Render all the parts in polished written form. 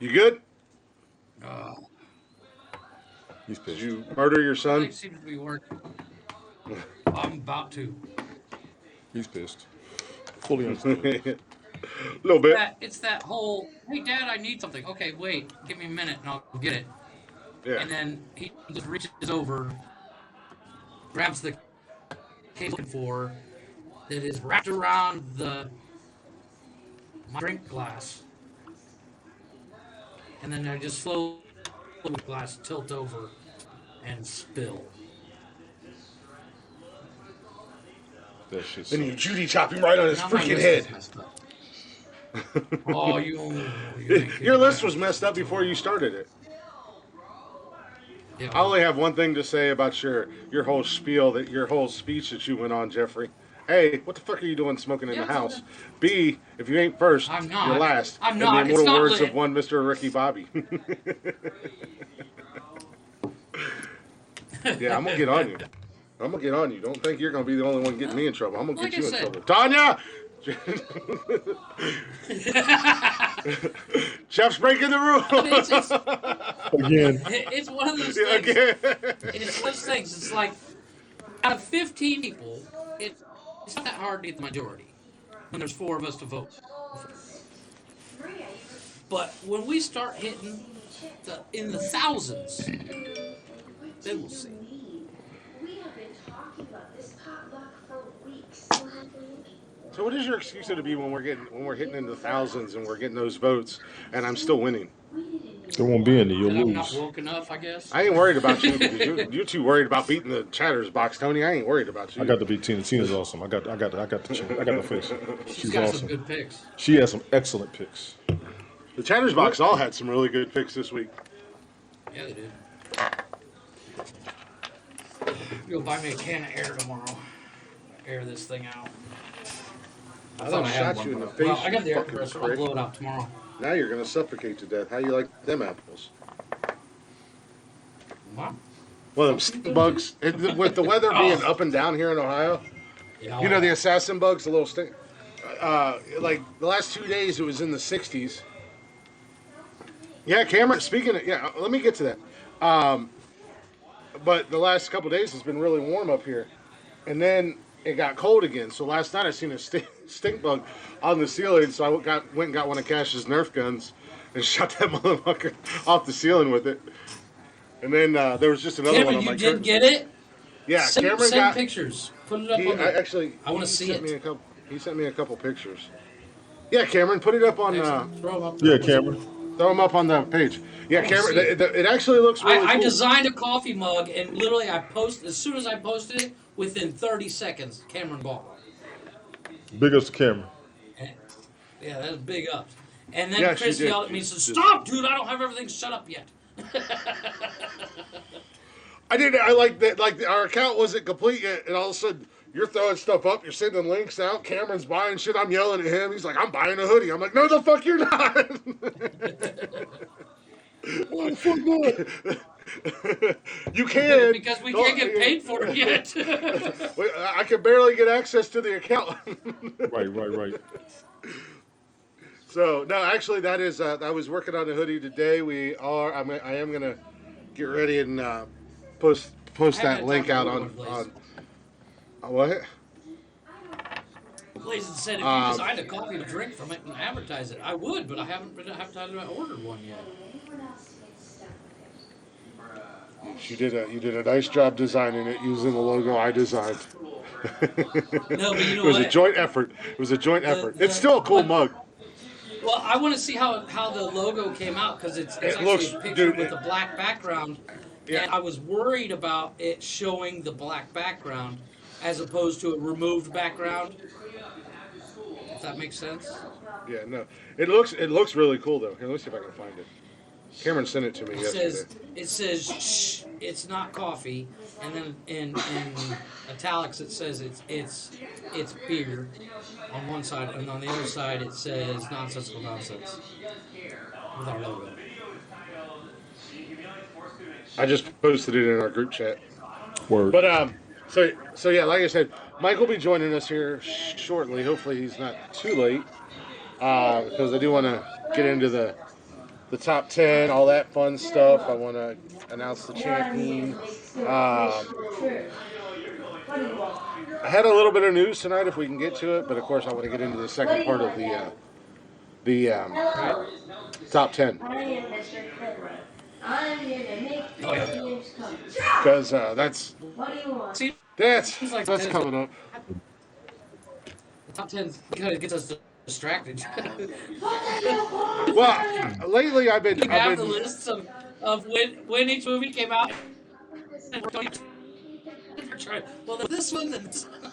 You good? Uh, He's Did pissed. you murder your Everything son? seems to be working. I'm about to. He's pissed. Fully understood. A little bit. It's that whole, hey, Dad, I need something. Okay, wait, give me a minute and I'll get it. Yeah. And then he just reaches over, grabs the case looking for that is wrapped around my drink glass, and then I just slowly with the glass tilt over and spill. That shit Then you sucks. Judy chop him right on his Now my freaking list head. is messed up. Oh, you ain't Your kidding. list was messed up before you started it. Yeah, I only have one thing to say about your whole spiel, that your whole speech that you went on, Jeffrey. A, what the fuck are you doing smoking in yeah, the it's house? okay. B, if you ain't first, I'm you're not. last. I'm In the not. It's immortal not words of lit. one Mr. Ricky Bobby. Yeah, I'm gonna get on you. I'm gonna get on you. Don't think you're gonna be the only one getting me in trouble. I'm gonna Like get I you in said, trouble. Tanya! Chef's breaking the it's rule. Again. it's one of those Yeah, things. again. It's one of those things. It's like out of 15 people, it's not that hard to get the majority when there's four of us to vote. But when we start hitting in the thousands, then we'll see. So what is your excuse to be when we're hitting into thousands and we're getting those votes and I'm still winning? There won't be any. You'll That I'm not lose. woke enough, I guess. I ain't worried about you because you're too worried about beating the Chatter's box, Tony. I ain't worried about I you. got to beat Tina. Tina's awesome. I got the face. She's She's got some awesome. good picks. She has some excellent picks. The Chatter's box all had some really good picks this week. Yeah, they did. Go buy me a can of air tomorrow. Air this thing out. I thought I had shot one, you in the but- face. Well, I got the you air fucking compressor. I'll prick. blow it out tomorrow. Now you're gonna suffocate to death. How you like them apples? Wow. Well, them stink bugs. With the weather being up and down here in Ohio, Yeah, you know the assassin bugs, the little stink. Like the last 2 days, it was in the 60s. Yeah, Cameron. Speaking of, yeah, let me get to that. But the last couple days has been really warm up here, and then it got cold again. So last night I seen a stink bug on the ceiling, so I went and got one of Cash's Nerf guns and shot that motherfucker off the ceiling with it. And then there was just another one Cameron, on you my did curtains. get it? Yeah, Send, Cameron send got. pictures. Put it up He on the. actually I want he to see sent me it. a couple. He sent me a couple pictures. Yeah, Cameron, put it up on. Excellent. Throw them up Yeah, there. Cameron. Throw them up on the page. I Yeah, want to Cameron. see it. It actually looks really I cool. designed a coffee mug, and literally I posted as soon as I posted it. Within 30 seconds, Cameron bought one. Big ups to Cameron. And- yeah, that's big ups. And then Yeah, she Chris did. yelled at me and said, She- "Stop, dude! I don't have everything set up yet." I did. I like that. Like our account wasn't complete yet, and all of a sudden you're throwing stuff up. You're sending links out. Cameron's buying shit. I'm yelling at him. He's like, "I'm buying a hoodie." I'm like, "No, the fuck you're not." Why the fuck not? You can Because we can't get paid for it yet. I can barely get access to the account. Right. So no, actually, that is. I was working on the hoodie today. I am gonna get ready and post I that haven't link talked out to on Blaze. what? Blaze said if you Um, designed a coffee to drink from it and advertise it, I would, but I haven't ordered one yet. You did a nice job designing it using the logo I designed. No, but you know It was a what? joint effort. It was a joint effort. the- It's still a cool what- mug. Well, I want to see how the logo came out because it's It actually looks- a picture dude, with a black background, Yeah. and I was worried about it showing the black background as opposed to a removed background. If that makes sense. Yeah, no. It looks really cool though. Here, let me see if I can find it. Cameron sent it to me yesterday. It says shh, it's not coffee, and then in italics it says it's beer on one side, and on the other side it says nonsensical nonsense with our logo. I just posted it in our group chat. Word. But so yeah, like I said, Mike will be joining us here shortly. Hopefully he's not too late, because I do want to get into the the top 10, all that fun stuff. I want to announce the champion. I had a little bit of news tonight, if we can get to it, but of course I want to get into the second part of the Right? top 10 Oh yeah. because Seems like that's 10 is coming up. the top 10 kind of gets us distracted. Well, lately You I've have the been lists of when each movie came out. And we're trying, well, this one and this one.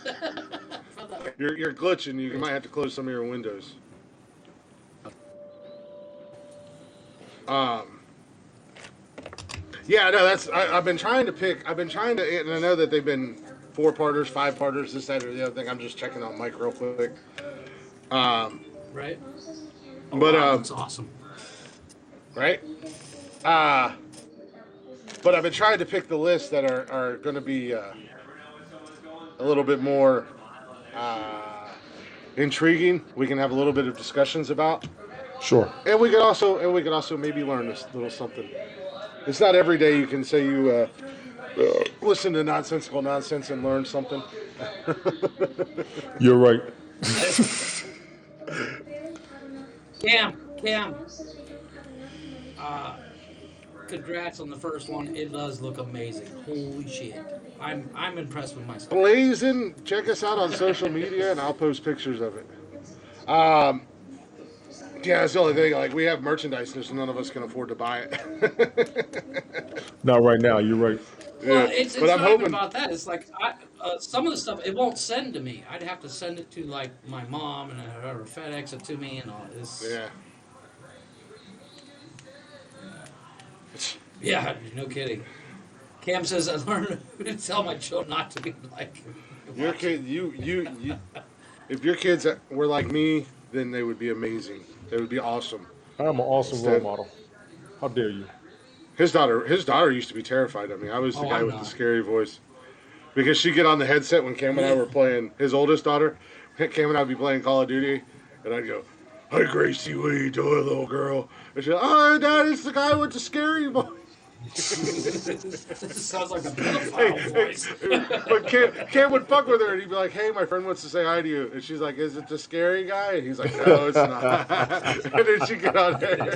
you're glitching. You might have to close some of your windows. Um, yeah, no, I've been trying to pick. I've been trying to, and I know that they've been 4-parters, 5-parters, this, that, or the other thing. I'm just checking on Mike real quick. Right? Oh, But wow, that's awesome. right. But I've been trying to pick the lists that are going to be a little bit more intriguing. We can have a little bit of discussions about, Sure. and we could also maybe learn a little something. It's not every day you can say you listen to Nonsensical Nonsense and learn something. You're right. Cam. Congrats on the first one. It does look amazing. Holy shit. I'm impressed with myself. Blazing, check us out on social media, and I'll post pictures of it. Yeah, that's the only thing. Like, we have merchandise, just none of us can afford to buy it. Not right now. You're right. Well, Yeah, it's but I'm not even hoping. about that. It's like some of the stuff it won't send to me. I'd have to send it to like my mom and or FedEx it to me and all this. Yeah. Yeah, no kidding. Cam says I learned to tell my children not to be like Your kid, you. If your kids were like me, then they would be amazing. They would be awesome. I'm an awesome role Instead, model. How dare you? his daughter used to be terrified of me. I was the Oh, guy I'm with the not. scary voice because she'd get on the headset when Cam and I were playing. His oldest daughter, Cam and I'd be playing Call of Duty, and I'd go, "Hi Gracie, what are you doing, little girl?" And she'd, "Oh, Dad, it's the guy with the scary voice." This sounds like a Hey, pedophile voice. but Cam would fuck with her, and he'd be like, "Hey, my friend wants to say hi to you," and she's like, "Is it the scary guy?" And he's like, "No, it's not." And then she get on there.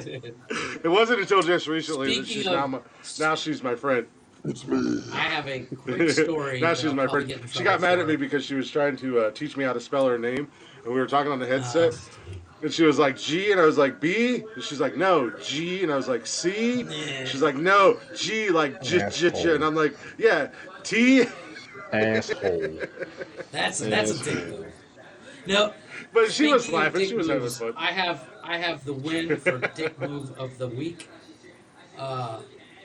It wasn't until just recently that Speaking of, now she's my friend. I have a quick story. Now that she's I'll my probably friend. get in She trouble got mad at for. me because she was trying to teach me how to spell her name, and we were talking on the Uh, headset. And she was like G, and I was like B. And she's like no G, and I was like C. nah. She's like no G, like J, and Asshole. I'm like yeah T. Asshole. That's a dick Asshole. move. No, But she was speaking of laughing. She dick was having moves, fun. I have the win for dick move of the week. Uh,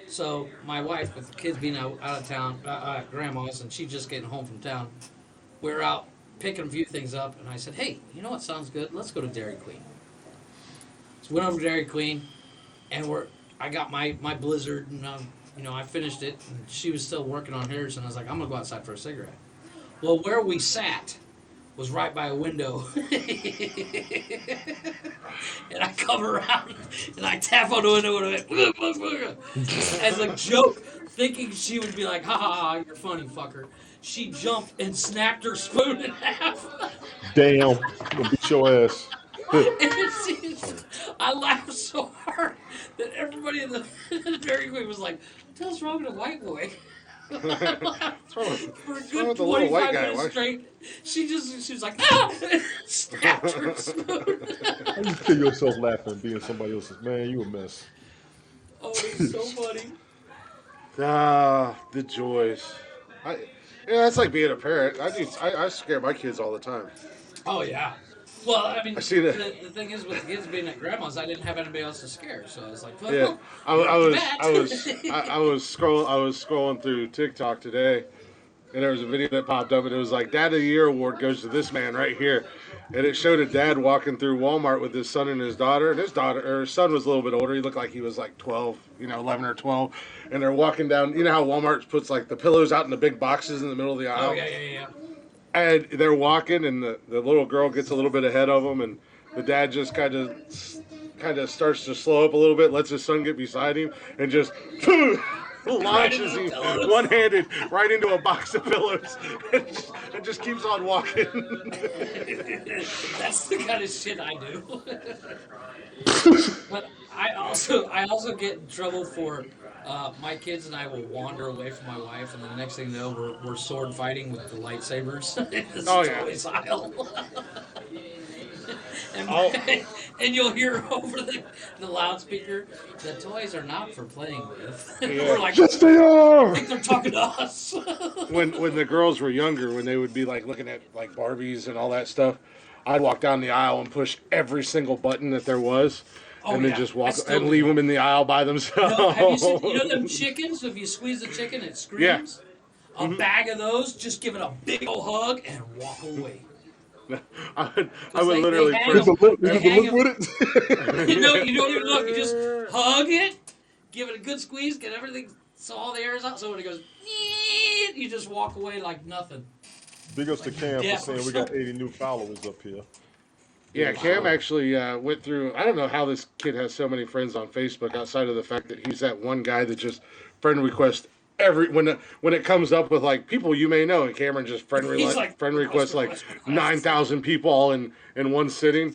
so my wife, with the kids being out of town, at grandma's, and she just getting home from town, we're out picking a few things up, and I said, "Hey, you know what sounds good? Let's go to Dairy Queen." So went over to Dairy Queen, and I got my Blizzard, and I finished it, and she was still working on hers, and I was like, "I'm gonna go outside for a cigarette." Well, where we sat was right by a window. And I come around and I tap on the window and I went, as a joke, thinking she would be like, "Ha ha ha, you're funny, fucker." She jumped and snapped her spoon in half. Damn. I'm gonna beat your ass. I laughed so hard that everybody in the Dairy Queen was like, "What the hell's wrong with a white boy?" I laughed for a What's wrong good with the little white 25 guy? minutes straight. She was like, "Ah!" and snapped her spoon. How you kill yourself laughing being somebody else's man? You a mess. Oh, it's so funny. The joys. I, yeah, that's like being a parent. I scare my kids all the time. Oh yeah. Well, I mean, I see that. the thing is with the kids being at grandma's, I didn't have anybody else to scare, so I was like, Yeah, "Well, you're I up to was bat." I was scrolling through TikTok today, and there was a video that popped up, and it was like Dad of the Year award goes to this man right here, and it showed a dad walking through Walmart with his son and his daughter, and his son was a little bit older. He looked like he was like 12, 11 or 12, and they're walking down. You know how Walmart puts like the pillows out in the big boxes in the middle of the Oh aisle, yeah. and they're walking, and the little girl gets a little bit ahead of them, and the dad just kind of kind of starts to slow up a little bit, lets his son get beside him, and just launches him one-handed right into a box of pillows and just keeps on walking. That's the kind of shit I do. But I also get in trouble for my kids and I will wander away from my wife, and then the next thing you know, we're sword fighting with the lightsabers in the Oh yeah. toys aisle. and, Oh. and you'll hear over the loudspeaker, the toys are not for playing with. Yeah. We're like, Yes, they are. I think they're talking to us. When the girls were younger, when they would be like looking at like Barbies and all that stuff, I'd walk down the aisle and push every single button that there was, Oh, and then yeah. just I walk still and do leave that. them in the aisle by themselves. No, have you seen, them chickens? If you squeeze the chicken, it screams. A bag of those, just give it a big old hug and walk away. I would they literally hang Is press. the lip, They is the hang lip 'em- with it? you don't even look. You just hug it, give it a good squeeze, get everything so all the air is out. So when it goes, you just walk away like nothing. Big ups to Cam Yeah. for saying we got 80 new followers up here. Yeah, Cam actually went through. I don't know how this kid has so many friends on Facebook outside of the fact that he's that one guy that just friend requests every when it comes up with like people you may know, and Cameron just He's like, friend requests like request. 9,000 people all in one sitting.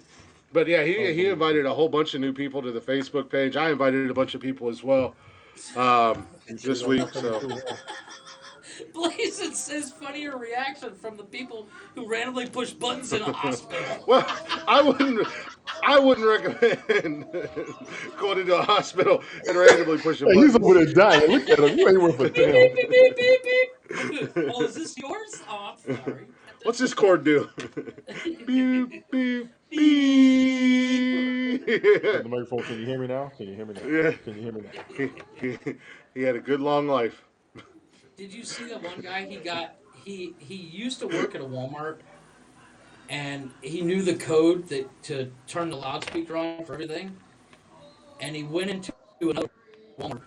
But yeah, he invited a whole bunch of new people to the Facebook page. I invited a bunch of people as well this week. So Blazin says funnier reaction from the people who randomly push buttons in a hospital. well, I wouldn't recommend going into a hospital and randomly pushing Hey, buttons. he's over there dying. Look at him. You ain't worth a Beep, damn. beep, beep, beep, beep, beep. Oh, is this yours? Oh, I'm sorry. What's this cord do? Beep, beep, beep. The microphone. Can you hear me now? Can you hear me now? Yeah. Can you hear me now? He had a good long life. Did you see that one guy he used to work at a Walmart and he knew the code to turn the loudspeaker on for everything, and he went into another Walmart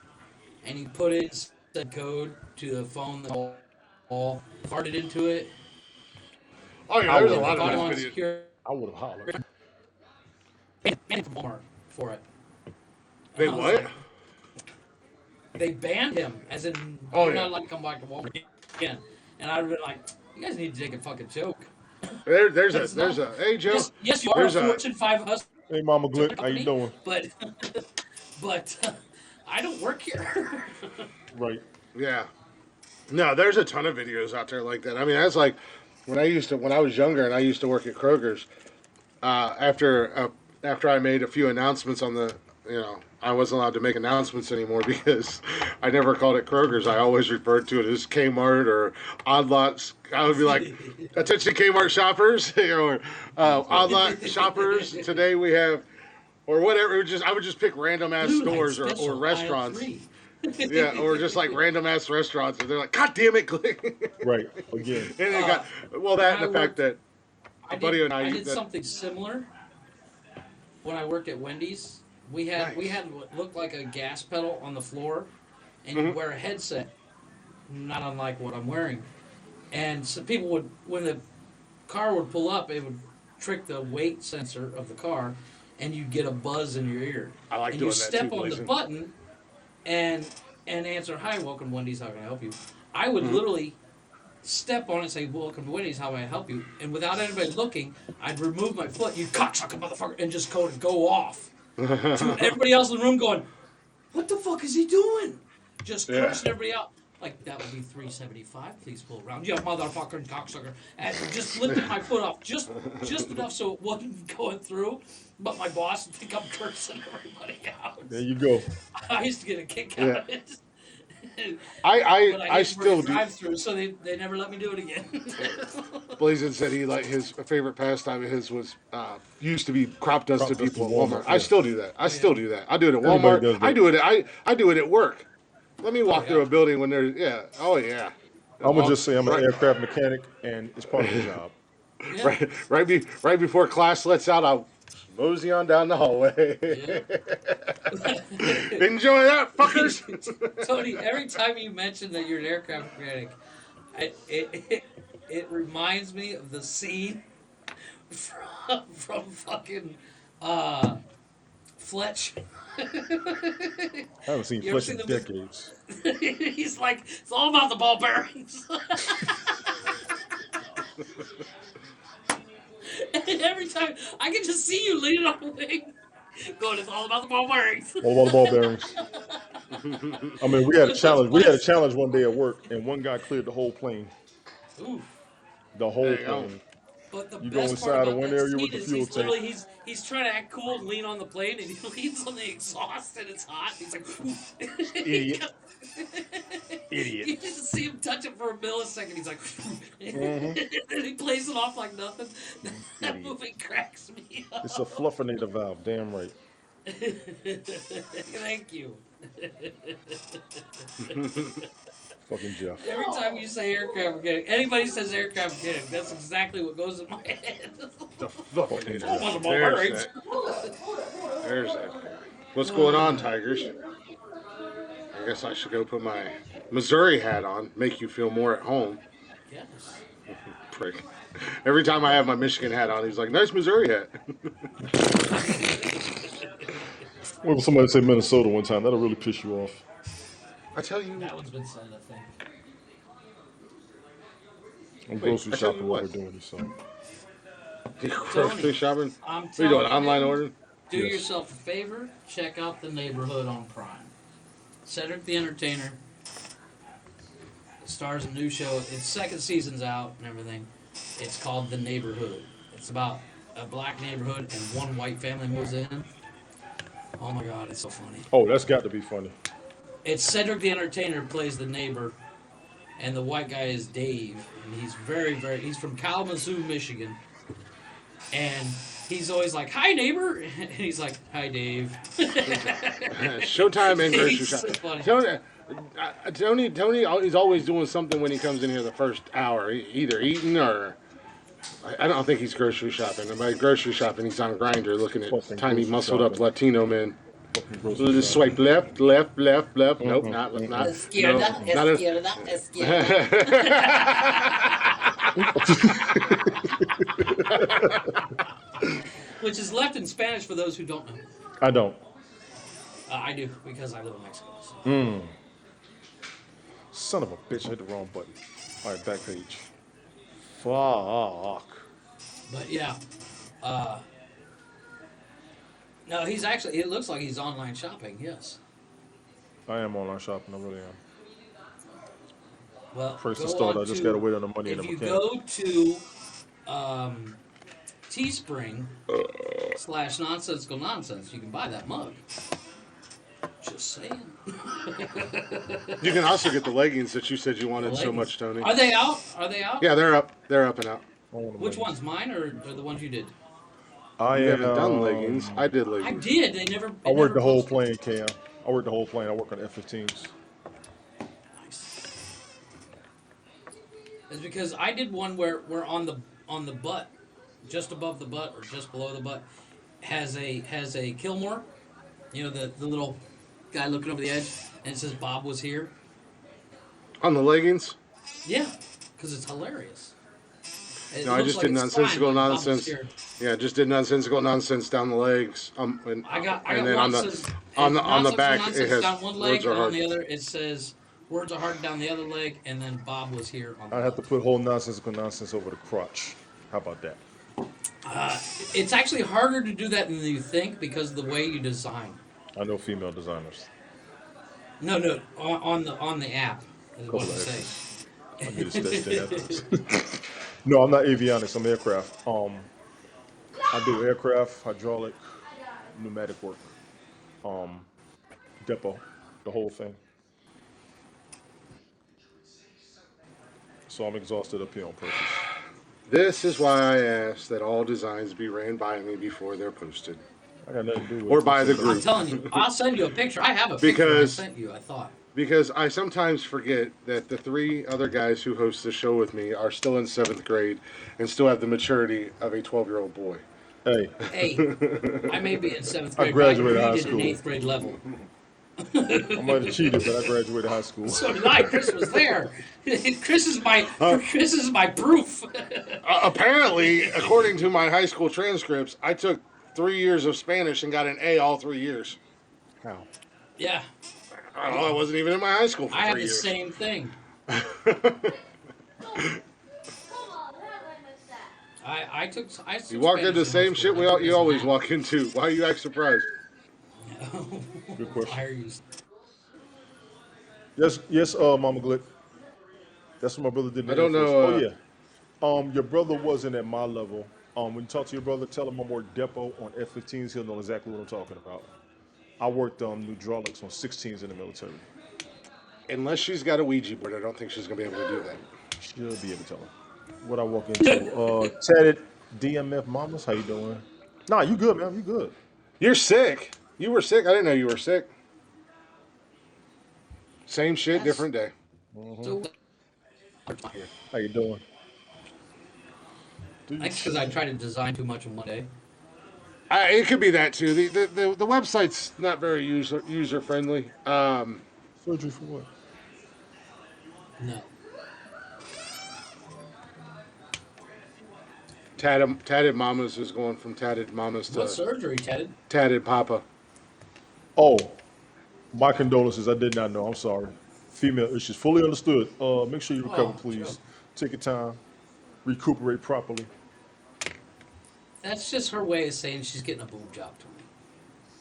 and he put in said code to the phone that all farted into it. Oh yeah, there's a And lot they caught him of on those videos. security I would have hollered. and from Walmart for it. They And I was what? like, they banned him, as in Oh, you're yeah. not allowed to come back to Walmart again. And I'd have been like, you guys need to take a fucking joke. There's It's a hey Joe. Yes, you are There's a a Fortune 500 Hey, Mama Glick, how company, you doing? but I don't work here. Right. yeah. No, there's a ton of videos out there like that. I mean, that's like when I was younger and I used to work at Kroger's. After I made a few announcements on the, I wasn't allowed to make announcements anymore because I never called it Kroger's. I always referred to it as Kmart or Odd Lots. I would be like, attention Kmart shoppers, or Odd Lot shoppers. Today we have, or whatever. I would just pick random ass Blue light stores special, or aisle restaurants. 3. Yeah, or just like random ass restaurants, and they're like, God damn it, Click. Right. Again. And it got that and the fact that I buddy and I did that- something similar when I worked at Wendy's. We had what looked like a gas pedal on the floor, and you wear a headset, not unlike what I'm wearing. And so people would, when the car would pull up, it would trick the weight sensor of the car, and you'd get a buzz in your ear. I like and doing you that step too, on the Blazing. button, and answer, "Hi, welcome to Wendy's. How can I help you?" I would literally step on it and say, "Welcome to Wendy's. How may I help you?" And without anybody looking, I'd remove my foot. You cocksucker motherfucker, and just go off. To everybody else in the room going, "What the fuck is he doing?" Just Yeah. cursing everybody out. Like, that would be $3.75. Please pull around. You motherfucker and cocksucker. And just lifted my foot off just enough so it wasn't going through. But my boss would think I'm cursing everybody out. There you go. I used to get a kick out of it. But I I still do. drive through, so they never let me do it again. Blazin said he like his favorite pastime of his was used to be crop dust to Crop dust people at to Walmart. Walmart, I yeah. still do that. I still do that. I do it at Everybody Walmart. does that. I do it at work. Let me walk yeah. through a building when there's oh yeah. I'm gonna just say I'm an Right. aircraft mechanic, and it's part of the job. Yeah. Right before class lets out, I'll mosey on down the hallway. Enjoy that, fuckers. Tony, every time you mention that you're an aircraft mechanic, it reminds me of the scene from fucking Fletch. I haven't seen You ever Fletch seen in the? decades. He's like, it's all about the ball bearings. And every time I can just see you leaning on the wing, going, it's all about the ball bearings. All about the ball bearings. I mean, we had a But the challenge. We had a best. challenge one day at work, and one guy cleared the whole plane. Oof. The whole There you go. plane. But the You go best part inside the about one that area with scene the is fuel he's tank. literally he's trying to act cool and lean on the plane, and he leans on the exhaust, and it's hot. And he's like, Idiot. You Idiot. just see him touch it for a millisecond. He's like, Mhm. and he plays it off like nothing. That Idiot. movie cracks me up. It's a fluffinator valve. Damn right. Thank you. Fucking Jeff. Every time you say aircraft mechanic, anybody says aircraft mechanic, that's exactly what goes in my head. The fucking Oh, the ball there's bearings. that. There's that. What's going on, Tigers? I guess I should go put my Missouri hat on, make you feel more at home. Yes. Prick. Every time I have my Michigan hat on, he's like, nice Missouri hat. What if somebody say Minnesota one time? That'll really piss you off. I tell you, That one's been said, I think. I'm grocery I tell you shopping while what. they're doing this. So. grocery shopping. I'm What are you doing, telling online you, order? do Yes. yourself a favor, check out The Neighborhood on Prime. Cedric the Entertainer stars a new show. Its second season's out and everything. It's called The Neighborhood. It's about a black neighborhood and one white family moves in. Oh my god, it's so funny. Oh, that's got to be funny. It's Cedric the Entertainer plays the neighbor, and the white guy is Dave, and he's he's from Kalamazoo, Michigan, and he's always like, "Hi, neighbor," and he's like, "Hi, Dave." Showtime and grocery He's so shopping. funny. Tony, he's always doing something when he comes in here the first hour, either eating or. I don't think he's grocery shopping. By grocery shopping, he's on Grindr looking at Fucking tiny, grocery muscled up shopping. Latino men. Fucking So grocery just shopping. swipe left, left, left, left. Nope, Mhm, not mhm. not. Izquierda, No, not a- izquierda, izquierda. Which is left in Spanish for those who don't know. I don't. I do, because I live in Mexico. So. Mm. Son of a bitch, I hit the wrong button. All right, back page. Fuck. But yeah. No, he's actually, it looks like he's online shopping, yes. I am online shopping, I really am. Well, First to go start, on I just to- gotta wait on the money and If the you mechanic. go to Teespring / Nonsensical Nonsense, you can buy that mug. Just saying. You can also get the leggings that you said you wanted so Leggings. much, Tony. Are they out? Are they out? Yeah, they're up. They're up and out. I want the Which leggings. ones? Mine or the ones you did? I You haven't done am. leggings. I did I leggings. did. They never. I work the whole plane, Cam. I work the whole plane. I work on F-15s. Nice. It's because I did one where on the butt, just above the butt or just below the butt, has a Kilmore. You know the little guy looking over the edge, and it says Bob was here. On the leggings? Yeah, because it's hilarious. It No, I looks just like did it's nonsensical signed like Bob was nonsense. here. Yeah, just did nonsensical nonsense down the legs. And I got and then on nonsense- the on the nonsensical back it nonsense has down one leg, words are and on hard. the other it says words are hard down the other leg, and then Bob was here on the I have to left. put whole nonsensical nonsense over the crotch. How about that? It's actually harder to do that than you think because of the way you design. I know female designers. No, on the app is what Couple it of says. I need to stretch that. No, I'm not avionics. I'm aircraft. I do aircraft, hydraulic, pneumatic work, depot, the whole thing. So I'm exhausted up here on purpose. This is why I ask that all designs be ran by me before they're posted. I got nothing to do with Or it. by the I'm group. telling you, I'll send you a picture. I have a picture Because- I sent you. I thought. Because I sometimes forget that the three other guys who host the show with me are still in 7th grade and still have the maturity of a 12-year-old boy. Hey, Hey, I may be in 7th I grade. graduated but I high completed school. an 8th grade level. I might have cheated, but I graduated high school. So did I. Chris was there. Chris is my proof. Apparently, according to my high school transcripts, I took 3 years of Spanish and got an A all 3 years. How? Yeah, Oh, I wasn't even in my high school for I had 3 the years. same thing. I took You walk Spanish into the in high same school. shit I took it you as an always app. walk into. Why you act surprised? Good Why question. are you? Yes, yes, Mama Glick. That's what my brother did in I the Air don't Force. Oh know. yeah. Your brother wasn't at my level. When you talk to your brother, tell him I'm work depot on F-15s. He'll know exactly what I'm talking about. I worked hydraulics on 16s in the military. Unless she's got a Ouija board, I don't think she's gonna be able to do that. She'll be able to tell him what I walk into. Tatted DMF Mamas, how you doing? Nah, you good, man. You good. You're sick. You were sick. I didn't know you were sick. Same shit, That's different day. so. How you doing? That's because I tried to design too much in one day. It could be that too. The website's not very user friendly. Surgery for what? No. Tatted mamas is going from tatted mamas What to surgery, Ted? tatted papa. Oh, my condolences. I did not know. I'm sorry. Female issues fully understood. Make sure you recover, Oh, please. Joe. Take your time. Recuperate properly. That's just her way of saying she's getting a boob job to me.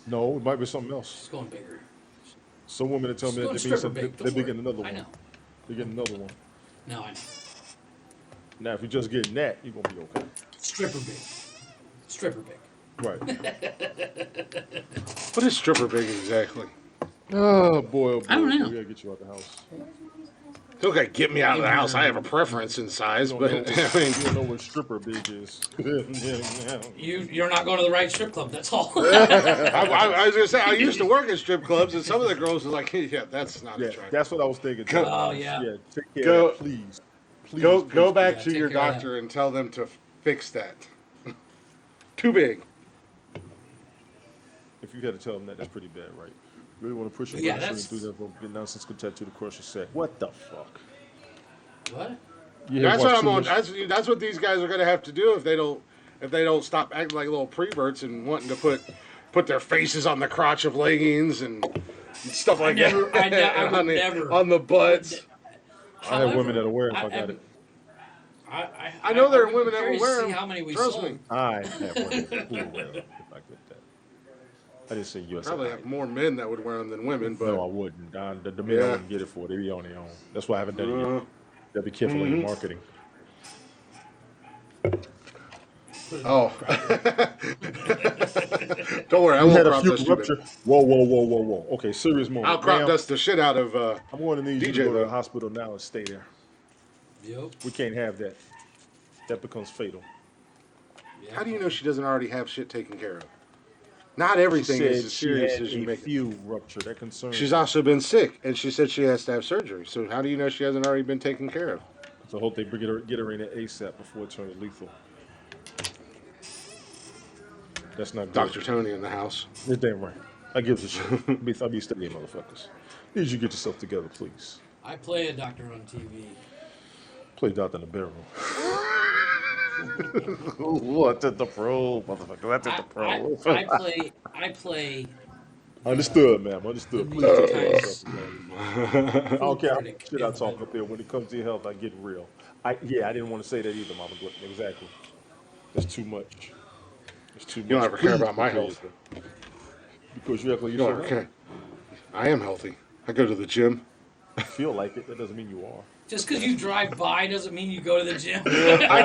No, it might be something else. She's going bigger. Some women that tell She's me that going they stripper big. they Don't be worry. getting another I one. know. They getting another one. No, I know. Now, if you're just getting that, you're gonna be okay. Stripper big. Stripper big. Right. What is stripper big exactly? Oh boy, oh boy. I don't know. We gotta get you out the house. Look, I get me out of the Give house. I her- have a preference in size, You but don't know, I mean, you don't know what stripper big is. You're not going to the right strip club. That's all. I was gonna say I used to work at strip clubs, and some of the girls was like, "Yeah, that's not Yeah, attractive." that's what I was thinking. Go- Oh, yeah. Yeah, take care Go- of that, please. Please, Go please, back Yeah, to take your care of that. doctor and tell them to fix that. Too big. If you had to tell them that, that's pretty bad, right? Really want to push your Yeah, blood sugar that's- through that get nonsensical tattoo to crush your sack. What the fuck? What? You That's what watch I'm too on. much- That's what these guys are gonna have to do if they don't stop acting like little preverts and wanting to put their faces on the crotch of leggings and stuff like never- that. I would never. On the butts. I have women that'll wear it if I got it. I know there are would women be that will curious wear to see them. how many we Trust sold. me. I have women who will wear them if I get that. I didn't say US. Probably have more men that would wear them than women, but No, I wouldn't. The men I Yeah. wouldn't get it for. They be on their own. That's why I haven't done it Uh, yet. Gotta be careful in your marketing. oh, don't worry, I You won't had a crop few dust you. rupture. Whoa, whoa, whoa, whoa, whoa. Okay, serious moment. I'll crop Ma'am, dust the shit out of. I'm going to need you DJ to go to though. the hospital now and stay there. Yep. We can't have that. That becomes fatal. Yeah. How do you know she doesn't already have shit taken care of? Not She everything is said as she serious had as you a make it. few rupture. That concerns She's me. also been sick, and she said she has to have surgery. So how do you know she hasn't already been taken care of? So I hope they get her in there ASAP before it turns lethal. That's not good. Dr. Tony in the house. You're damn right. I gives a shit. I'll be studying motherfuckers. Need you to get yourself together, please. I play a doctor on TV. Play doctor in the bedroom. What did the pro, motherfucker? That's at the pro. I play Understood, ma'am. Understood. The Please take care of music yourself, ma'am. I don't care how much critic shit I in the talk middle. up there. When it comes to your health, I get real. I didn't want to say that either, Mama Glick. Exactly. That's too much. It's too much. You don't ever care Please about my take care health. of yourself. Because you act like You you don't so ever care. I am healthy. I go to the gym. feel like it. That doesn't mean you are. Just because you drive by doesn't mean you go to the gym. I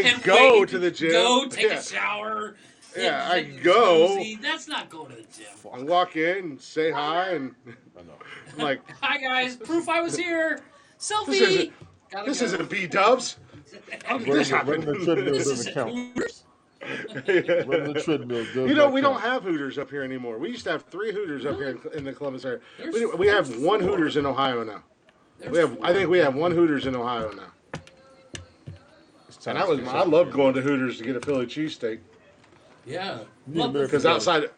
And go wait, to the gym. Go take Yeah. a shower. Yeah, get I your go. cozy. That's not going to the gym. I walk in, say hi, and I know. I'm like, Hi guys, proof I was here. Selfie. This isn't- Gotta this go. isn't B-dubs. How did this Running happen? the treadmill This doesn't isn't count. Hooters. Running the treadmill does You know, not we don't count. have Hooters up here anymore. We used to have 3 Hooters up here in the Columbus area. There's- We have there's 1 4. Hooters in Ohio now. There's I think we have 1 Hooters in Ohio now. It's time And to get I yourself love together. going to Hooters to get a Philly cheesesteak. Yeah. need Love American the- Because outside,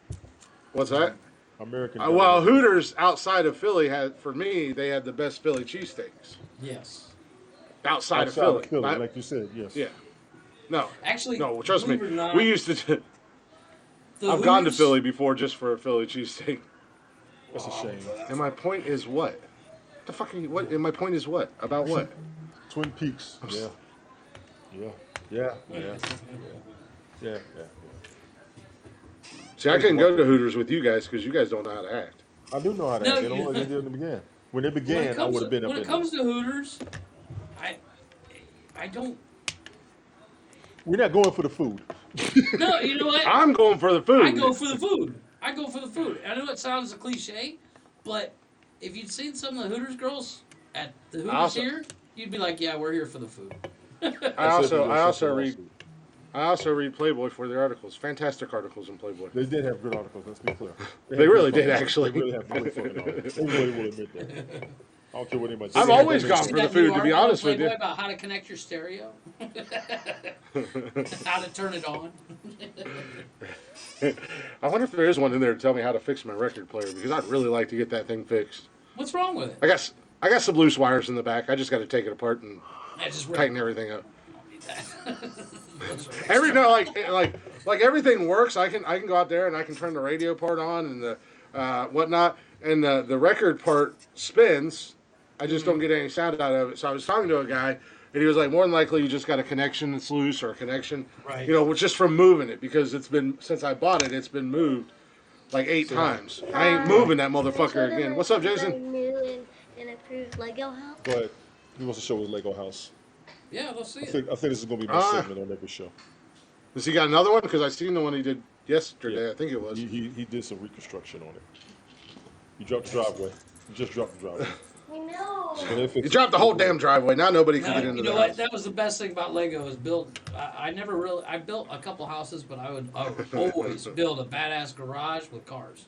what's that? American. Well, Hooters outside of Philly for me, they had the best Philly cheesesteaks. Yes. Outside of Outside Philly. like you said, yes. Yeah. No. Actually, No, trust me. believe it or not, We used to. I've gone to Philly before just for a Philly cheesesteak. That's a shame. And my point is what? The fuck are you, what? And my point is what? About what? Twin Peaks. Yeah. Yeah. Yeah. Yeah. Yeah. Yeah. Yeah. See, I couldn't go to Hooters with you guys because you guys don't know how to act. I do know how to No, act. They don't you- know what they did in the beginning. When they When it began, I comes would have been to, up when in it comes to Hooters, I don't. We're not going for the food. No, you know what? I'm going for the food. I go for the food. I go for the food. I know it sounds a cliche, but if you'd seen some of the Hooters girls at the Hooters Also- here, you'd be like, yeah, we're here for the food. I also read Playboy for their articles. Fantastic articles in Playboy. They did have good articles. Let's be clear. They really did, actually. They really have really fucking articles. Everybody will admit that. I don't care what anybody says. I've always gone See for the that food, new to be article in honest with Playboy you. about how to connect your stereo, how to turn it on. I wonder if there is one in there to tell me how to fix my record player because I'd really like to get that thing fixed. What's wrong with it? I got some loose wires in the back. I just got to take it apart and I just tighten everything up. Like everything works. I can go out there and I can turn the radio part on and the whatnot, and the record part spins. I just don't get any sound out of it. So I was talking to a guy, and he was like, more than likely you just got a connection that's loose or a connection, Right. you know, just from moving it because it's been since I bought it, it's been moved like 8 times. I ain't moving that motherfucker again. What's up, Jason? New and approved Lego house. Go ahead. He wants to show his Lego house. Yeah, let's see I it. think this is going to be my segment on every show. Has he got another one? Because I seen the one he did yesterday. Yeah. I think it was. He did some reconstruction on it. He dropped the driveway. He just dropped the driveway. I know. And if He it's- dropped the whole damn driveway. Now nobody can No, get you into know the what? house. That was the best thing about Lego is build. I built a couple houses, but I would always build a badass garage with cars.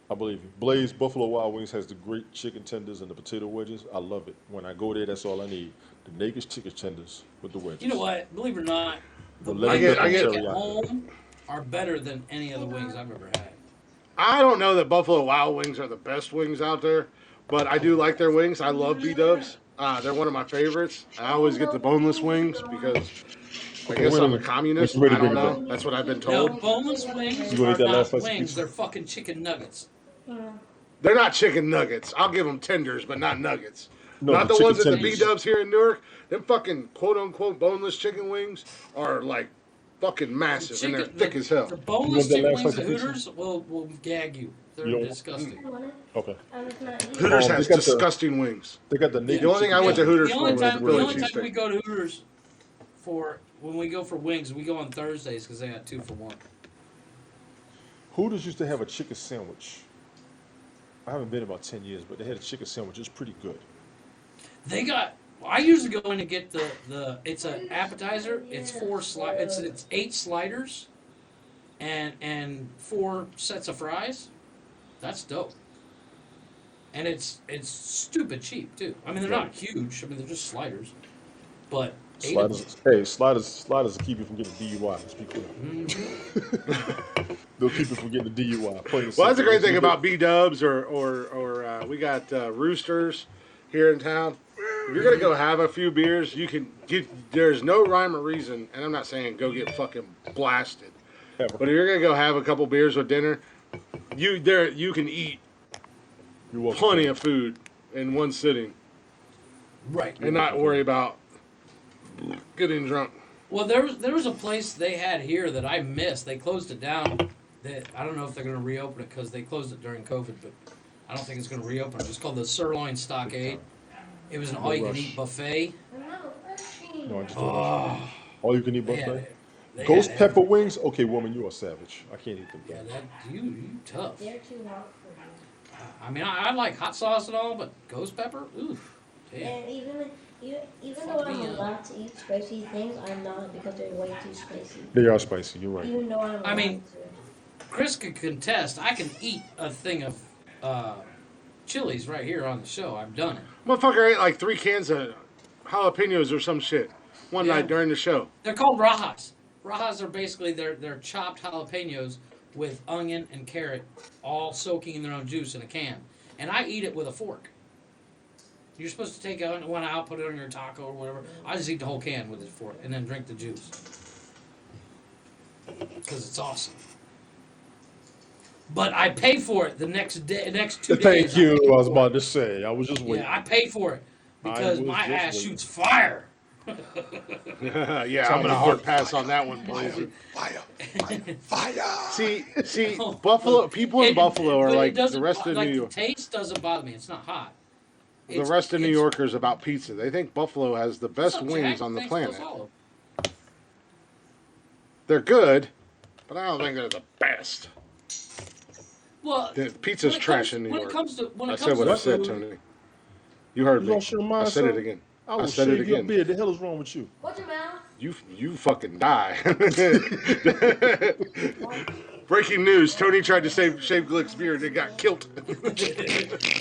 I believe you. Blaze Buffalo Wild Wings has the great chicken tenders and the potato wedges. I love it. When I go there, that's all I need. The naked chicken tenders with the wedges. You know what? Believe it or not, the The wings lemon I pepper make at teriyaki. home are better than any of the wings I've ever had. I don't know that Buffalo Wild Wings are the best wings out there, but I do like their wings. I love B-dubs. They're one of my favorites. I always get the boneless wings because I guess wait a I'm a minute. communist. I Wait a don't minute. know. That's what I've been No, told. boneless wings You gonna are eat that not last slice of wings. pizza? They're fucking chicken nuggets. They're not chicken nuggets. I'll give them tenders, but not nuggets. No, not the the ones chicken at the tenders. B-dubs here in Newark. Them fucking quote-unquote boneless chicken wings are like fucking massive and they're thick as hell. The boneless You want that chicken last wings slice at of pizza? Hooters will gag you. They're You don't- disgusting. I want it. Okay. I was not eating. Hooters They has got the- disgusting wings. They got the naked The only thing I chicken went to tenders. Hooters The for only was time, the the Philly only time we cheesesteak. go to Hooters for when we go for wings, we go on Thursdays because they got 2 for 1. Hooters used to have a chicken sandwich. I haven't been in about 10 years, but they had a chicken sandwich. It's pretty good. They got. I usually go in to get the. It's an appetizer. It's 4 It's 8 sliders, and 4 sets of fries. That's dope. And it's stupid cheap too. I mean, they're not huge. I mean, they're just sliders. But 8 of them. Sliders will keep you from getting DUI. Let's be clear. They'll keep you from getting the DUI. Plain and Well, that's a simple. great thing about B-dubs or we got Roosters here in town. If you're gonna go have a few beers, you can get. There's no rhyme or reason, and I'm not saying go get fucking blasted. Ever. But if you're gonna go have a couple beers with dinner, you can eat You're welcome. plenty of food in one sitting Right. and not worry about getting drunk. Well, there was a place they had here that I missed. They closed it down. I don't know if they're going to reopen it because they closed it during COVID, but I don't think it's going to reopen. It's called the Sirloin Stockade. It was an all-you-can-eat buffet. I'm not rushing. No, I just don't want all you can eat They had- buffet. they Ghost had- pepper wings? Okay, woman, you are savage. I can't eat them. Yeah, you tough. They're too hot for me. I mean, I like hot sauce and all, but ghost pepper, oof. Damn. And even Fuck though I'm me up. allowed to eat spicy things, I'm not because they're way too spicy. They are spicy. You're right. Even though I'm allowed I mean- to. Chris could contest. I can eat a thing of chilies right here on the show. I've done it. Motherfucker ate like 3 cans of jalapenos or some shit one Yeah. night during the show. They're called rajas. Rajas are basically they're chopped jalapenos with onion and carrot, all soaking in their own juice in a can. And I eat it with a fork. You're supposed to take one out, put it on your taco or whatever. I just eat the whole can with a fork and then drink the juice. Because it's awesome. but I pay for it the next day, next 2 days. Thank you. pay I was for about it. to say. I was just waiting. Yeah, I pay for it I because was my just ass waiting. shoots fire. Yeah, I'm gonna hard pass on that one, Blazer. Fire. See, Buffalo people in Buffalo are But it like the doesn't rest of New like the York. taste doesn't bother me. It's not hot. The rest of New It's Yorkers about pizza. They think Buffalo has the what's best up, wings Jack? on the Thanks for planet. the follow. They're good, but I don't think they're the best. Well, The pizza's trash in New when York. it comes to I said what I said, food, Tony. You heard You me. lost your I mind, said it son? again. I I will said it shave your again. beard. The hell is wrong with you? Watch your mouth. You fucking die. Breaking news: Tony tried to shave Glick's beard and got killed.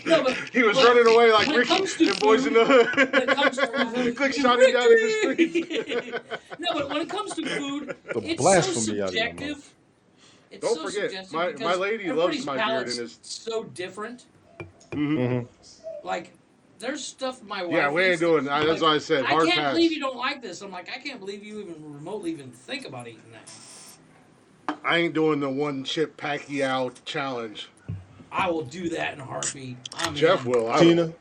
no, but He was but running away like when it Ricky comes to and Boys in food, the when it comes to Hood. food, Glick shot him down in the streets. Ricky! No, but when it comes to food, The it's blasphemy so out of your subjective. mouth. It's Don't so forget, subjective my because lady loves everybody's my beard palate's and is. so different. Mm-hmm. Like, there's stuff my wife. Yeah, we ain't eats doing. that she's That's like, why I said I hard can't pass. believe you don't like this. I'm like, I can't believe you even remotely even think about eating that. I ain't doing the one chip Pacquiao challenge. I will do that in a heartbeat. I'm Jeff in. will. I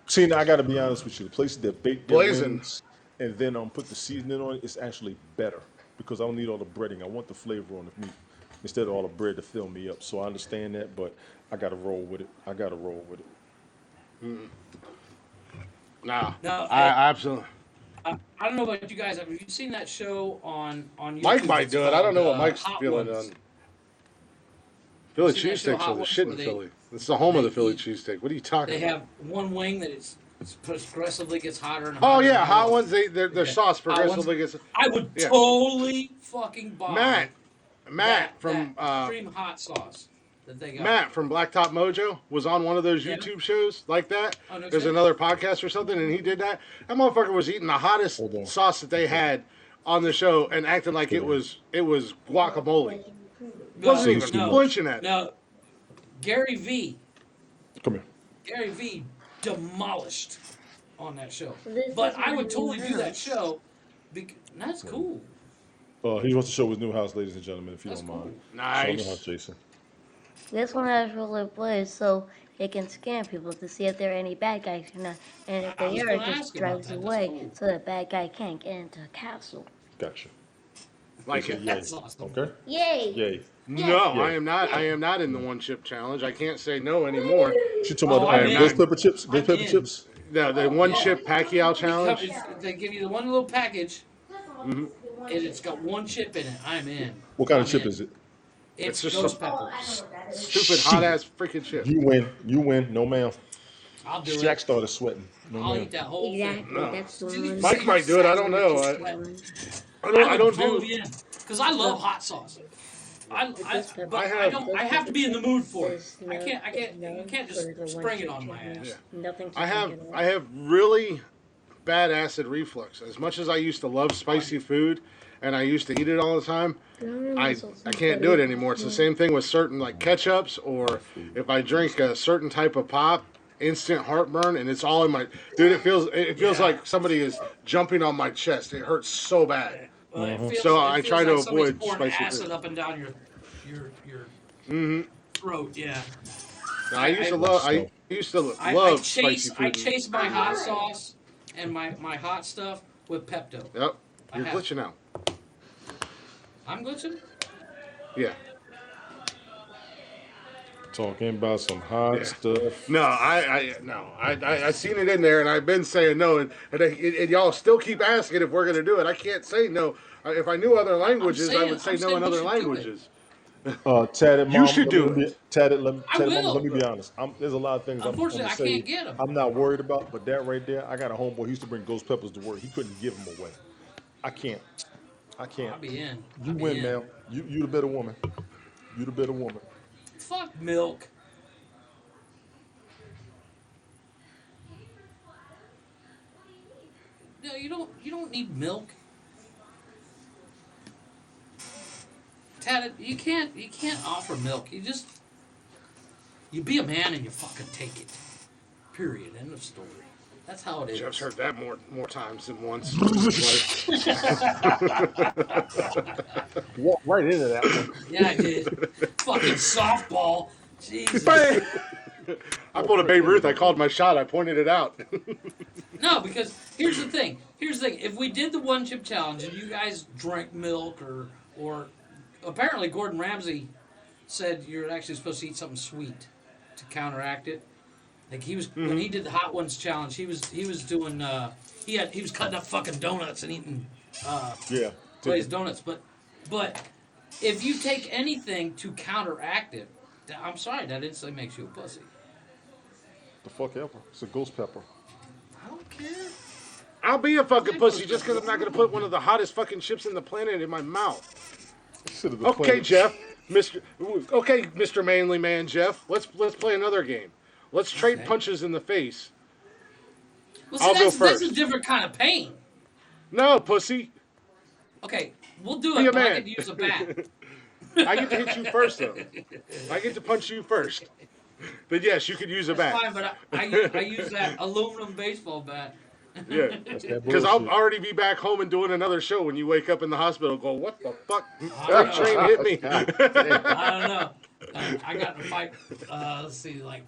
Tina, I got to be honest with you. The places that bake their Blazing. wings and then put the seasoning on it, it's actually better because I don't need all the breading. I want the flavor on the meat instead of all the bread to fill me up. So I understand that, but I got to roll with it. Nah. No, I absolutely. I don't know about you guys. Have you seen that show on YouTube? Mike might It's do it. I don't know what called, Mike's Hot feeling Ones? on. Philly See that show, cheesesteaks Hot are the Ones, shit in where they- Philly. It's the home of the they Philly eat- cheesesteak. What are you talking They about? have one wing that it's progressively gets hotter and Oh hotter. yeah, and hot hotter. ones. Their Okay. sauce Hot Ones. progressively gets. I would Yeah. totally fucking buy Matt from that cream hot sauce that they got. Matt from Blacktop Mojo was on one of those Yeah. YouTube shows like that. Oh, no There's shit. another podcast or something, and he did that. That motherfucker was eating the hottest Hold on. sauce that they had on the show and acting like it was guacamole. Wasn't even flinching at it. No, Gary V. Come here. Gary V. demolished on that show. This But is I my would new totally do that house. show. That's cool. He wants to show his new house, ladies and gentlemen, if you That's don't cool. mind. Show him the house, Nice. Jason. This one has rollerblades, so it can scan people to see if there are any bad guys or not. And if I was they are, gonna it just ask about drives that. That's away cool. so the bad guy can't get into a castle. Gotcha. Like it. Yay. That's awesome. Okay. Yay! Yay. No, Yeah. I am not. I am not in the one chip challenge. I can't say no anymore. She talking Oh, about I'm ghost in. pepper chips. Ghost I'm pepper in. chips. The one chip Pacquiao challenge. They give you the one little package, and it's got one chip in it. I'm in. What kind I'm of chip in. is it? It's just ghost some- peppers. Stupid hot ass freaking chip. You win. You win. No ma'am. I'll do Jack it. started sweating. No I'll ma'am. eat that whole Exactly. thing. No. That's the Didn't one. Mike might do it. I don't know. I don't do. Because I love hot sauce. But I I have to be in the mood for it. There's I can't. no You can't just for the one spring it chip on my challenge. ass. Nothing to I have think about. I have really bad acid reflux. As much as I used to love spicy food and I used to eat it all the time, I can't do it anymore. It's the same thing with certain like ketchups, or if I drink a certain type of pop, instant heartburn, and it's all in my dude. It feels like somebody is jumping on my chest. It hurts so bad. Well, it feels- So it I feels try to like somebody's avoid pouring spicy acid food. up and down your throat. Yeah. Now, I used to love I spicy food. chase my hot sauce and my hot stuff with Pepto. Yep, I you're have- glitching out. I'm glitching. Yeah. Talking about some hot stuff. No, I seen it in there, and I've been saying no, and y'all still keep asking if we're gonna do it. I can't say no. If I knew other languages, I would say I'm no saying in we other should do it. languages. Tatted mom. You should do let me, it. Tatted, let me, I tatted mama, will, let me be but- honest. There's a lot of things I'm Unfortunately, gonna I say can't get 'em. I'm not worried about, but that right there, I got a homeboy. He used to bring ghost peppers to work. He couldn't give them away. I can't. I'll be in. You I'll be win, in. man. You the better woman. You the better woman. Fuck milk. No, you don't need milk. Tad, you can't offer milk. You be a man and you fucking take it. Period. End of story. That's how it is. Jeff's heard that more times than once. Walk right into that one. Yeah, I did. Fucking softball. Jesus. Bang! I pulled a Babe Ruth. I called my shot. I pointed it out. No, because here's the thing. Here's the thing. If we did the one chip challenge and you guys drank milk or apparently Gordon Ramsay said you're actually supposed to eat something sweet to counteract it. Like he was when he did the hot ones challenge, he was doing he was cutting up fucking donuts and eating Yeah. glazed donuts. But if you take anything to counteract it, I'm sorry, that instantly makes you a pussy. The fuck ever. It's a ghost pepper. I don't care. I'll be a fucking pussy just because I'm not going to put one of the hottest fucking chips in the planet in my mouth. Okay, Jeff. Mr. Manly Man Jeff. Let's play another game. Let's trade punches in the face. Well, see, I'll go that's first. a different kind of pain. No, pussy. Okay, we'll do Be it, a but I man. could use a bat. I get to hit you first, though. I get to punch you first. But yes, you could use a That's bat. fine, but I use that aluminum baseball bat. Yeah, That's that because I'll bullshit. already be back home and doing another show when you wake up in the hospital. Go, what the fuck? I That know. train hit me. I don't know. I got in a fight, let's see, like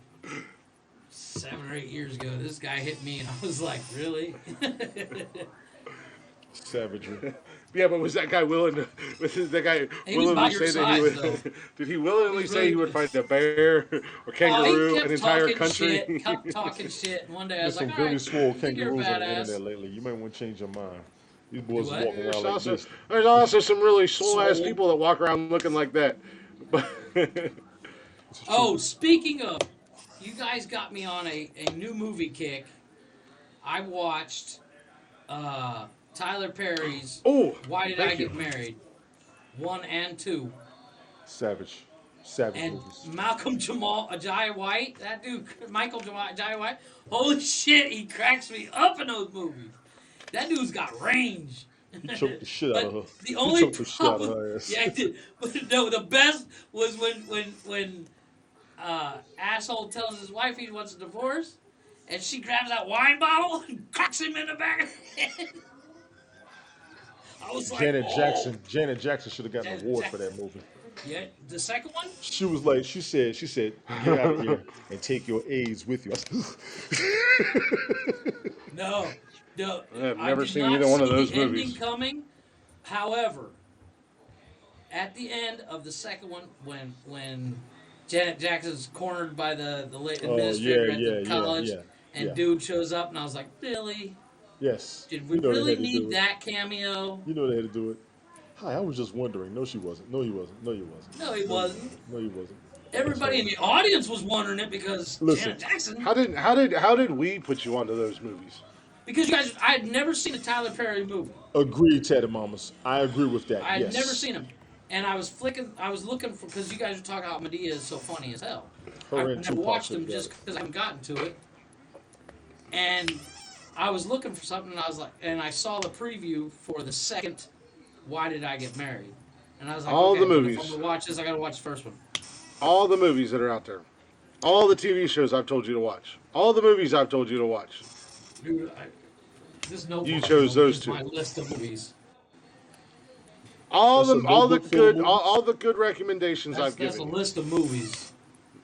7 or 8 years ago. This guy hit me, and I was like, really? Savagery. Yeah, but was that guy willing to? Was that guy He was willingly about your say that he size, would? Did he willingly He say really he would was. fight a bear or kangaroo, He an kept entire talking country? shit, kept talking shit, and one day I There's was some like, very all right, swole you're a kangaroos on the badass. internet lately. You might want to change your mind. These boys What? are walking around like this. There's also some really swole ass Swole. people that walk around looking like that. But Oh, speaking of, you guys got me on a new movie kick. I watched Tyler Perry's oh, Why Did I thank you. Get Married? 1 and 2. Savage And movies. Malcolm Jamal Ajay White, that dude, Michael Jamal Ajay White, holy shit, he cracks me up in those movies. That dude's got range. He choked the shit out of her. The He only choked the shit out of problem, her ass. yeah, I did. But no, the best was when asshole tells his wife he wants a divorce, and she grabs that wine bottle and cracks him in the back of the head. I was like, Janet oh. Jackson should have gotten an Janet award for Jackson. that movie. Yeah, the second one. She was like, she said, get out of here and take your AIDS with you. No, I've I never did seen not either one of see those the ending movies. coming. However, at the end of the second one, when Janet Jackson's cornered by the administrator at the college, and dude shows up, and I was like, really? Yes. Did we You know they really had to do need it. that cameo? You know they had to do it. Hi, I was just wondering. No, she wasn't. No, you wasn't. No, you wasn't. No, he wasn't. No, you wasn't. Everybody in the audience was wondering it because Listen. Janet Jackson. How did we put you onto those movies? Because you guys, I had never seen a Tyler Perry movie. Agreed, Teddy Mamas. I agree with that. I had yes. never seen him. And I was looking for, because you guys were talking how Medea is so funny as hell. Her I've and never Tupac watched him together. just because I haven't gotten to it. And I was looking for something, and I was like, and I saw the preview for the second Why Did I Get Married? And I was like, All okay, the well, movies. if I'm going to watch this, I got to watch the first one. All the movies that are out there. All the TV shows I've told you to watch. All the movies I've told you to watch. Dude, this notebook You chose those is two. my list of movies. All That's the a notebook full of movies? all the good recommendations That's I've given a you. list of movies.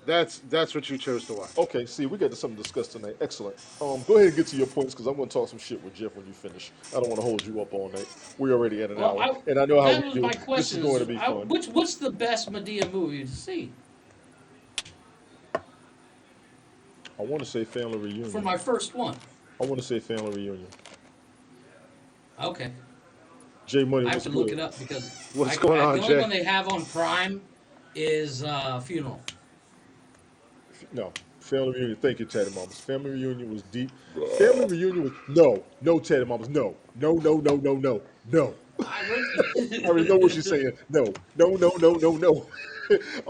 That's what you chose to watch. Okay, see, we got something to discuss tonight. Excellent. Go ahead and get to your points because I'm going to talk some shit with Jeff when you finish. I don't want to hold you up all night. We're already at an Well, hour, and I know how that we was do. my This is question. going to be fun. What's the best Medea movie to see? I want to say Family Reunion. For my first one. I want to say Family Reunion. Okay. J Money, I have what's to good? look it up because What's going on, the only Jay? one they have on Prime is Funeral. No, Family Reunion. Thank you, Teddy Mamas. Family Reunion was deep. Family Reunion was no, Teddy Mamas. No. I already know what she's saying. No. I'm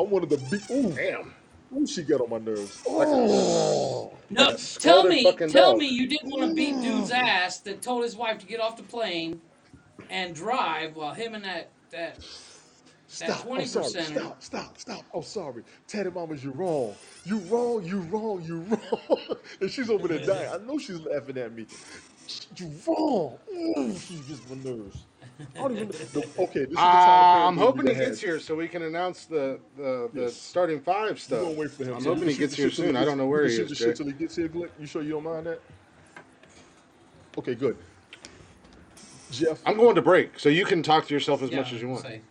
one of the big. Ooh, Damn. ooh, she got on my nerves. No, That tell scalded me fucking dog. you didn't want to beat dude's ass that told his wife to get off the plane and drive while him and that Stop. 20%. Stop. I'm sorry. Teddy Mamas, you're wrong. You're wrong. And she's over there dying. I know she's laughing at me. You're wrong. Ooh, she gets my nerves. I don't even. Okay, this is the Tyler Perry I'm movie hoping that he gets had. here so we can announce the Yes, starting five we're stuff. gonna wait for him. I'm So we hoping can he shoot gets the here shit till he soon. I gets. don't know We where can he shoot is, the Jay. shit till he gets here, Glick. You sure you don't mind that? Okay, good. Jeff, I'm going to break, so you can talk to yourself as Yeah, much as you want. say.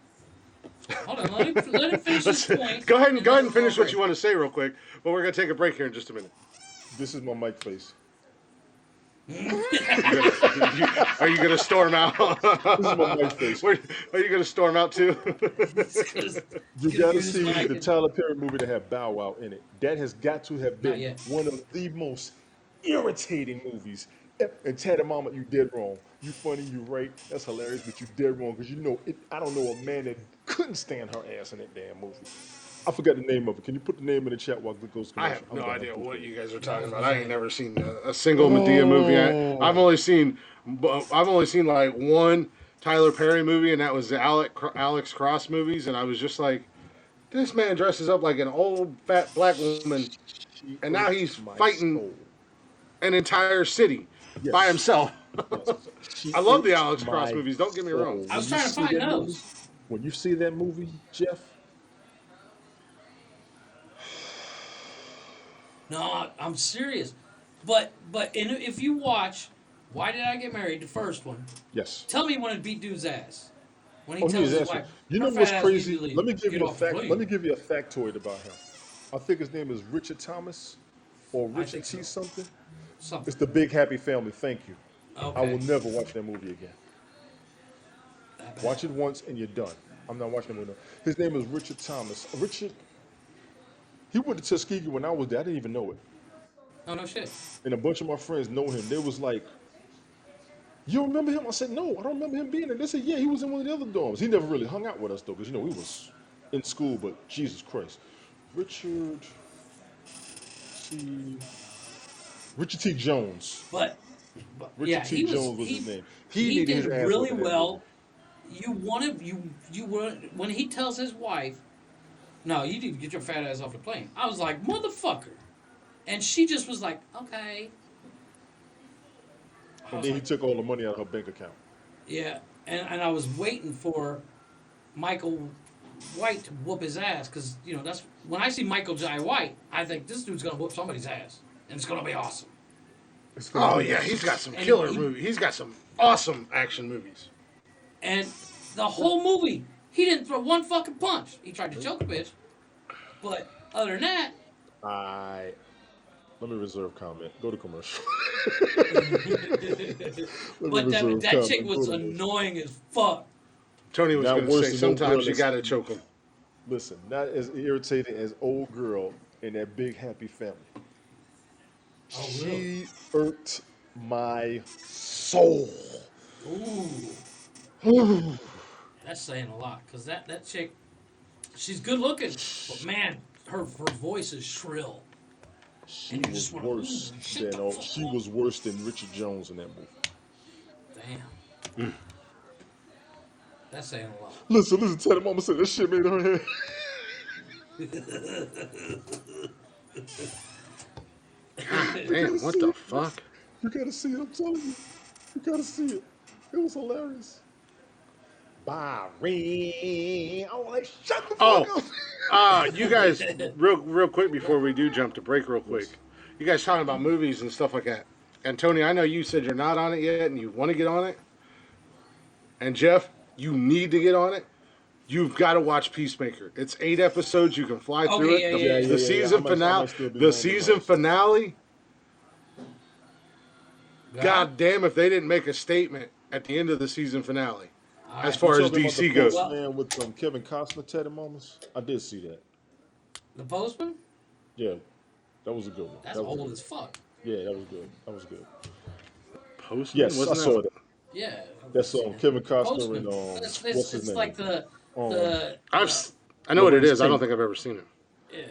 Hold on, let him finish his point. Go ahead and and then we'll finish what break. you want to say real quick. But we're gonna take a break here in just a minute. this is my mic face. Are you gonna storm out? This is my mic face. Are you gonna storm out too? You He's gonna gotta mute his see mic the and- Tyler Perry movie that had Bow Wow in it. That has got to have Not been yet. one of the most irritating movies. And Teddy Mama, you dead wrong. You funny, you right. That's hilarious, but you dead wrong because you know it. I don't know a man that couldn't stand her ass in that damn movie. I forgot the name of it. Can you put the name in the chat while it goes I commercial? have no idea what you guys are talking was about. gonna I ain't say. never seen a single Medea movie. I've only seen like one Tyler Perry movie, and that was the Alex Cross movies. And I was just like, this man dresses up like an old fat black woman, She and now irked he's my fighting soul. an entire city by Yes. himself. Yes. She I love the irked Alex Cross my movies. Don't get me wrong. soul. I was When you trying to see find that movie, those. when you see that movie, Jeff, No, I'm serious. But if you watch, Why Did I Get Married? The first one. yes. Tell me when it beat dude's ass. When he Oh, he tells is his asking. wife, You her know fat what's ass crazy? usually Let me give get you a off the fact. Let plane. me give you a factoid about him. I think his name is Richard Thomas or I Richard think T. so. something. Something. It's the Big Happy Family. Thank you. Okay. I will never watch that movie again. That bad. Watch it once and you're done. I'm not watching that movie. No. His name is Richard Thomas. Richard. He went to Tuskegee when I was there. I didn't even know it. Oh, no shit. And a bunch of my friends know him. They was like, "You remember him?" I said, "No, I don't remember him being there." They said, "Yeah, he was in one of the other dorms. He never really hung out with us though, because we was in school." But Jesus Christ, Richard T. Richard T. Jones. But Richard yeah, T. he was Jones was his name. he needed did his ass really up in that well. movie. You were when he tells his wife, "No, you need to get your fat ass off the plane." I was like, "Motherfucker," and she just was like, "Okay." I And was then he like, took all the money out of her bank account. yeah, and I was waiting for Michael White to whoop his ass because that's when I see Michael Jai White, I think this dude's gonna whoop somebody's ass and it's gonna be awesome. It's gonna Oh be- yeah, he's got some And killer he- movies. He's got some awesome action movies. And the whole movie, he didn't throw one fucking punch. He tried to choke a bitch, but other than that, Let me reserve comment. Go to commercial. but that chick was annoying as fuck. Tony was Not going to worse say than no sometimes girl you that's- got to choke him. Listen, not as irritating as old girl in that Big Happy Family. Oh, really? She irked my soul. Ooh, that's saying a lot because that chick, she's good looking, but man, her voice is shrill. She And you was just wanna, worse shut than the fuck she up. was worse than Richard Jones in that movie. Damn. That's saying a lot. Listen, tell the mama said that shit made her head. Damn, what the fuck? You gotta see it, I'm telling you. You gotta see it. It was hilarious. Barry. Oh, like, shut the fuck Oh, up. you guys, real quick before we do jump to break, real quick. Yes. You guys talking about movies and stuff like that. And Tony, I know you said you're not on it yet, and you want to get on it. And Jeff, you need to get on it. You've got to watch Peacemaker. It's 8 episodes. You can fly through Okay, it. yeah, The season I might finale. still be The on season device. finale. God damn, if they didn't make a statement at the end of the season finale, as far You as talking about DC the goes. Postman with Kevin Costner, Teddy Mamas? I did see that. The Postman? Yeah, that was a good one. That's That was old good. as fuck. Yeah, that was good. That was good. Postman? Yes, Wasn't I saw that. Yeah. That's Kevin Costner Postman. and It's, what's his it's name? like the I know what it Lorenz is. I don't King. think I've ever seen it. yeah.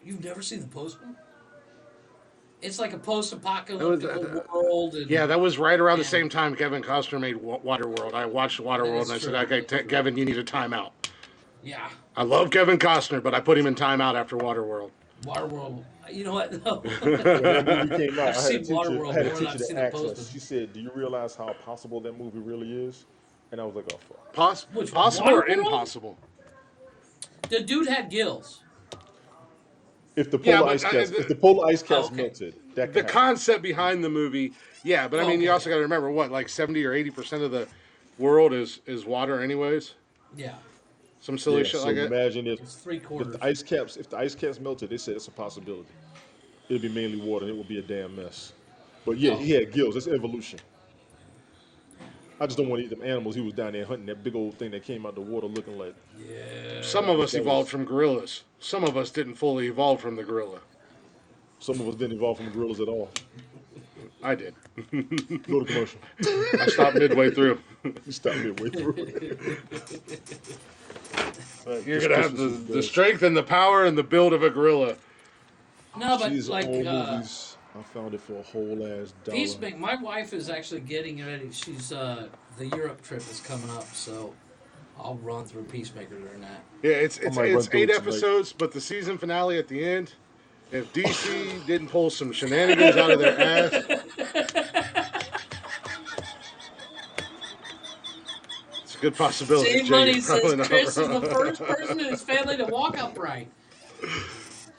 You've never seen the Postman? It's like a post-apocalyptic world. And, Yeah, that was right around the and- same time Kevin Costner made Waterworld. I watched Waterworld and I is said, true. okay, Kevin, you need a timeout. Yeah. I love Kevin Costner, but I put him in timeout after Waterworld. Waterworld. You know what? No. When that movie came out, I've I seen had a Waterworld teacher more than I've that seen the asked us. Postman. She said, "Do you realize how possible that movie really is?" And I was like, oh fuck. Possible or Waterworld? impossible? The dude had gills. If the Yeah, polar but ice caps, if the polar ice Oh, caps okay. melted, that the could happen. concept behind the movie, yeah. But I mean, you Okay, also yeah. got to remember what, like 70 or 80% of the world is water, anyways. Yeah, Some silly Yeah. shit So like that. imagine it's three if the quarters. ice caps melted, they said it's a possibility. It'd be mainly water. And it would be a damn mess. But yeah, Oh, he had gills. That's evolution. I just don't want to eat them animals. He was down there hunting that big old thing that came out the water looking like. Some yeah. of us That evolved was. from gorillas. Some of us didn't fully evolve from the gorilla. Some of us didn't evolve from gorillas at all. I did. Go to commercial. I stopped midway through. You stopped midway through. You're This gonna have Christmas the, was the good. strength and the power and the build of a gorilla. No, but These like old movies. I found it for a whole ass dollar. Peacemaker. My wife is actually getting ready. She's the Europe trip is coming up, so I'll run through Peacemaker during that. Yeah, it's I might run it's through eight it tonight. episodes, but the season finale at the end. If DC didn't pull some shenanigans out of their ass, it's a good possibility. Jay Jay, Money you're says probably not Chris is the wrong. first person in his family to walk upright.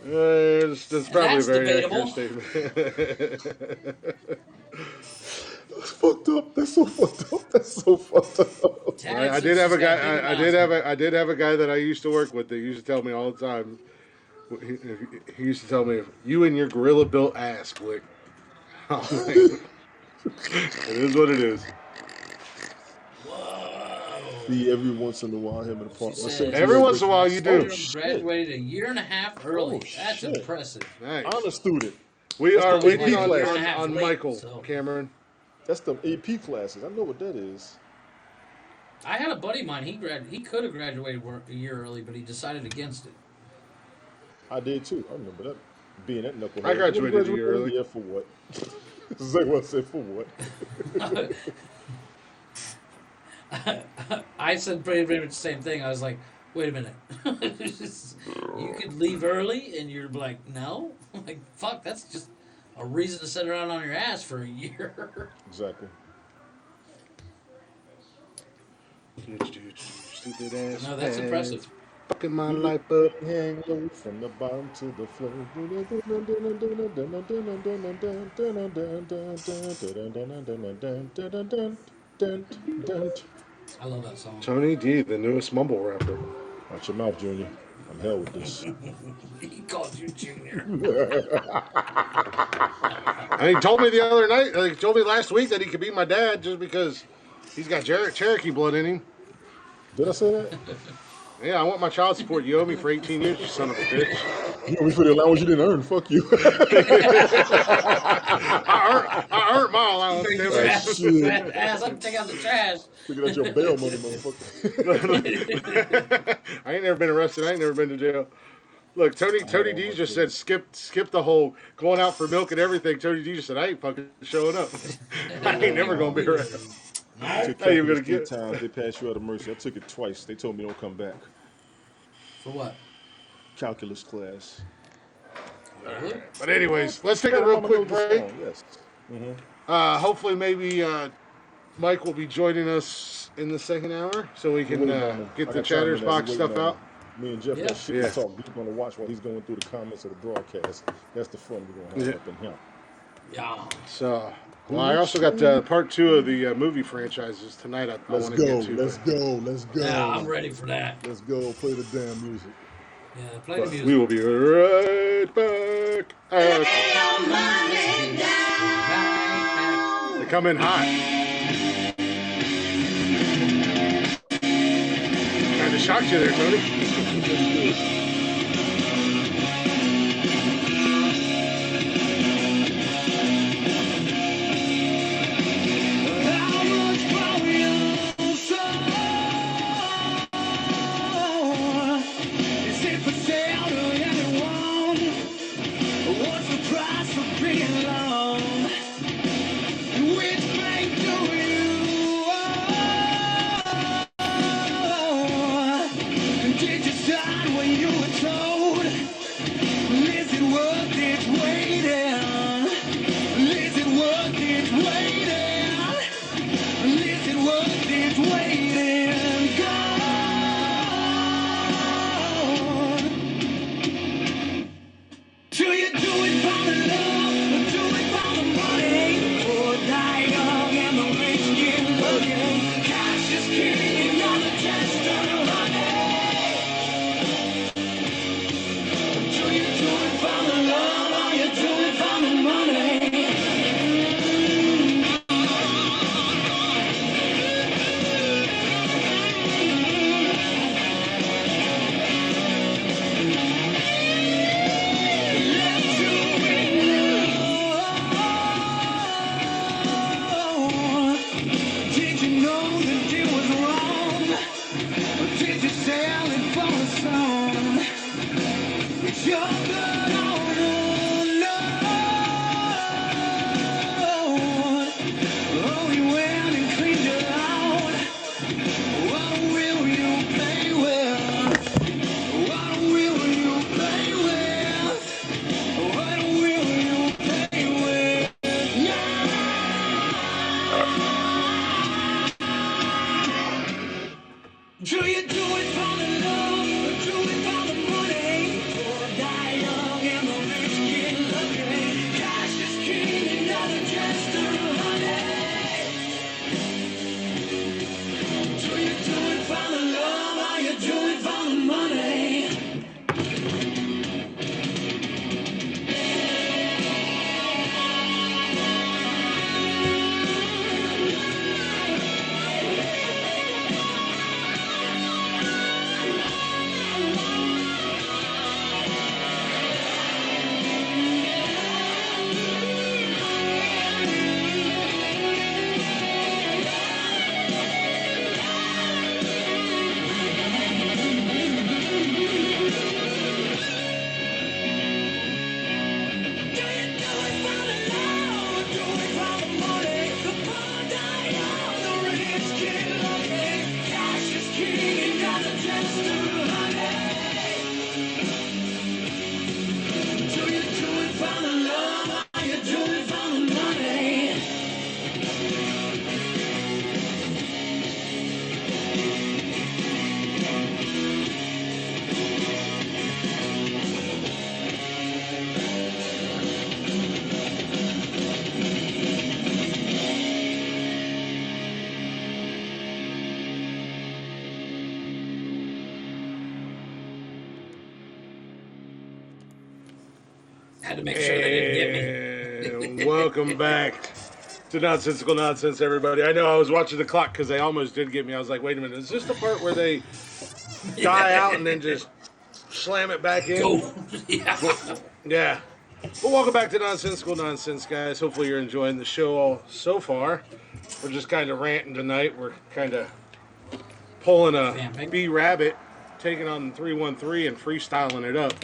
That's probably That's a very debatable. accurate statement. That's fucked up. That's so fucked up. That's so fucked up. Tad I says did have a she's got guy. big I did have a guy that I used to work with that used to tell me all the time. He used to tell me, "You and your gorilla built ass, Blick." I'm like, it is what it is. See, every once in a while, him in the park. She My said, 17th Every once in a while birthday- you do. Oh, shit. graduated a year and a half early. Oh, That's shit. impressive. Nice. Honor student. We That's are the waiting AP on, class. on, Year and a half on late, Michael so. Cameron. That's the AP classes. I know what that is. I had a buddy of mine. He could have graduated a year early, but he decided against it. I did too. I remember that. Being that knucklehead. I graduated a year early. Yeah, for what? Say what I said, for what? I said pretty much the same thing. I was like, wait a minute. You could leave early, and you're like, no? I'm like, fuck, that's just a reason to sit around on your ass for a year. Exactly. Stupid ass. No, that's man. impressive. Fucking my life up. Hang low from the bottom to the floor. I love that song. Tony D, the newest mumble rapper. Watch your mouth, Junior. I'm hell with this. He called you Junior. And he told me the other night, he told me last week that he could be my dad just because he's got Cherokee blood in him. Did I say that? Yeah, I want my child support. You owe me for 18 years, you son of a bitch. You owe me for the allowance you didn't earn. Fuck you. I earned my allowance. Bring damn your it. ass, shit. fat ass. I can take out the trash. Figure out your bail money, motherfucker. I ain't never been arrested. I ain't never been to jail. Look, Tony D just said skip the whole going out for milk and everything. Tony D just said I ain't fucking showing up. I ain't never gonna be around. Took How you gonna calculus get- 3 times. They passed you out of mercy. I took it twice. They told me don't come back. For what? Calculus class. Really? But anyways, let's take a real quick break. Yes. Hopefully, maybe Mike will be joining us in the second hour, so we can get the Chatters Box stuff out. Me and Jeff Yeah. got shit Yeah. to talk. We're going to watch while he's going through the comments of the broadcast. That's the fun we're going to have up in here. Yeah. So, well, I also got part 2 of the movie franchises tonight. I Let's want to go. get to. Let's go. Let's go. Yeah, I'm ready for that. Let's go. Play the damn music. Yeah, play the music. We will be right back. They come in hot. Kind of shocked you there, Tony. Waiting. make sure they didn't get me. And welcome back to Nonsensical Nonsense, everybody. I know I was watching the clock because they almost did get me. I was like, wait a minute, is this the part where they die out and then just slam it back in? Go. Yeah. Yeah. Well, welcome back to Nonsensical Nonsense, guys. Hopefully you're enjoying the show all so far. We're just kind of ranting tonight. We're kind of pulling a B-Rabbit, taking on 313 and freestyling it up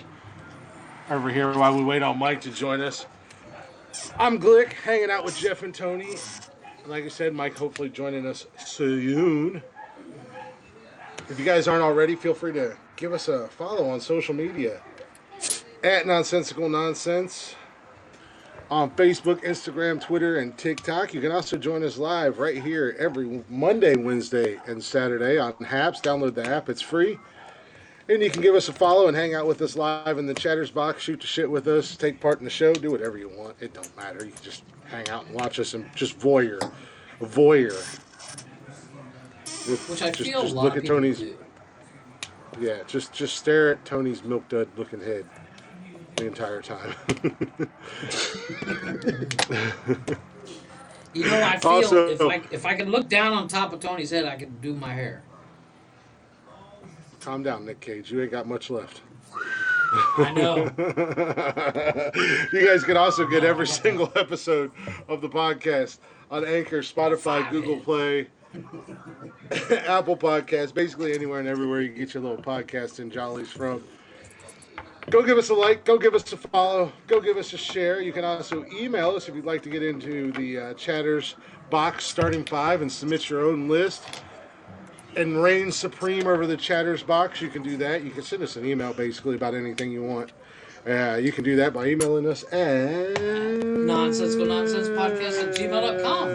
over here while we wait on Mike to join us. I'm Glick, hanging out with Jeff and Tony. Like I said, Mike hopefully joining us soon. If you guys aren't already, feel free to give us a follow on social media at Nonsensical Nonsense on Facebook, Instagram, Twitter, and TikTok. You can also join us live right here every Monday, Wednesday, and Saturday on Haps. Download the app. It's free. And you can give us a follow and hang out with us live in the chatters box, shoot the shit with us, take part in the show, do whatever you want. It don't matter. You can just hang out and watch us and just voyeur. Which I feel just a lot look of at people Tony's. do. Yeah, just stare at Tony's milk dud looking head the entire time. You know, I feel Also, if I could look down on top of Tony's head, I could do my hair. calm down, Nick Cage. You ain't got much left. I know. You guys can also get every single episode of the podcast on Anchor, Spotify, Google Play, Apple Podcasts, basically anywhere and everywhere you get your little podcasts and jollies from. Go give us a like, go give us a follow, go give us a share. You can also email us if you'd like to get into the chatters box starting 5 and submit your own list and reign supreme over the chatters box. You can do that. You can send us an email basically about anything you want. You can do that by emailing us at nonsensicalnonsenspodcast@gmail.com.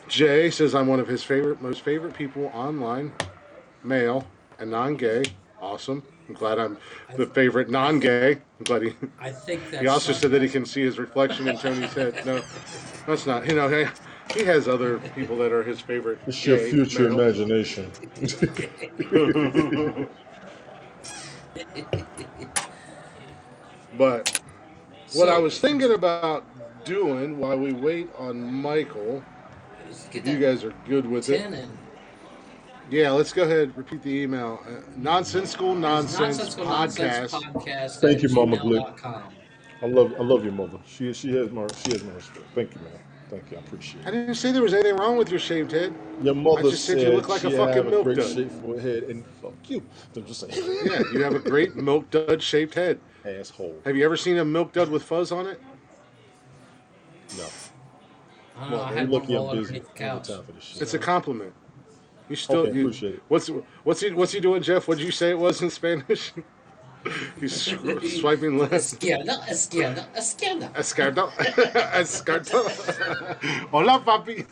Jay says I'm one of his most favorite people online, male and non-gay. Awesome. I'm glad I'm the favorite non-gay. I'm glad I think that's he also said that he can see his reflection in Tony's head. No, that's not. You know, he has other people that are his favorite. It's your future male. imagination. But what I was thinking about doing while we wait on Michael, if you guys are good with it. Yeah, let's go ahead and repeat the email. Nonsensical Nonsense Podcast. Thank you, Mama Glick. I love your mother. She has my respect. Thank you, man. Thank you. I appreciate it. I didn't say there was anything wrong with your shaved head. Your mother I just said you look like a fucking milk great dud. shape for a head, and fuck you. I'm just saying. Yeah, you have a great milk dud shaped head. Asshole. Have you ever seen a milk dud with fuzz on it? No. I don't know. I had one roll underneath the couch. It's a compliment. You still appreciate it. What's he doing, Jeff? What did you say it was in Spanish? He's swiping left. Izquierda. Escardo. Hola, papi.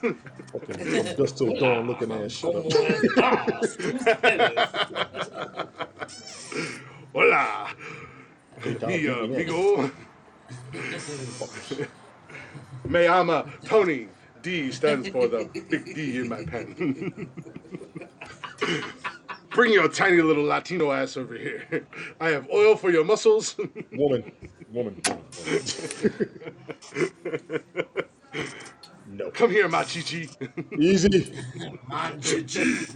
Okay, just till dawn looking ass shit up. Hola. Mi amigo. Me llama Tony. D stands for the big D in my pen. Bring your tiny little Latino ass over here. I have oil for your muscles. Woman. No. Come here, my chichi. Easy. My chichi.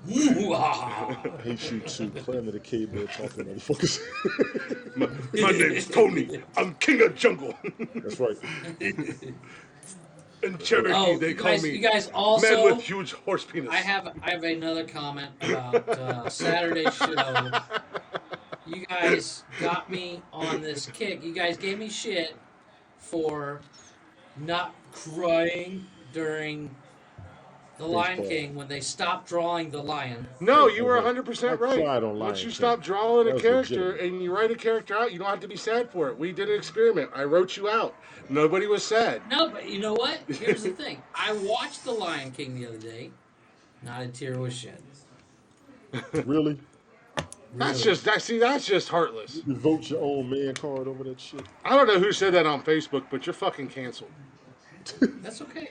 I hate you too. Clam to the K-Bear talking motherfuckers. My name's Tony. I'm king of jungle. That's right. In Cherokee, they call me you guys also, man with huge horse penis. I have another comment about Saturday's show. You guys got me on this kick. You guys gave me shit for not crying during The Lion King when they stopped drawing the lion. No, you were 100% right. Once you stop drawing a character and you write a character out, you don't have to be sad for it. We did an experiment. I wrote you out. Nobody was sad. No, but you know what? Here's the thing. I watched The Lion King the other day. Not a tear was shed. Really? That's just heartless. You vote your own man card over that shit. I don't know who said that on Facebook, but you're fucking canceled. That's okay.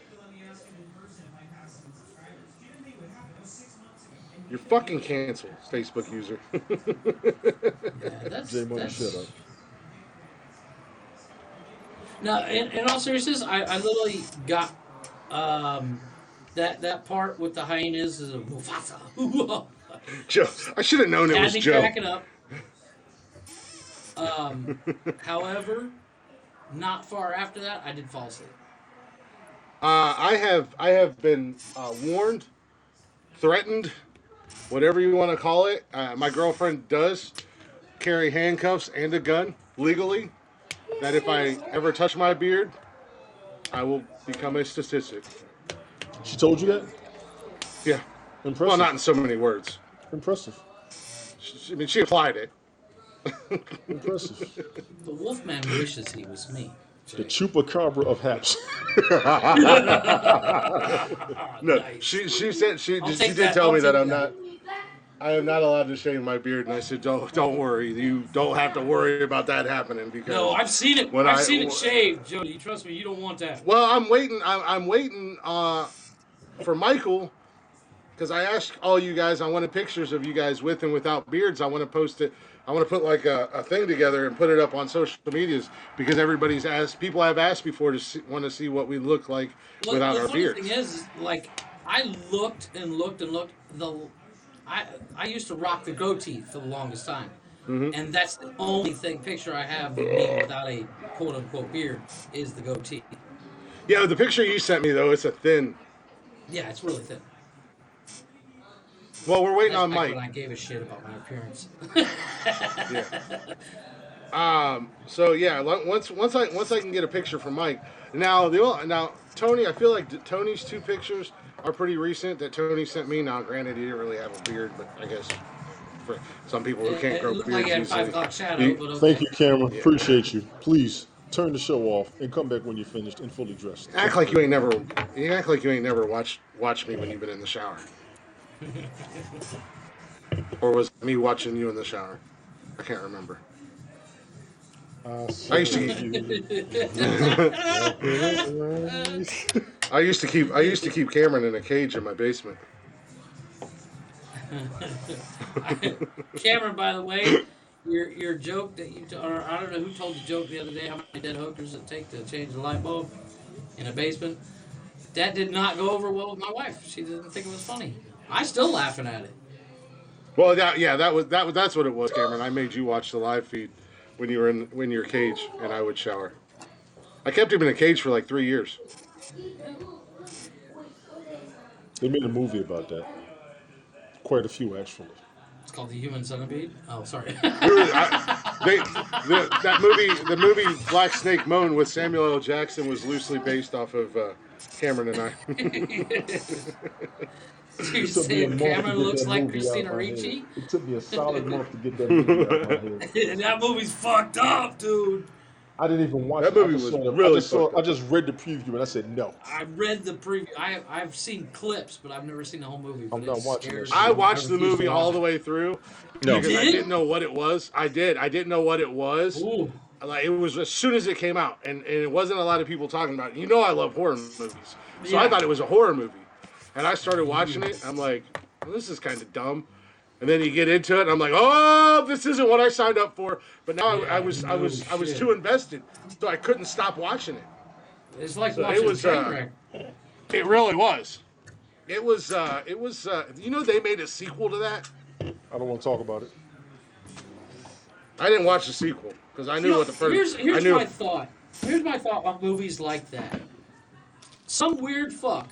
You're fucking canceled, Facebook user. Yeah, J Money, shut up. that's. No, in all seriousness, I literally got um, that part with the hyenas is a Mufasa. Joe, I should have known it Had was me Joe. cracking up. However, not far after that, I did fall asleep. I have been warned, threatened, whatever you want to call it. My girlfriend does carry handcuffs and a gun legally. That if I ever touch my beard, I will become a statistic. She told you that? Yeah. Well, Impressive. not in so many words. Impressive. I mean, she applied it. Impressive. The Wolfman wishes he was me. The Jay. chupacabra of haps. No, Nice. she said I'll she take did that. tell I'll me that take that. I am not allowed to shave my beard, and I said don't worry, you don't have to worry about that happening No, because I've seen it. when I've I seen it shaved, Jody. Trust me, you don't want that. well I'm waiting I'm waiting for Michael because I asked all you guys. I wanted pictures of you guys with and without beards. I want to post it. I want to put like a thing together and put it up on social medias because everybody's asked. People have asked before to want to see what we look like Well, without the our funny beards. thing is, like, I looked and looked and looked. I used to rock the goatee for the longest time, and that's the only picture I have of me without a quote unquote beard is the goatee. Yeah, the picture you sent me though, it's a thin. Yeah, it's really thin. Well, we're waiting That's on back when Mike. I gave a shit about my appearance. Yeah. So yeah, once I can get a picture from Mike. Now Tony, I feel like Tony's two pictures are pretty recent that Tony sent me. Now, granted, he didn't really have a beard, but I guess for some people who can't It grow looked like beards he had 5 o'clock shadow, easily, but Thank okay. you, Cameron. yeah. Appreciate you. Please turn the show off and come back when you're finished and fully dressed. Act like you act like you ain't never watched me when you've been in the shower, or was it me watching you in the shower? I can't remember. I used to keep, I used to keep Cameron in a cage in my basement. Cameron, by the way, your joke that or I don't know who told the joke the other day. How many dead hookers it take to change the light bulb in a basement? That did not go over well with my wife. She didn't think it was funny. I still laughing at it. Well, that's what it was, Cameron. I made you watch the live feed when you were in your cage, and I would shower. I kept him in a cage for like 3 years. They made a movie about that. Quite a few, actually. It's called The Human Centipede. Oh, sorry. The movie Black Snake Moan with Samuel L. Jackson was loosely based off of Cameron and I. You It took me a saying month to Cameron get looks that like movie out Christina of my Ricci? head. It took me a solid month to get that movie out of my head. That movie's fucked up, dude. I didn't even watch That it. I movie just was saw really fucked I up. just read the preview and I said no. I read the preview. I've seen clips, but I've never seen the whole movie. I'm But not it watching scares that me. I shit. watched the refuse to movie watch all it. the way through No. because I did? didn't know what it was. I did. I didn't know what it was. Ooh. Like it was as soon as it came out, and it wasn't a lot of people talking about it. You know, I love horror movies, so I Yeah. thought it was a horror movie, and I started watching it. I'm like, well, this is kind of dumb. And then you get into it, and I'm like, oh, this isn't what I signed up for. But now I was shit. too invested, so I couldn't stop watching it. It's like So watching it was, a train wreck. It really was. It was. You know, they made a sequel to that. I don't want to talk about it. I didn't watch the sequel because I knew what the first. Here's I knew. my thought. Here's my thought on movies like that. Some weird fuck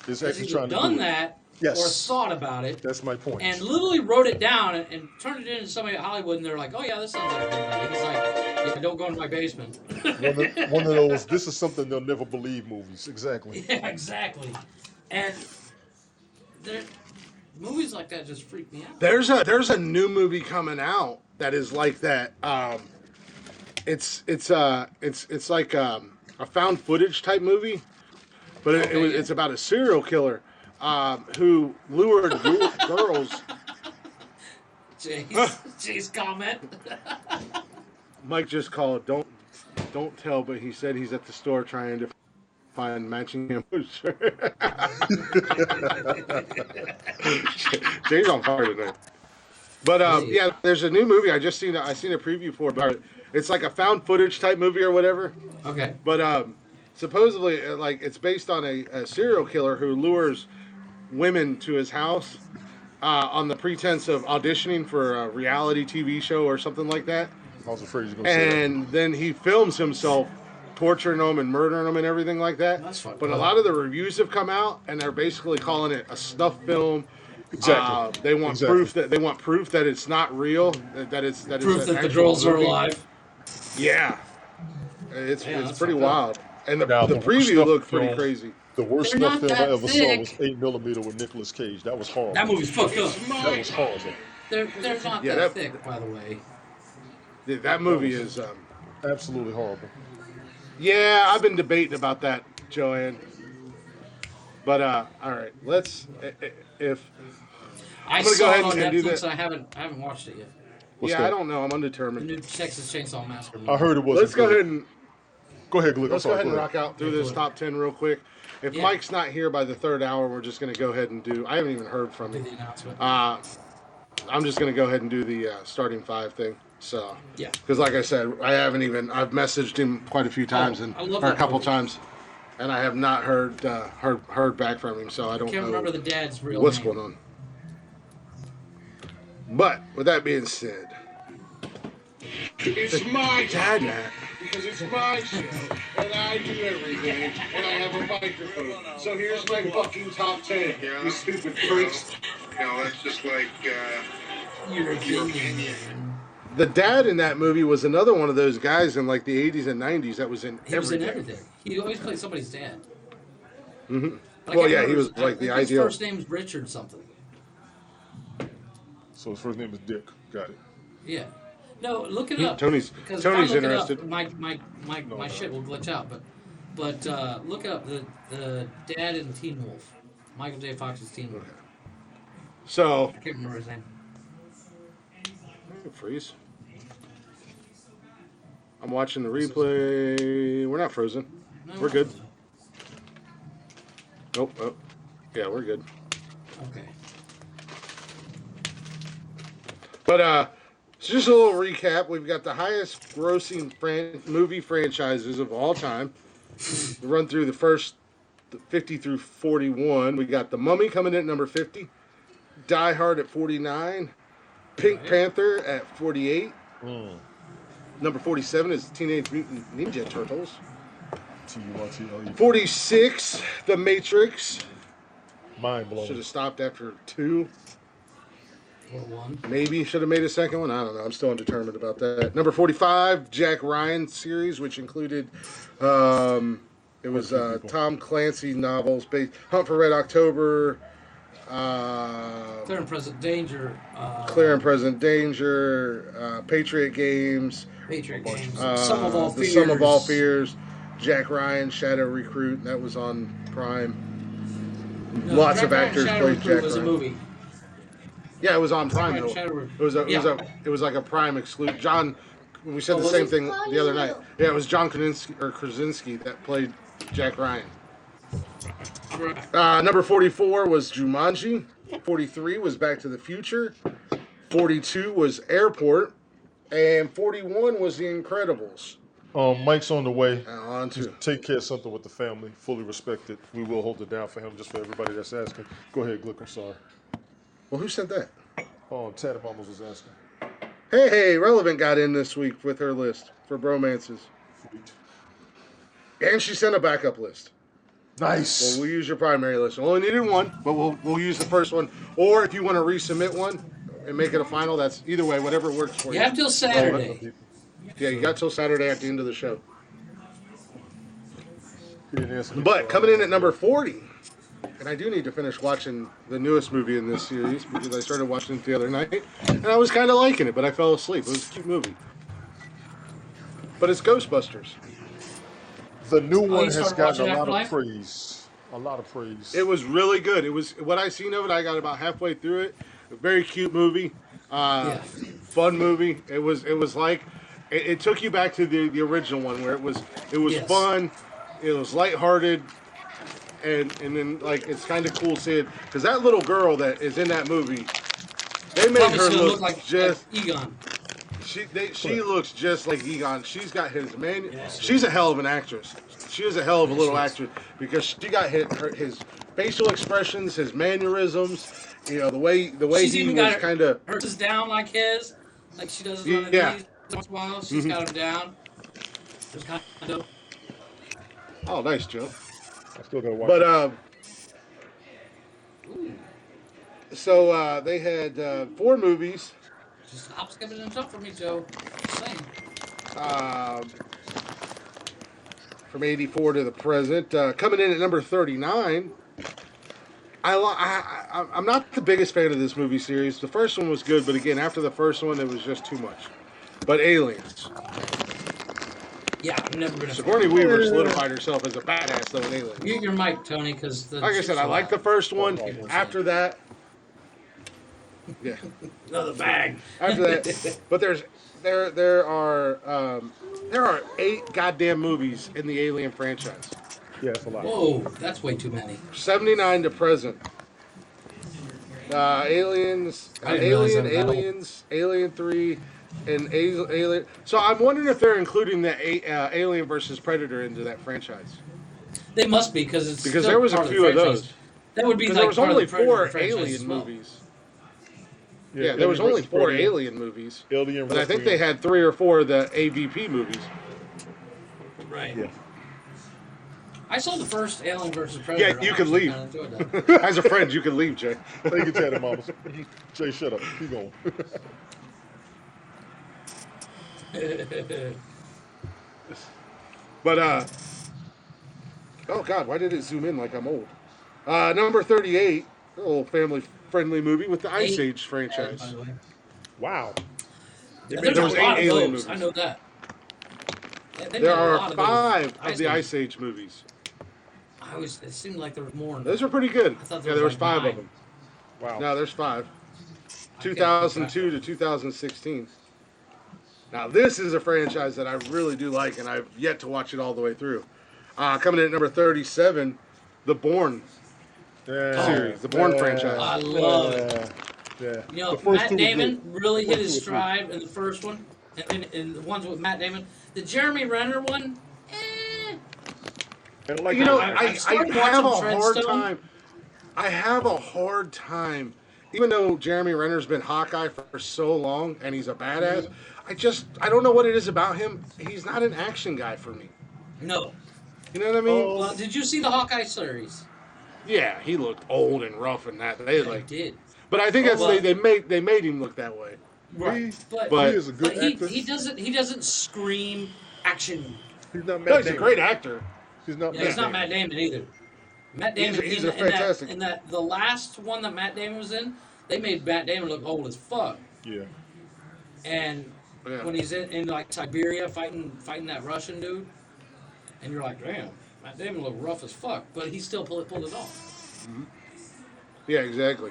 It's has actually either trying to done do it. that Yes. or thought about it That's my point. and literally wrote it down and turned it into somebody at Hollywood, and they're like, "Oh yeah, this sounds like a good movie." He's like, "Yeah, don't go into my basement." One of those, this is something they'll never believe movies. Exactly. Yeah, exactly. And there, movies like that just freak me out. There's a new movie coming out that is like that. It's like a found footage type movie, but it's about a serial killer who lured girls. Jay's comment. Mike just called. Don't tell, but he said he's at the store trying to find matching camo shirt. Jay's on fire tonight. But yeah, there's a new movie I just seen. I seen a preview for it. It's like a found footage type movie or whatever. Okay. But supposedly, like it's based on a serial killer who lures women to his house on the pretense of auditioning for a reality TV show or something like that. I was afraid you were going to say that. And then he films himself torturing them and murdering them and everything like that. That's fucked But a up. lot of the reviews have come out and they're basically calling it a snuff film. Exactly. They want proof that it's not real. That it's Proof that the actual girls are movie. alive. Yeah, it's that's pretty fucked up. wild. And the Now, preview snuff looked pretty film- crazy. The worst They're snuff not film I that ever saw thick. was 8mm with Nicolas Cage. That was horrible. That movie's fucked up. That was horrible. They're not Yeah, that that- thick, by the way. That movie is. Absolutely horrible. Yeah, I've been debating about that, Joanne. But all right, let's. If I gonna go saw ahead it on and do Netflix. that. I haven't watched it yet. What's yeah, that? I don't know. I'm The undetermined. new Texas Chainsaw Massacre movie. I heard it was. Let's go ahead and Go ahead, Glick. I'm let's go sorry. ahead and rock out through this top 10 real quick. If Yeah. Mike's not here by the third hour, we're just going to go ahead and do. I haven't even heard from Do him. the announcement. I'm just going to go ahead and do the starting five thing. So, Yeah. because like I said, I've messaged him quite a few times I love or a that couple movie. times, and I have not heard back from him. So I don't Can't know remember the dad's real what's name. going on. But with that being said, It's my Dad, show, Matt. because it's my show, and I do everything, and I have a microphone. So here's my fucking top 10, you stupid freaks. No, that's just like, Your Your opinion. The dad in that movie was another one of those guys in like the 80s and 90s that was in He was in everything. everything. He always played somebody's dad. Mm-hmm. But I Well, can't yeah, remember he was his- like I the think his ideal. first name's Richard something. So his first name is Dick. Got it. Yeah. No, look it up. Tony's Because if I Tony's look it up, interested. my shit will glitch out. But look up the dad in Teen Wolf, Michael J. Fox's Teen Wolf. So I can't remember his name. freeze. I'm watching the replay. We're not frozen. No, We're good. Nope. Oh. Yeah, we're good. Okay. But so just a little recap. We've got the highest grossing movie franchises of all time. We run through the first 50 through 41. We got The Mummy coming in at number 50. Die Hard at 49. Pink Panther at 48. Number 47 is Teenage Mutant Ninja Turtles. T-U-R-T-L-E. 46, The Matrix. Mind Should blowing. have stopped after 2. Or one. Maybe should have made a second one. I don't know. I'm still undetermined about that. Number 45, Jack Ryan series, which included, it was Tom Clancy novels, Hunt for Red October, Clear and Present Danger. Clear and Present Danger, Patriot Games, Patriot Games. the Some of All Fears. Sum of All Fears, Jack Ryan, Shadow Recruit. That was on Prime. No, Lots Jack of Ryan actors Shadow played Recruit Jack was a Ryan. movie. Yeah, it was on Prime. Ryan Though. Shadow Recruit. It was like a Prime exclusive. John, we said Oh, the was same it? thing the other night. Yeah, it was John Krasinski that played Jack Ryan. Number 44 was Jumanji. 43 was Back to the Future. 42 was Airport. And 41 was The Incredibles. Mike's on the way. On to Take care of something with the family. Fully respect it. We will hold it down for him, just for everybody that's asking. Go ahead, Glick. I'm sorry. well, who said that? Oh, Tadabamos was asking. Hey, Relevant got in this week with her list for bromances, Sweet. and she sent a backup list. Nice. Well, we'll use your primary list. We only needed one, but we'll use the first one. Or if you want to resubmit one and make it a final, that's either way, whatever works for You you. have till Saturday. Yeah, you got till Saturday at the end of the show. He didn't answer me. But coming in at number 40, and I do need to finish watching the newest movie in this series because I started watching it the other night, and I was kind of liking it, but I fell asleep. It was a cute movie. But it's Ghostbusters. The new you one has started gotten a watching lot of Afterlife? praise. A lot of praise. It was really good. It was what I seen of it. I got about halfway through it. A very cute movie, Yeah. fun movie. It was like it took you back to the original one where it was Yes. fun. It was lighthearted, and then like it's kind of cool seeing because that little girl that is in that movie, they made Probably her gonna look look like just Egon. she looks just like Egon. She's got his man. Yeah, She's a hell of an actress. She is a hell of a Yeah, little she is. actress because she got his facial expressions, his mannerisms. You know the way She's he even was got kind of hers down like his, like she does it on the yeah. knees once in a while. She's got them down. It's kind of Oh, nice joke. I still gotta watch But it. ooh, so they had 4 movies. just hop, skipping, and jump for me, Joe. Just saying. Um, from '84 to the present, coming in at number 39. I'm not the biggest fan of this movie series. The first one was good, but again, after the first one, it was just too much. But Aliens. Yeah, I've never been a fan. Sigourney Weaver solidified herself as a badass though in Aliens. Mute your mic, Tony, because the Like I said, I like the first one. After that, yeah, another bag. after that, but there are 8 goddamn movies in the Alien franchise. Yeah, it's a lot. Whoa, that's way too many. 79 to present. Aliens, I didn't realize Alien, that was that old. Aliens, Alien 3, and Alien. So I'm wondering if they're including the Alien versus Predator into that franchise. They must be because it's Because still there was part a the few of franchise. those. That would be Because like there was part only of the Predator 4 franchise Alien as well. movies. Yeah, Yeah, there was Alien only versus 4 Predator, Alien movies. Alien But I think they versus- had 3 or 4 of the AVP movies. Right. Yeah. I saw the first Alien versus Predator. Yeah, you I can actually leave. kinda enjoyed that. As a friend, you can leave, Jay. Thank you, Teddy Mama. Jay, shut up. Keep going. But oh god, why did it zoom in like I'm old? Number 38, a little family-friendly movie with the Ice Eight. Age franchise. By the way. Wow. Yeah, There there's was a lot 8 of Alien those. I movies. know that. They There made a are lot 5 those of the Age. Ice Age movies. It seemed like there was more. Those are pretty good. I thought Yeah, there there was was like 5 9. of them. Wow. No, there's 5. I can't 2002 to 2016. Now this is a franchise that I really do like, and I've yet to watch it all the way through. Coming in at number 37, The Bourne Yeah. series, the Bourne Yeah. franchise. I love it. Yeah. You know, The first Matt two were Damon good. really hit First his two were stride in the first one, and the ones with Matt Damon. The Jeremy Renner one, And like You know, I I started have a watching hard Treadstone. time. I have a hard time, even though Jeremy Renner's been Hawkeye for so long and he's a badass. I don't know what it is about him. He's not an action guy for me. no. You know what I mean? Oh. Well, did you see the Hawkeye series? Yeah, he looked old and rough and that. They I like, did. but I think that's Well- they made him look that way. Right. But But- he is a good but actor. he doesn't scream action. He's not Matt No, he's a Damon. great actor. He's not Yeah, Matt he's not Damon. Matt Damon either. Matt He's Damon. a- he's in, a fantastic- In that the last one that Matt Damon was in, they made Matt Damon look old as fuck. Yeah. And Yeah. when he's in like Siberia fighting that Russian dude, and you're like, damn, Matt Damon looked rough as fuck, but he still pulled it off. Yeah, exactly.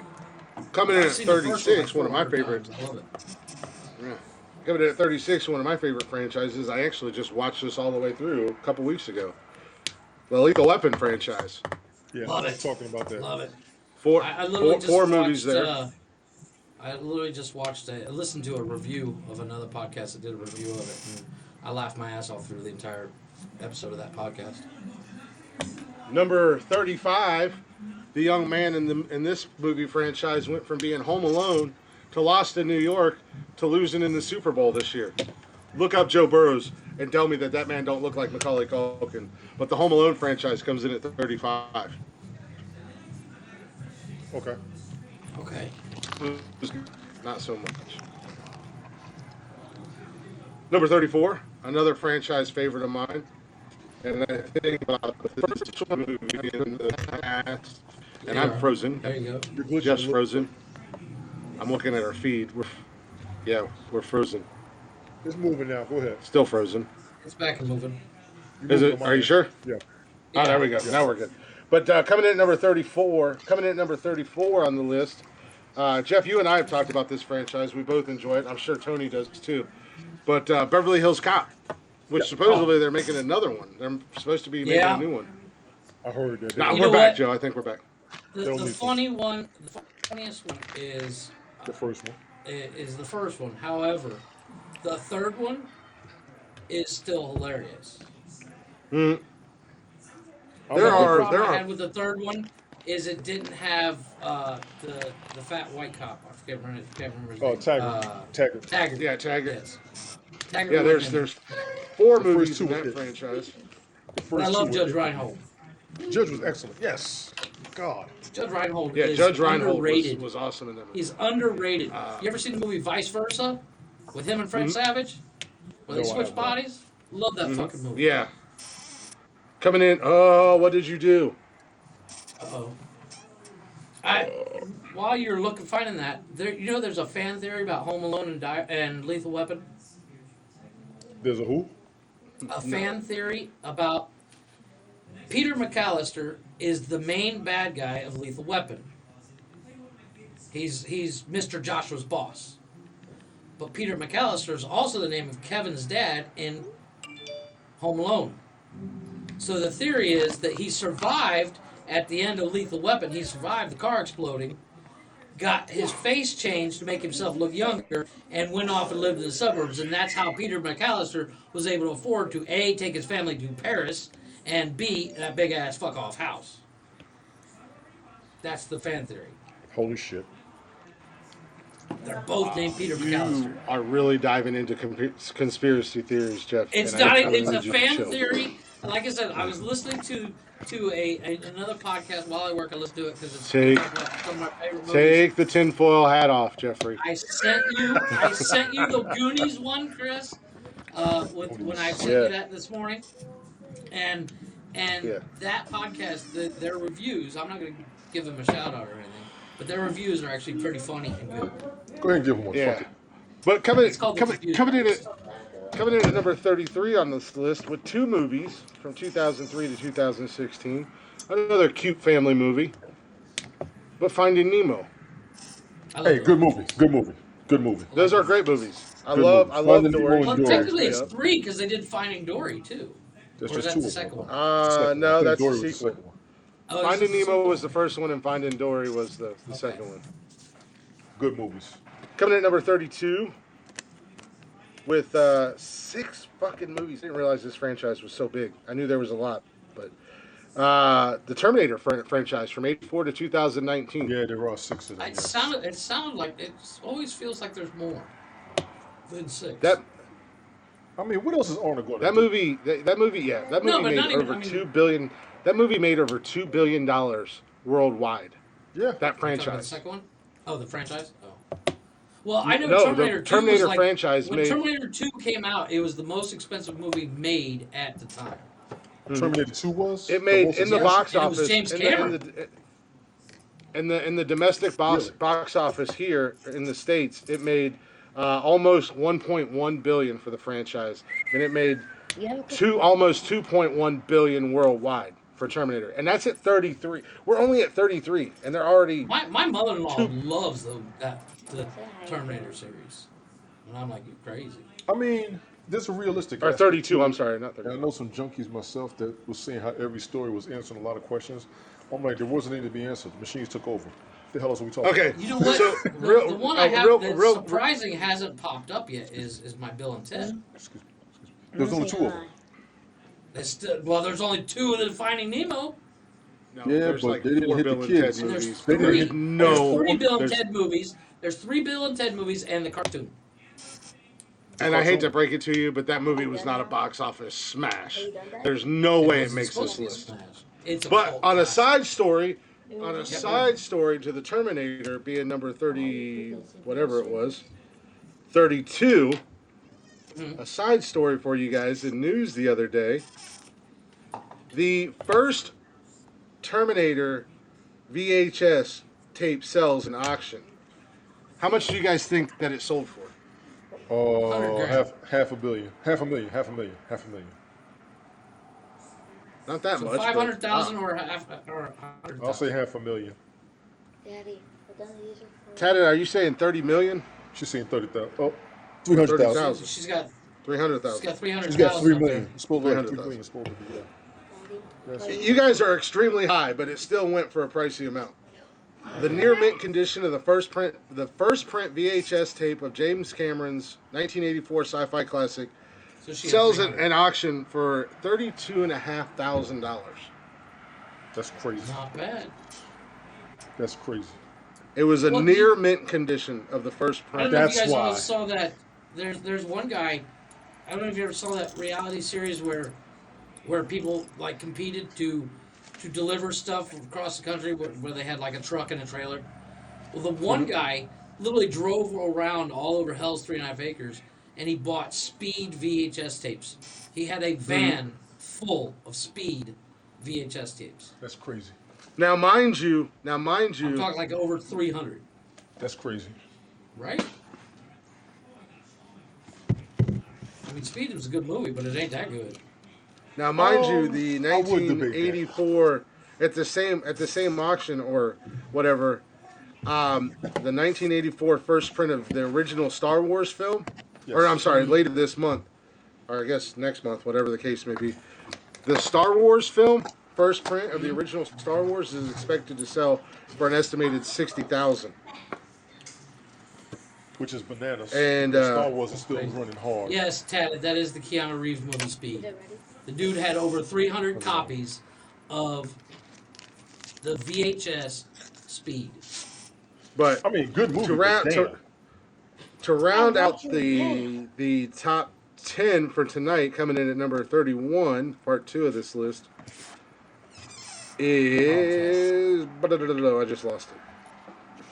Coming in I've at seen the first 36, one of my 400 favorites. times. I love it. Yeah. Coming in at 36, one of my favorite franchises. I actually just watched this all the way through a couple weeks ago. The Lethal Weapon franchise. Yeah. Love I was it. talking about that. Love it. Four, I literally four, just four watched, movies there. I literally just watched I listened to a review of another podcast that did a review of it, and I laughed my ass off through the entire episode of that podcast. Number 35, the young man in this movie franchise went from being home alone to Lost in New York to losing in the Super Bowl this year. Look up Joe Burrows and tell me that man don't look like Macaulay Culkin. But the Home Alone franchise comes in at 35. Okay. Okay. Not so much. Number 34, another franchise favorite of mine. And I think about the first movie in the past. And There you I'm are. frozen. There you go. You're glitching Jeff's a little- frozen. I'm looking at our feed. We're frozen. It's moving now. Go ahead. Still frozen. It's back and moving. You're Is moving it? on Are my you end. sure? Yeah. Oh, there we go. Now we're good. But coming in at number 34 on the list. Jeff, you and I have talked about this franchise. We both enjoy it. I'm sure Tony does too. But Beverly Hills Cop. which supposedly they're making another one. They're supposed to be making Yeah. a new one. I heard that. Nah, You we're know back, what? Joe. I think we're back. The Don't need to. funny one, the funniest one The first one. is the first one. However, the third one is still hilarious. Mm. I'm There The only not- are- problem I are- had with the third one is it didn't have the fat white cop. I can't remember his Oh, name. Taggart. Taggart. Yeah, Taggart. Yes. Taggart. Yeah, wasn't in there's it. 4 The first movies two in were that it. franchise. The But I first love two Judge were- Reinhold. Judge was excellent. Yes. God. Judge Reinhold Yeah, is Judge Reinhold underrated. was awesome in that movie. He's underrated. You ever seen the movie Vice Versa with him and Fred Savage, where they No, I switch have not. bodies? Love that fucking movie. Yeah. Coming in. Oh, what did you do? Uh-oh. While you're finding that, there's a fan theory about Home Alone and Lethal Weapon. There's a who? A fan theory about Peter McAllister is the main bad guy of Lethal Weapon. He's Mr. Joshua's boss. But Peter McAllister is also the name of Kevin's dad in Home Alone. So the theory is that he survived at the end of Lethal Weapon. He survived the car exploding, got his face changed to make himself look younger, and went off and lived in the suburbs. And that's how Peter McAllister was able to afford to A, take his family to Paris, and B, that big ass fuck off house. That's the fan theory. Holy shit. They're both named Peter You McAllister. are really diving into conspiracy theories, Jeff. It's and I not. really It's a need you to fan chill. theory. And like I said, I was listening to another podcast while I work. I listen to it because it's Take- some of my favorite movies. Take the tinfoil hat off, Jeffrey. I sent you the Goonies one, Chris. When I sent Yeah. you that this morning, and Yeah. that podcast, their reviews. I'm not going to give them a shout out or anything, but their reviews are actually pretty funny and good. Go ahead and give him one. Fuck Yeah. it. But coming It's called The coming in at number 33 on this list with 2 movies from 2003 to 2016. Another cute family movie. But Finding Nemo. I love Hey, it. good movie. Good movie. Good movie. Those are great movies. I Good love movies. Dory. Finding Nemo and Well, Dory. technically it's Yeah. 3 because they did Finding Dory too. That's Or is just that two the of them. second one? Second No, one. I think that's Dory the was sequel. second one. Oh, Finding is this the Nemo was the first one, and Finding Dory was the second one. Good movies. Coming in at number 32 with 6 fucking movies. I didn't realize this franchise was so big. I knew there was a lot, but the Terminator franchise from 84 to 2019. Yeah, there are 6 of them. It sounded like it always feels like there's more than 6. That I mean, what else is Arnold going to that do? movie, that movie, yeah, that movie No, but made not even- over I mean- $2 billion. That movie made over $2 billion worldwide. Yeah. That Talking about the franchise. second one? Oh, the franchise? Oh. Well, I know No, the Terminator 2 Terminator was like, franchise when made- Terminator 2 came out, it was the most expensive movie made at the time. Terminator 2 was? It made most in the Yeah, box and it was office James in Cameron. in the domestic box office here in the States, it made almost 1.1 billion for the franchise, and it made Yeah. almost 2.1 billion worldwide for Terminator, and that's at 33. We're only at 33, and they're already My mother-in-law loves the Terminator series. And I'm like, you're crazy. I mean, there's a realistic or aspect 32. to I'm it. sorry, not And I 30. know some junkies myself that was saying how every story was answering a lot of questions. I'm like, there wasn't any to be answered. The machines took over. The hell else are we talking Okay, about? You know what? So, the one I have real- that's real- surprising hasn't popped up yet is my Bill and Ted. Excuse me. There's only 2 of them. There's only 2 of the Finding Nemo. No, Yeah, there's but like they didn't 4 hit the Bill and kids. Ted And there's movies. They didn't three. hit- No, There's 3 Bill and there's- Ted movies. There's 3 Bill and Ted movies and the cartoon. And I hate to break it to you, but that movie was not a box office smash. There's no way it It's makes supposed this to be a list. smash. It's a But cult on a classic. side story, to the Terminator being number 30, whatever it was, 32. A side story for you guys in news the other day. The first Terminator VHS tape sells in auction. How much do you guys think that it sold for? $100,000. Half a billion. Half a million. Not that So much. but- 500,000 wow. or 100,000. I'll say half a million. Daddy, put down the user for Taddy, are you saying 30 million? She's saying 30,000. Oh, 300,000. 30,000. She's got It's got 300,000 He's got 3 up million. there. It's supposed to be like 3 300,000. million. It's supposed to be, yeah. That's, You guys are extremely high, but it still went for a pricey amount. The near mint condition of the first print VHS tape of James Cameron's 1984 sci-fi classic So she had sells at 300. an auction for $32,500. that's crazy. Not bad. That's crazy. It was a Well, near mint condition of the first I don't print. know if That's you guys why. ever saw that. There's one guy. I don't know if you ever saw that reality series where people like competed to deliver stuff across the country where they had like a truck and a trailer. Well, the one guy literally drove around all over Hell's 3.5 acres, and he bought Speed VHS tapes. He had a van full of Speed VHS tapes. That's crazy. Now, mind you, I'm talking like over 300, That's crazy. right? I mean, Speed was a good movie, but it ain't that good. Now, mind you, the I would debate that. 1984 at the same auction or whatever, the 1984 first print of the original Star Wars film, or Yes. I'm sorry, later this month, or I guess next month, whatever the case may be, the Star Wars film first print of the original Star Wars is expected to sell for an estimated 60,000. Which is bananas. And, Star Wars is still running hard. Yes, Tad, that is the Keanu Reeves movie Speed. The dude had over 300 copies of the VHS Speed. But I mean, good movie. to but round damn. to round out the top 10 for tonight, coming in at number 31, part 2 of this list, is... I just lost it.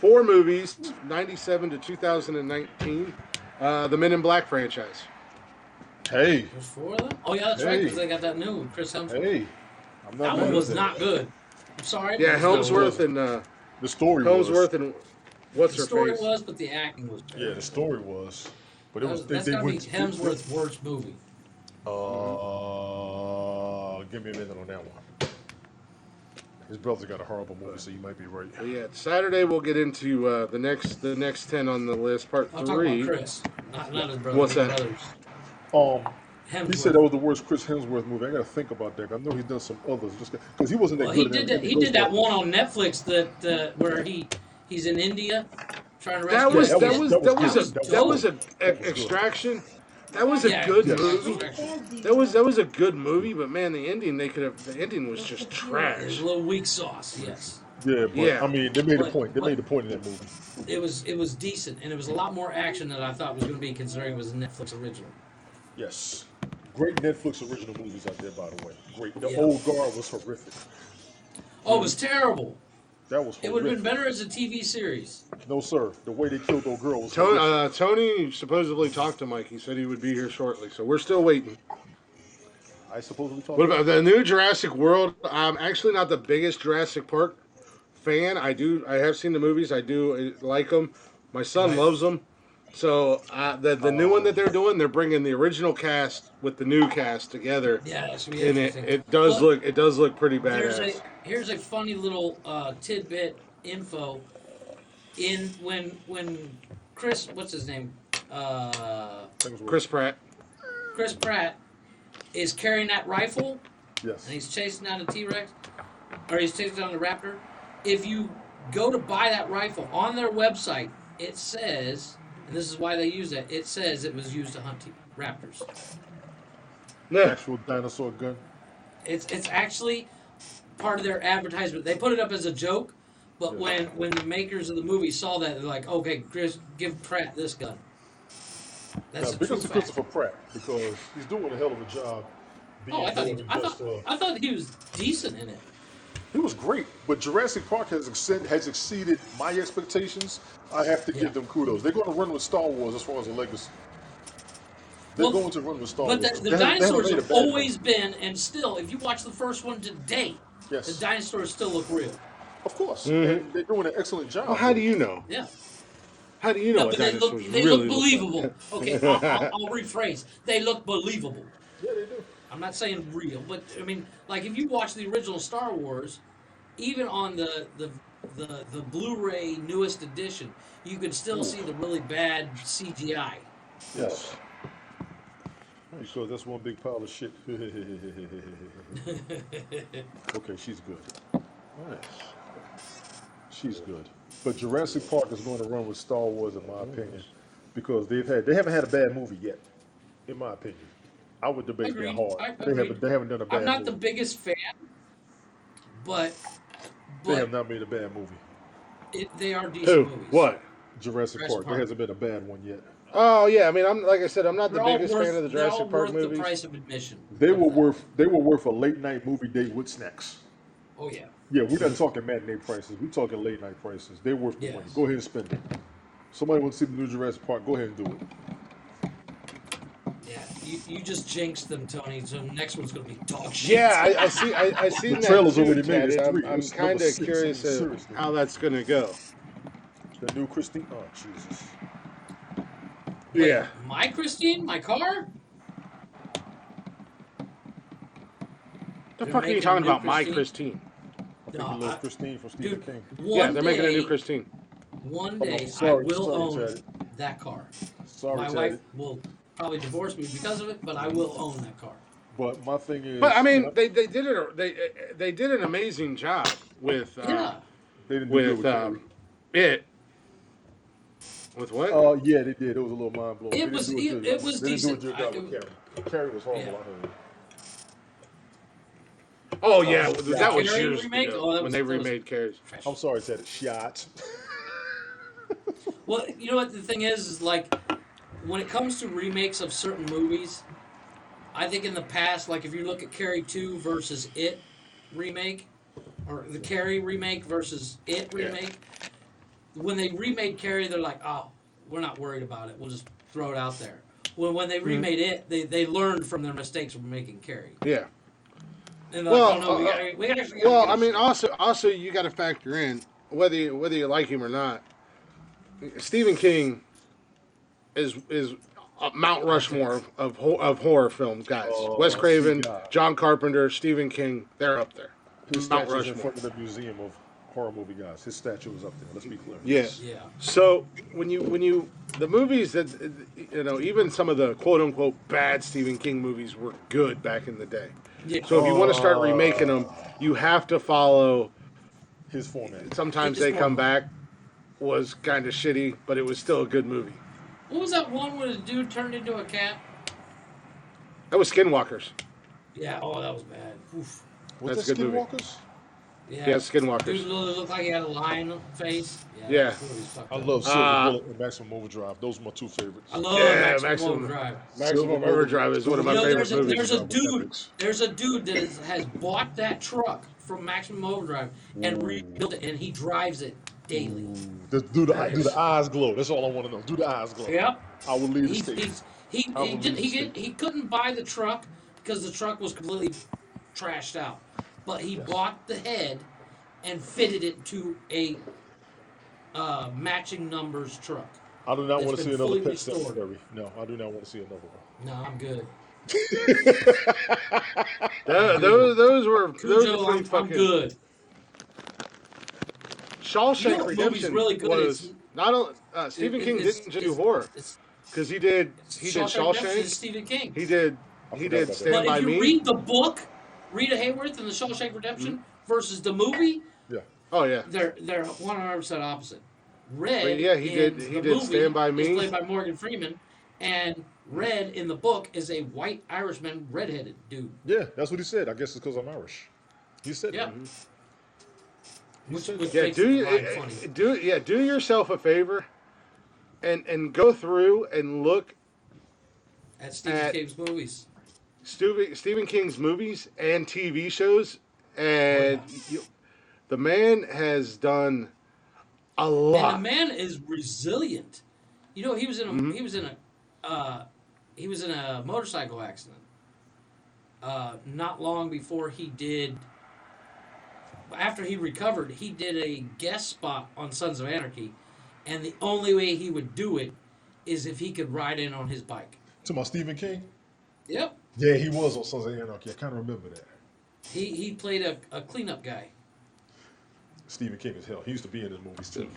4 movies, 97 to 2019. The Men in Black franchise. Hey, There's 4 of them? Oh, yeah, that's right, Hey. because they got that new Chris Hemsworth. hey. I'm not That mad one at was that. not good. I'm sorry. Yeah, it was not Helmsworth good. and The story Helmsworth was. and what's The her story face? was, but the acting was bad. Yeah, the story was. But it was. That's gotta be Hemsworth's worst movie. Give me a minute on that one. His brother got a horrible movie, so you might be right. But yeah, Saturday we'll get into the next 10 on the list, part I'm talking 3. about Chris, not his brother. What's his that? brothers. He Hemsworth. said that was the worst Chris Hemsworth movie. I gotta think about that. I know he's done some others, just because he wasn't that Well, good. he in did that. He did that one on Netflix that where he's in India trying to That rescue. was Yeah, that was that was good. a that was a good. extraction. That was a Yeah, good yeah, movie. Extraction. That was a good movie, but man, the ending was just It was trash. a little weak sauce. Yes, Yeah, but Yeah. I mean, they made a But- point. They but- made a point in that movie. it was decent, and it was a lot more action than I thought it was going to be, considering it was a Netflix original. Yes. Great Netflix original movies out there, by the way. Great. The Yeah. Old Guard was horrific. Oh, it was terrible. That was It would have horrific. been better as a TV series. No, sir. The way they killed those girls was Tony, horrific. Tony supposedly talked to Mike. He said he would be here shortly, so we're still waiting. I supposedly talked What about the new Jurassic World? I'm actually not the biggest Jurassic Park fan. I have seen the movies. I do like them. My son Right. loves them. So the new one that they're doing, they're bringing the original cast with the new cast together, Yeah, that should be and interesting. it does look pretty badass. Here's a funny little tidbit info. When Chris, what's his name? Chris Pratt. Chris Pratt is carrying that rifle Yes. and he's chasing down a T-Rex, or he's chasing down the raptor. If you go to buy that rifle on their website, it says, and this is why they use that, it says it was used to hunt raptors. Yeah. Actual dinosaur gun. It's actually part of their advertisement. They put it up as a joke, but Yeah. when the makers of the movie saw that, they're like, okay, Chris, give Pratt this gun. That's Now, a big true up to fact. Christopher Pratt because he's doing a hell of a job. Being Oh, I thought, more than just, I thought he was decent in it. he was great, but Jurassic Park has exceeded my expectations. I have to Yeah. give them kudos. They're going to run with Star Wars as far as a legacy. They're Well, going to run with Star But Wars. the They haven't dinosaurs made a have bad one. always been, and still, if you watch the first one today, Yes. the dinosaurs still look real. Of course, and they're doing an excellent job. Well, how do you know? Yeah. How do you know No, what but they dinosaurs look, they really look believable. Okay, I'll rephrase. They look believable. Yeah, they do. I'm not saying real, but I mean, like if you watch the original Star Wars, even on the Blu-ray newest edition, you could still see the really bad CGI. Yes. because that's one big pile of shit. Okay, she's good. Nice. She's good. But Jurassic Park is going to run with Star Wars, in my opinion, because they haven't had a bad movie yet, in my opinion. I would debate that Agreed. hard. I They agree. haven't done a I'm bad not the movie. biggest fan, but They but have not made a bad movie. they are decent Who? movies. What? Jurassic Jurassic Park. There Park. hasn't been a bad one yet. Oh yeah, I mean, I'm like I said, I'm not the biggest fan of the They're all Jurassic Park worth the movies. price of admission. They Put were it that way. worth a late night movie date with snacks. Oh yeah. Yeah, we're not talking matinee prices. We're talking late night prices. They're worth the money. Yes. Go ahead and spend it. Somebody wants to see the new Jurassic Park. Go ahead and do it. Yeah. You just jinxed them, Tony. So next one's gonna be dog shit. Yeah, I see. I seen The that trailer's too, already made. Teddy. It's I'm, 3. I'm It's kind number of 6. curious Seriously. how that's gonna go. The new Christine. Oh Jesus. Wait, Yeah. my Christine, my car. The They're fuck are you making talking a new about? My Christine? Christine. I think you love Christine from Stephen dude, King. Yeah, they're making a new day- Christine. One Oh, day sorry, I will sorry, own Chad. that car. Sorry, My Ted. wife will probably divorce me because of it, but I will own that car. But my thing is, But I and mean, they did an amazing job with Yeah. they didn't do good with with Carrie. it. With what? Yeah, they did. It was a little mind blowing. It was- it was They decent. didn't do a good job with Carrie. Carrie was horrible. Yeah. I heard. Oh yeah, the that was Carrie years remake? ago Oh, that when was- they that was- remade Carrie's. I'm sorry, Ted. Shot. Well, you know what the thing is like when it comes to remakes of certain movies, I think in the past, like if you look at Carrie 2 versus It remake, or the Carrie remake versus It remake, when they remade Carrie, they're like, oh, we're not worried about it. We'll just throw it out there. Well, when they remade It, they learned from their mistakes of making Carrie. Yeah. And they're Well, like, oh no, we actually gotta Well, get I this mean, shit. also you got to factor in whether you like him or not. Stephen King is Mount Rushmore of horror films, guys. Wes Craven, God. John Carpenter, Stephen King, they're up there. His Mount statue's in Rushmore. front of the Museum of Horror Movie Guys. His statue is up there. Let's be clear. Yeah. Yeah. So when you the movies that even some of the quote unquote bad Stephen King movies were good back in the day. Yeah. So if you want to start remaking them, you have to follow. His format. Sometimes Just they come one. back was kind of shitty, but it was still a good movie. What was that one where the dude turned into a cat? That was Skinwalkers. Yeah. Oh, that was bad. Oof. Was That's that a good movie. Skinwalkers? Yeah. Yeah, Skinwalkers. Dude looked like he had a lion face. Yeah. that movie was fucked I up. love Silver Bullet and Maximum Overdrive. Those are my two favorites. I love Yeah, Maximum Maximum- Overdrive. Maximum Overdrive is one of my You know, favorite movies. there's a dude that has bought that truck from Maximum Overdrive and rebuilt it, and he drives it daily. Do the eyes glow? That's all I want to know. Do the eyes glow? Yep. I will leave the He's, state. he I will he, leave did, the he, state. did, he couldn't buy the truck because the truck was completely trashed out. But he bought the head and fitted it to a matching numbers truck. I do not It's want to see been another fully Pet restored. Cemetery. No, I do not want to see another one. No, I'm good. Those were Cujo, pretty I'm fucking. good. Shawshank You know what movie's Redemption really good was is- not only Stephen King didn't just do horror because he did Redemption is Shawshank. Stephen King. He did I he forgot did about that. Stand But by if you Me. read the book, Rita Hayworth and the Shawshank Redemption versus the movie, Yeah. Oh yeah. they're 100% opposite. Red, But yeah, he in did the Stand movie By Me. is played by Morgan Freeman, and Red in the book is a white Irishman, redheaded dude. Yeah, that's what he said. I guess it's because I'm Irish. He said Yeah. that. Which Yeah, makes the line funny. do yourself a favor, and go through and look At Stephen at- King's movies. Stephen King's movies and TV shows, and the man has done a And the lot. man is resilient. You know, he was in a Mm-hmm. he was in a motorcycle accident. Not long before he did. After he recovered, he did a guest spot on Sons of Anarchy, and the only way he would do it is if he could ride in on his bike. To my Stephen King? Yep, Yeah, he was on Sons of Anarchy. I kind of remember that. he played a cleanup guy. Stephen King is hell. He used to be in his movies too.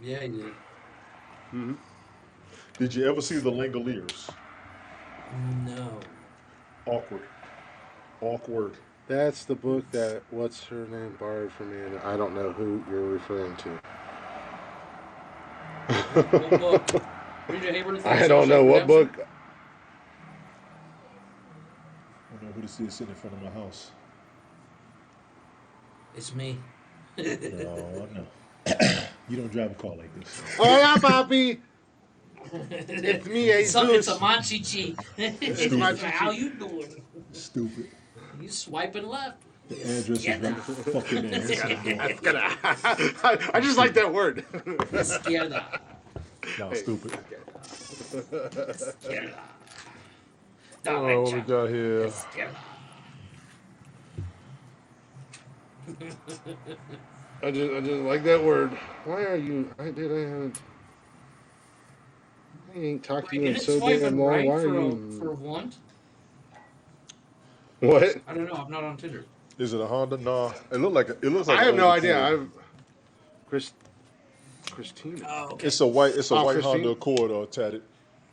Yeah, he did. Did you ever see The Langoliers? No. Awkward. Awkward. That's the book that what's her name borrowed from me, and I don't know who you're referring to. What book? Rita Hayworth. I don't know what book. I don't know who to see sitting in front of my house. It's me. No, no. You don't drive a car like this. Hola, papi. It's me, It's a Jesus. Manchichi. Manchichi. How you doing? Stupid. You swiping left. The address is right fucking there. I just like that word. Izquierda. Y'all stupid. Izquierda. Oh, what we got here? Izquierda. I just like that word. Why are you? I haven't. I ain't talked to you in so damn long. Right Why are for you? for one? What? I don't know. I'm not on Tinder. Is it a Honda? No. It looks like I have an no old idea. Accord. Christina. Oh, okay. It's a white Christine? Honda Accord tatted.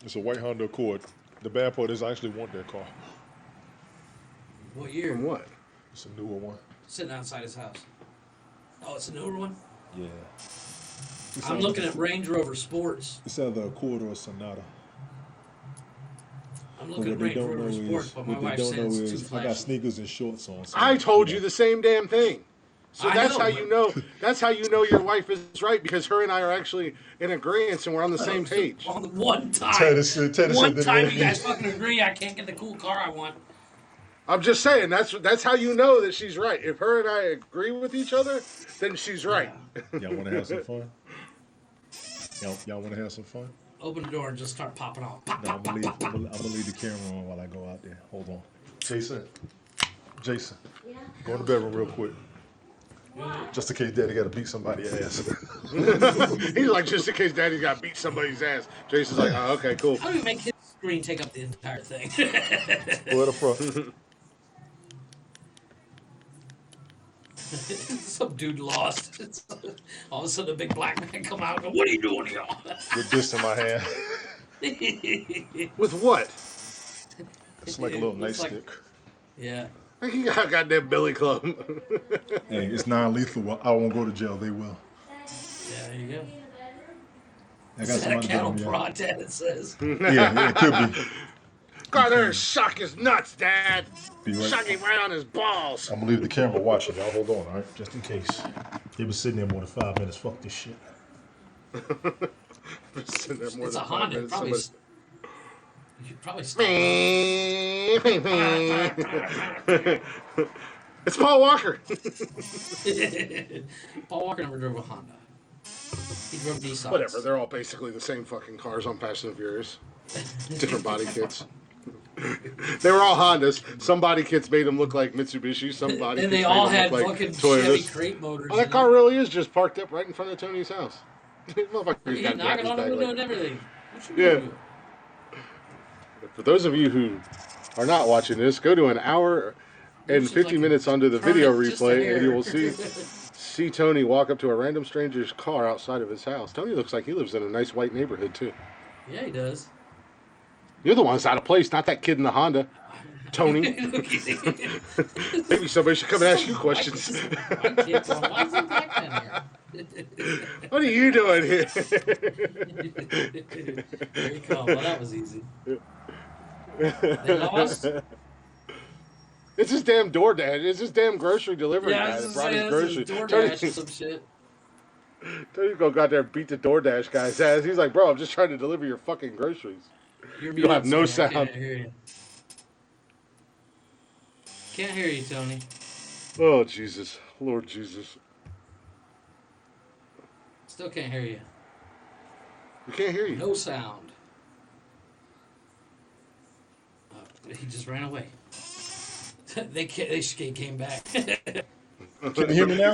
It's a white Honda Accord. The bad part is I actually want that car. What year? From what? It's a newer one. Sitting outside his house. Oh, it's a newer one? Yeah. I'm looking at Range Rover Sports. It's either Accord or a Sonata. I'm But looking what at they Range don't know Rover Sports, is, but my what they wife don't know says it's too is, I got flashy. sneakers and shorts on. So, I told you the same damn thing. So I that's know, how but- you know. That's how you know your wife is right, because her and I are actually in agreement and we're on the same page. On the one time. Tennessee One did time it. you guys fucking agree I can't get the cool car I want. I'm just saying that's how you know that she's right. If her and I agree with each other, then she's right. Y'all want to have some fun? Y'all want to have some fun? Open the door and just start popping off. Pop, No, I'm pop, gonna pop, pop, leave the camera on while I go out there. Hold on. Jason, go in the bedroom real quick. Just in case Daddy got to beat somebody's ass. He's like, just in case Daddy's got to beat somebody's ass. Jason's like, oh, okay, cool. How do we make his screen take up the entire thing? Go at the front. Some dude lost. All of a sudden, a big black man come out and go, "What are you doing here?" With this in my hand. With what? It's like a little Looks like- nightstick. Yeah. He got a goddamn billy club. Hey, it's non-lethal. I won't go to jail. They will. Yeah, there you go. I got Is that a somebody cattle telling me. prod, Dad, it says. Yeah, it could be. Go out there and shock his nuts, Dad. Be right. Shock him right on his balls. I'm gonna leave the camera watching, y'all. Hold on, all right? Just in case. He was sitting there more than 5 minutes. Fuck this shit. Sitting there more It's than a 5 Honda. minutes, Probably. somebody- You should probably stop. It's Paul Walker. Paul Walker never drove a Honda. He drove Nissan. Whatever, they're all basically the same fucking cars on Fast and Furious. Different body kits. They were all Hondas. Some body kits made them look like Mitsubishi. Some body And kits they all made had them look fucking like Chevy Toyotas. crate motors. Oh, that car really is just parked up right in front of Tony's house. Motherfucker's He's got knocking on the bag window like- and everything. What you Yeah. gonna do? For those of you who are not watching this, go to an hour and Looks 50 like minutes a- onto the turn video it just a replay, and you hair. will see Tony walk up to a random stranger's car outside of his house. Tony looks like he lives in a nice white neighborhood too. Yeah, he does. You're the one that's out of place, not that kid in the Honda. Tony. Maybe somebody should come and ask you questions. My kid's going, why is there a black man here? What are you doing here? There you go. Well, that was easy. They lost? It's his damn DoorDash. It's his damn grocery delivery Yeah, I guy was that just brought his saying, groceries. this is DoorDash or Tony, some shit. Tony's gonna go out there and beat the DoorDash guy's ass. He's like, bro, I'm just trying to deliver your fucking groceries. You're You don't have muted, no Tony. I sound. Can't hear you. Can't hear you, Tony. Oh, Jesus. Lord Jesus. Still can't hear you. We can't hear you. No sound. Oh, he just ran away. They came back. Can you hear me now?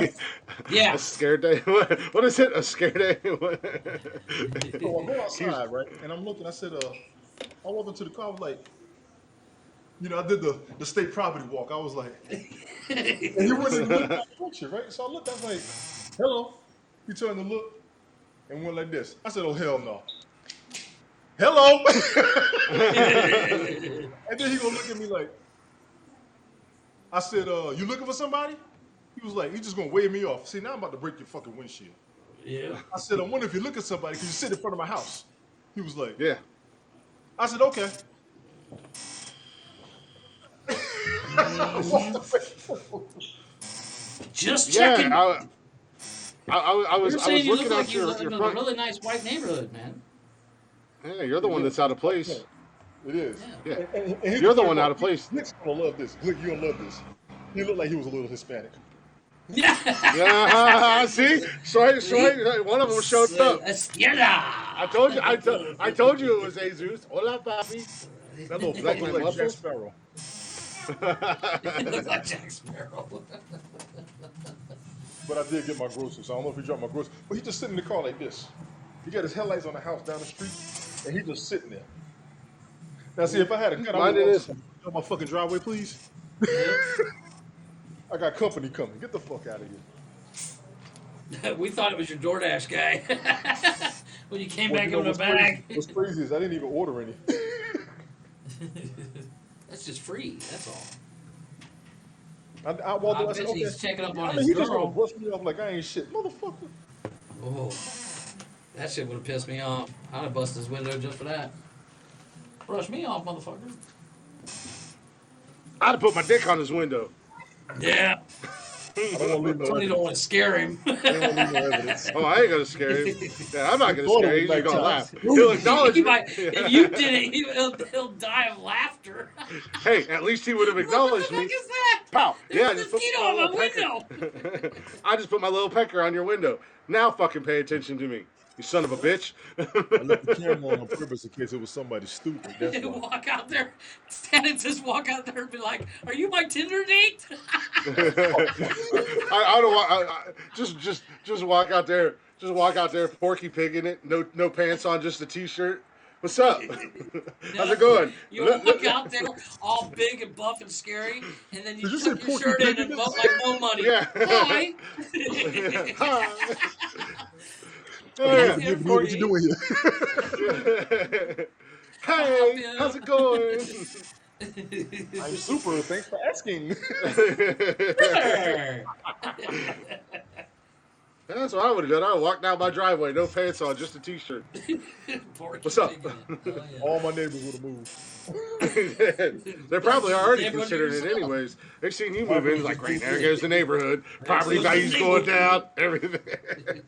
Yeah. A scared day? What is it? A scared day? So I go outside, right? And I'm looking. I said, I walked into the car. I was like, I did the state property walk. I was like, and he went and looked at my picture, right? So I looked. I was like, hello. He turned to look and went like this. I said, oh, hell no. Hello. And then he gonna look at me like, I said, you looking for somebody? He was like, you just gonna wave me off. See, now I'm about to break your fucking windshield. Yeah. I said, I wonder if you look at somebody because you sit in front of my house. He was like, Yeah. I said, okay. Just Yeah. checking. I You're was saying you look looking like out you your live in a front. really nice white neighborhood, man. Yeah, you're the one that's out of place. It is. Yeah. And here's You're the funny one part. out of place. Nick's gonna love this. Nick, you're gonna love this. He looked like he was a little Hispanic. Yeah. Yeah, see, one of them showed up. I told you, I told you it was Jesus. Hola, papi. That little You fuck like my looked like Jack muscles? Sparrow. It looks like Jack Sparrow. But I did get my groceries. So I don't know if he dropped my groceries. But he just sitting in the car like this. He got his headlights on the house down the street, and he just sitting there. Now, see, if I had a gun, I Mine would it is. on my fucking driveway, please. I got company coming. Get the fuck out of here. We thought it was your DoorDash guy. When you came Well, back you know in a what's bag. What's crazy is I didn't even order any. That's just free. That's all. I walked I up, I bet said, okay. he's checking up on I his mean, he just gonna girl. brush me off like I ain't shit. Motherfucker. Oh, that shit would have pissed me off. I'd have busted his window just for that. Brush me off, motherfucker. I'd have put my dick on his window. Yeah. I don't want to leave no Tony evidence. don't want to scare him. I don't want to leave no evidence. Oh, I ain't gonna scare him. Yeah, I'm not gonna thought it scare him. was He's just gonna nighttime. laugh. He'll acknowledge He me. might, if you did it, he'll die of laughter. Hey, at least he would have What the acknowledged fuck me. is that? Pow! There's Yeah, a I just put mosquito my on little my pecker. window. I just put my little pecker on your window. Now fucking pay attention to me, you son of a bitch. I left the camera on purpose in case it was somebody stupid. That's why. Walk out there, tenants just walk out there and be like, "Are you my Tinder date?" I don't want. Just walk out there. Just walk out there, porky pig in it. No pants on, just a t-shirt. What's up? How's it going? You walk out there all big and buff and scary, and then you Did you say tuck your Porky shirt in Pig and in vote this? like no money. Yeah. Hi. Hi. Yeah, what you doing here? Hey, how's it going? I'm super. Thanks for asking. That's what I would have done. I would have walked down my driveway, no pants on, just a t-shirt. What's up? All my neighbors would have moved. They're probably already Neighborhood considering it yourself. anyways. They seen you move in, like, right there goes the neighborhood. Property values going down, everything.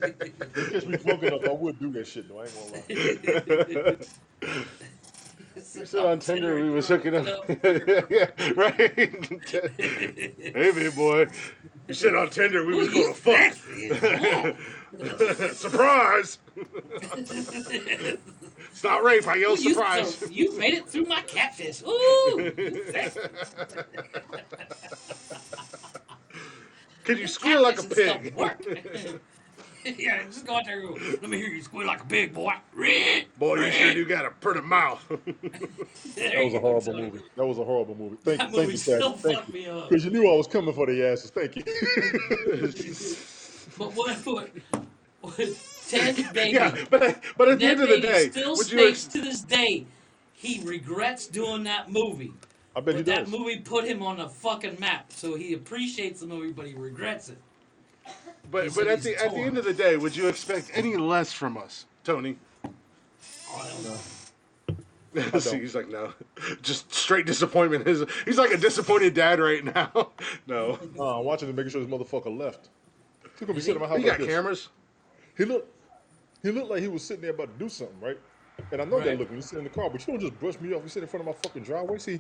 In case we smoking up, I would do that shit though. I ain't gonna lie. You said on Tinder we was hooking up. Yeah, right. Hey, big boy. You said on Tinder we was going to fuck. Surprise! It's not rape. I yell surprise. So you made it through my catfish. Ooh. Can you squeal like a pig? Yeah, just go out there and go, let me hear you squeal like a pig, boy. Boy, you sure do got a pretty mouth. That was a horrible movie. That was a horrible movie. Thank That you, movie still Thank fucked me up. Because you knew I was coming for the asses. Thank you. But what Ted Baby, Yeah, but at the Ned end of the Beatty day, still would you states to this day he regrets doing that movie. I bet he But that does. movie put him on a fucking map, so he appreciates the movie, but he regrets it. but He said at he's the torn. end of the day, would you expect any less from us, Tony? I don't know. See, he's like, no, just straight disappointment. He's like a disappointed dad right now. No, I'm watching to making sure this motherfucker left. He's gonna be sitting in my house he like got this. cameras. He looked like he was sitting there about to do something, right? And I know that Right. look when you sit in the car, but you don't just brush me off. You sit in front of my fucking driveway. See,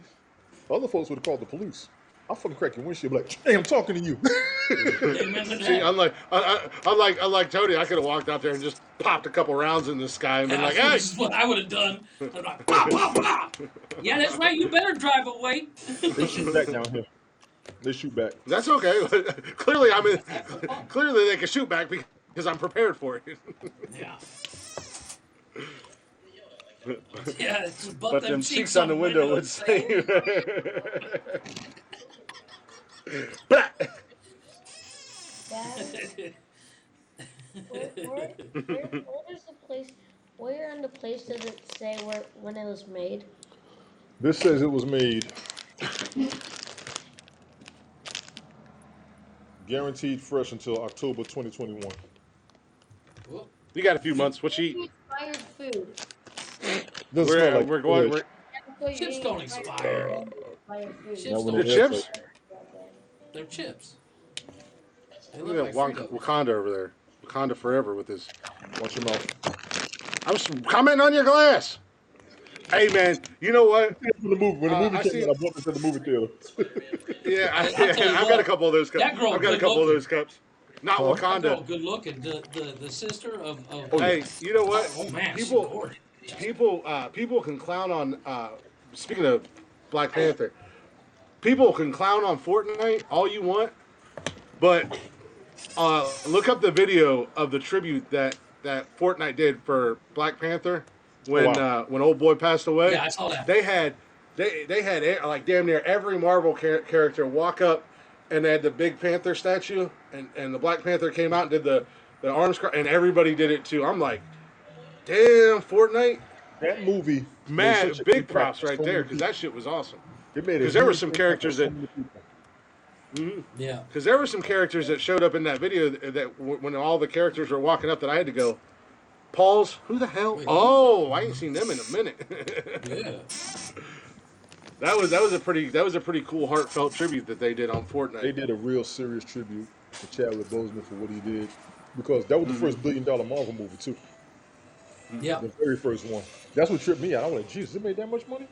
other folks would have called the police. I'll fucking crack your windshield, be like, hey, I'm talking to you. Amen to See, that. unlike Tony, I could have walked out there and just popped a couple rounds in the sky and been like, hey. This is what I would have done. I'm like, pop, pop, pop. Yeah, that's right. You better drive away. They shoot back down here. They shoot back. That's okay. Clearly, Clearly, they can shoot back because I'm prepared for it. Yeah. Yeah, it's just But them cheeks on the window would say. Blah. Dad, where is the place? Where in the place does it say when it was made? This says it was made Guaranteed fresh until October 2021. Whoop. You got a few months. What you eat? Expired food. Doesn't smell like We're going. We're So you're Chips eating don't expire. expired food. Chips Not when don't the they expire. have chips. They're chips. They Look look at like that Fritos. Wakanda over there. Wakanda forever with his. Watch your mouth. I was commenting on your glass. Hey man, you know what? When the movie I came seen. out, I bought this at the movie theater. Yeah, I'll tell you I've what, got a couple of those cups. that girl I've got a good couple of looking. those cups. Not Huh? That girl, Wakanda. good looking. The sister of Oh, yeah. Hey, you know what? oh man, she's People, gorgeous. people can clown on. Speaking of Black Panther, people can clown on Fortnite all you want, but look up the video of the tribute that Fortnite did for Black Panther when old boy passed away. Yeah, I saw that. They had like damn near every Marvel character walk up, and they had the big Panther statue, and the Black Panther came out and did the arms, and everybody did it too. I'm like, damn, Fortnite. That movie made Man, such a big impact props on right so there many because people. that shit was awesome. It made a Because there were huge some impact on characters so that many people. Yeah. because there were some characters that showed up in that video that when all the characters were walking up that I had to go, pause. Who the hell? Wait. Oh, I ain't seen them in a minute. Yeah. that was a pretty cool heartfelt tribute that they did on Fortnite. They did a real serious tribute to Chadwick Boseman for what he did, because that was the first billion-dollar Marvel movie too, Yeah. the very first one. That's what tripped me out. I was like, Jesus, it made that much money.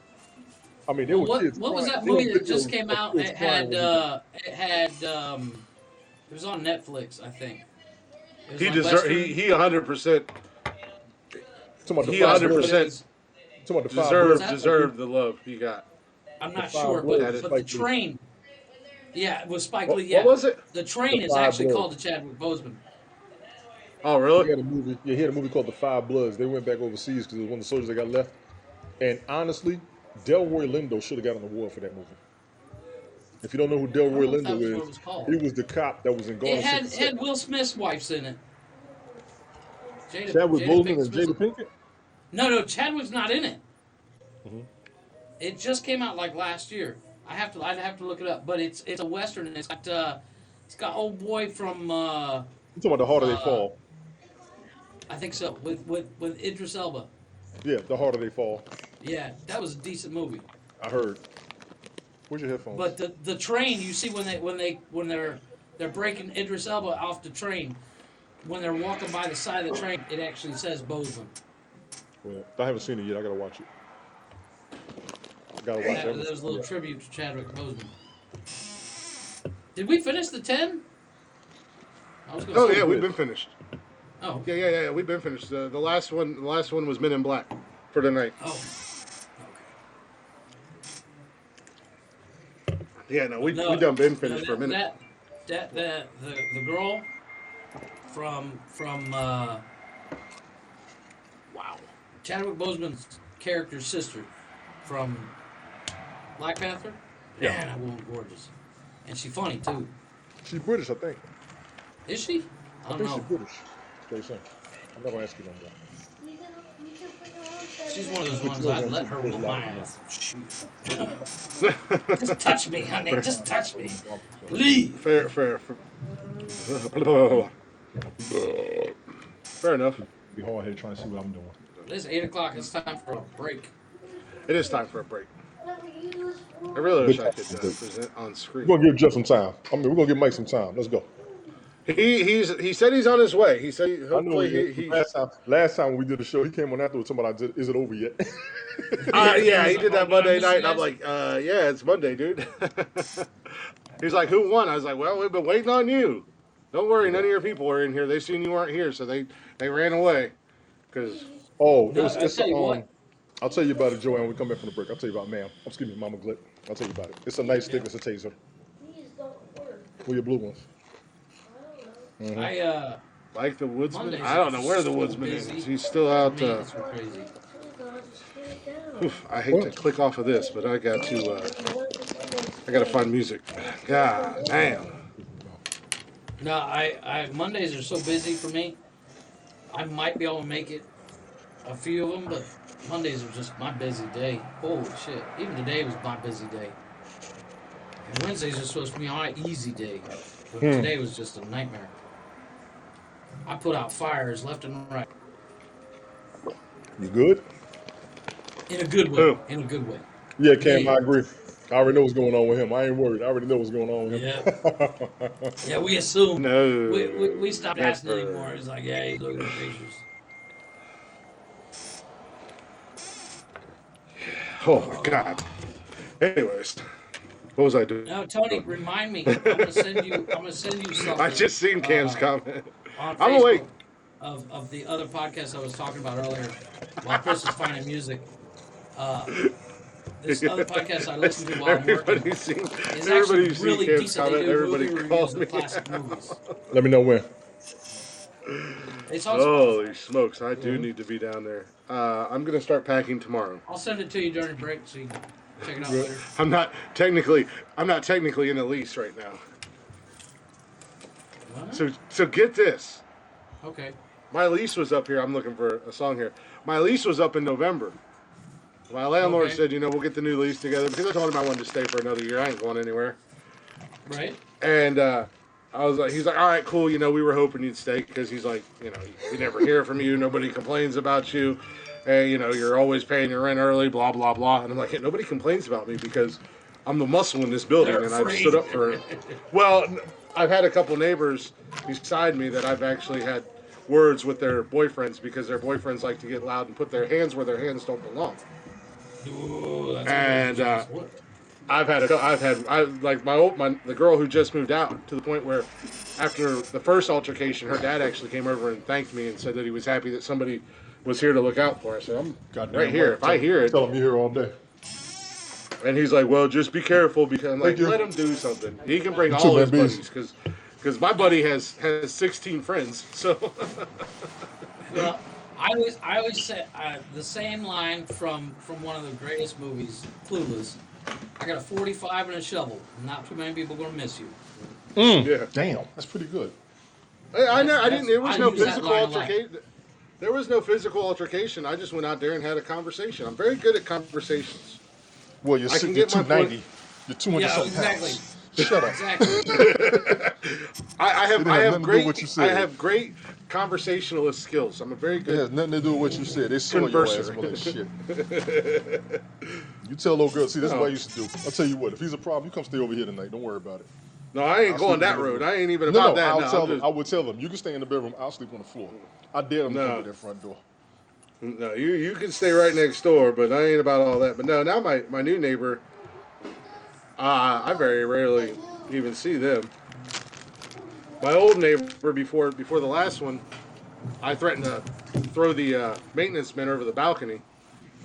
I mean, there Well, were kids. what was crying. that There were movie that videos just came of out? kids crying when he died. It was on Netflix, I think. It was He like deserved. Western- He 100%. Talking about the He five 100% bloods. Talking about the five deserved bloods. deserved the love he got. I'm not Five sure, Bloods, but the Spike Lee. train. Yeah, it was Spike What, Lee. Yeah, what was it? the train The is Five actually Bloods. called the Chadwick Boseman. Oh, really? He had a movie. Yeah, he had a movie called The Five Bloods. They went back overseas because it was one of the soldiers that got left. And honestly, Delroy Lindo should have got an award for that movie. If you don't know who Delroy I don't know if that Lindo was what it is, was called. he was the cop that was in Gone It in had 60 had Seconds. Will Smith's wife's in it. Chadwick Boseman Pinkett and Smith's- Jada Pinkett. No, Chadwick's not in it. Mhm. It just came out like last year. I'd have to look it up, but it's a western and it's got old boy from You talking about The Harder They Fall? I think so with Idris Elba. Yeah, The Harder They Fall. Yeah, that was a decent movie. I heard. Where's your headphones? But the train you see when they're breaking Idris Elba off the train, when they're walking by the side of the train, it actually says Bozeman. Well, I haven't seen it yet. I gotta watch it. Gotta watch That it. was a little tribute to Chadwick Boseman. Did we finish the 10? I was gonna Oh say- yeah, we've been finished. Oh. Yeah. We've been finished. The last one was Men in Black for tonight. Oh. Yeah, no, we No, done been finished for a minute. The girl from wow, Chadwick Boseman's character's sister from Black Panther. Yeah. Man, that woman gorgeous, and she funny too. She's British, I think. Is she? I I don't think she's know. British. That's what you're saying. I'm not gonna ask you no more. She's one of those ones I'd let her whoop my ass. Just touch me, honey. Just touch me. Leave. Fair. Fair enough. Be hard headed trying to see what I'm doing. It's 8 o'clock. It's time for a break. It is time for a break. I really wish I could present on We're screen. gonna give Jeff some time. I mean, we're gonna give Mike some time. Let's go. He said he's on his way. He said I know hopefully he last time when we did the show, he came on afterwards talking about, is it over yet? yeah, he did that Monday night, and I'm like, yeah, it's Monday, dude. He's like, who won? I was like, well, we've been waiting on you. Don't worry, none of your people were in here. They seen you weren't here, so they ran away. Cause Oh, No, it's I'll tell you what. I'll tell you about it, Joanne, when we come back from the break. I'll tell you about it, ma'am. Excuse me, Mama Glit. I'll tell you about it. It's a nice stick. It's a taser. These don't work. Where your blue ones? I don't know. I like the woodsman, Mondays I don't know where the so woodsman busy. is. He's still out. It's so crazy. I hate to click off of this, but I got to find music. God damn. No, I Mondays are so busy for me. I might be able to make it a few of them, but Mondays are just my busy day. Holy shit! Even today was my busy day. And Wednesdays are supposed to be my easy day. but today was just a nightmare. I put out fires left and right You good? in a good way. Who? In a good way. Yeah, Cam, I Me. agree. I already know what's going on with him. I ain't worried. I already know what's going on with Yeah. him. Yeah, we assume. We No, stopped asking anymore. never. It's like, yeah, he's looking at pictures. Oh my god. Anyways, what was I doing? No, Tony, remind me. I'm gonna send you. I'm gonna send you I something just seen Cam's comment. on I'm awake. Facebook of the other podcast I was talking about earlier. While Chris was finding music, uh, this other podcast I listen to while I'm working Everybody seen. is actually Everybody seen really Cam's decent. They comment. do Everybody movie reviews called of me. classic movies. Let me know when. It's on Holy Spotify. smokes! I do need to be down there. I'm gonna start packing tomorrow. I'll send it to you during break so you can check it out later. I'm not technically. I'm not technically in a lease right now. What? So get this. Okay. My lease was up here. I'm looking for a song here. My lease was up in November. My landlord Okay. said, we'll get the new lease together because I told him I wanted to stay for another year. I ain't going anywhere. Right. And I was like, he's like, all right, cool. We were hoping you'd stay because he's like, we never hear from you. Nobody complains about you. And, you're always paying your rent early, blah, blah, blah. And I'm like, hey, nobody complains about me because I'm the muscle in this building. They're and I've afraid. stood up for Well, I've had a couple neighbors beside me that I've actually had words with their boyfriends because their boyfriends like to get loud and put their hands where their hands don't belong. Ooh, that's And what? the girl who just moved out to the point where after the first altercation, her dad actually came over and thanked me and said that he was happy that somebody was here to look out for us. I said, I'm Goddamn right here. right. If I hear it, Tell him you're here all day. and he's like, well, just be careful because I'm like, Thank you. let him do something. He can bring You all too, his man, buddies because my buddy has 16 friends. So Well, I always say the same line from one of the greatest movies, Clueless. I got a 45 and a shovel. Not too many people gonna miss you. yeah, Damn, that's pretty good. I know. I didn't. There was I no use that physical line a lot. altercation. There was no physical altercation. I just went out there and had a conversation. I'm very good at conversations. Well, you're I can you're get my 290. You're 200 Yeah, something exactly. pounds. Shut up. Exactly. I It had nothing to do with what you said. I have great conversationalist skills. I'm a very It has good nothing to do with what you said. They saw your ass converser. more like shit. You tell little girl, see, this is what I used to do. I'll tell you what, if he's a problem, you come stay over here tonight. Don't worry about it. No, I ain't I'll going sleep that in the road. room. I ain't even No, about no, that. I'll No, tell I'm them. just- I would tell them, you can stay in the bedroom, I'll sleep on the floor. I dare them to come No. to their front door. No, you can stay right next door, but I ain't about all that. But no, now my new neighbor, I very rarely even see them. My old neighbor before the last one, I threatened to throw the maintenance men over the balcony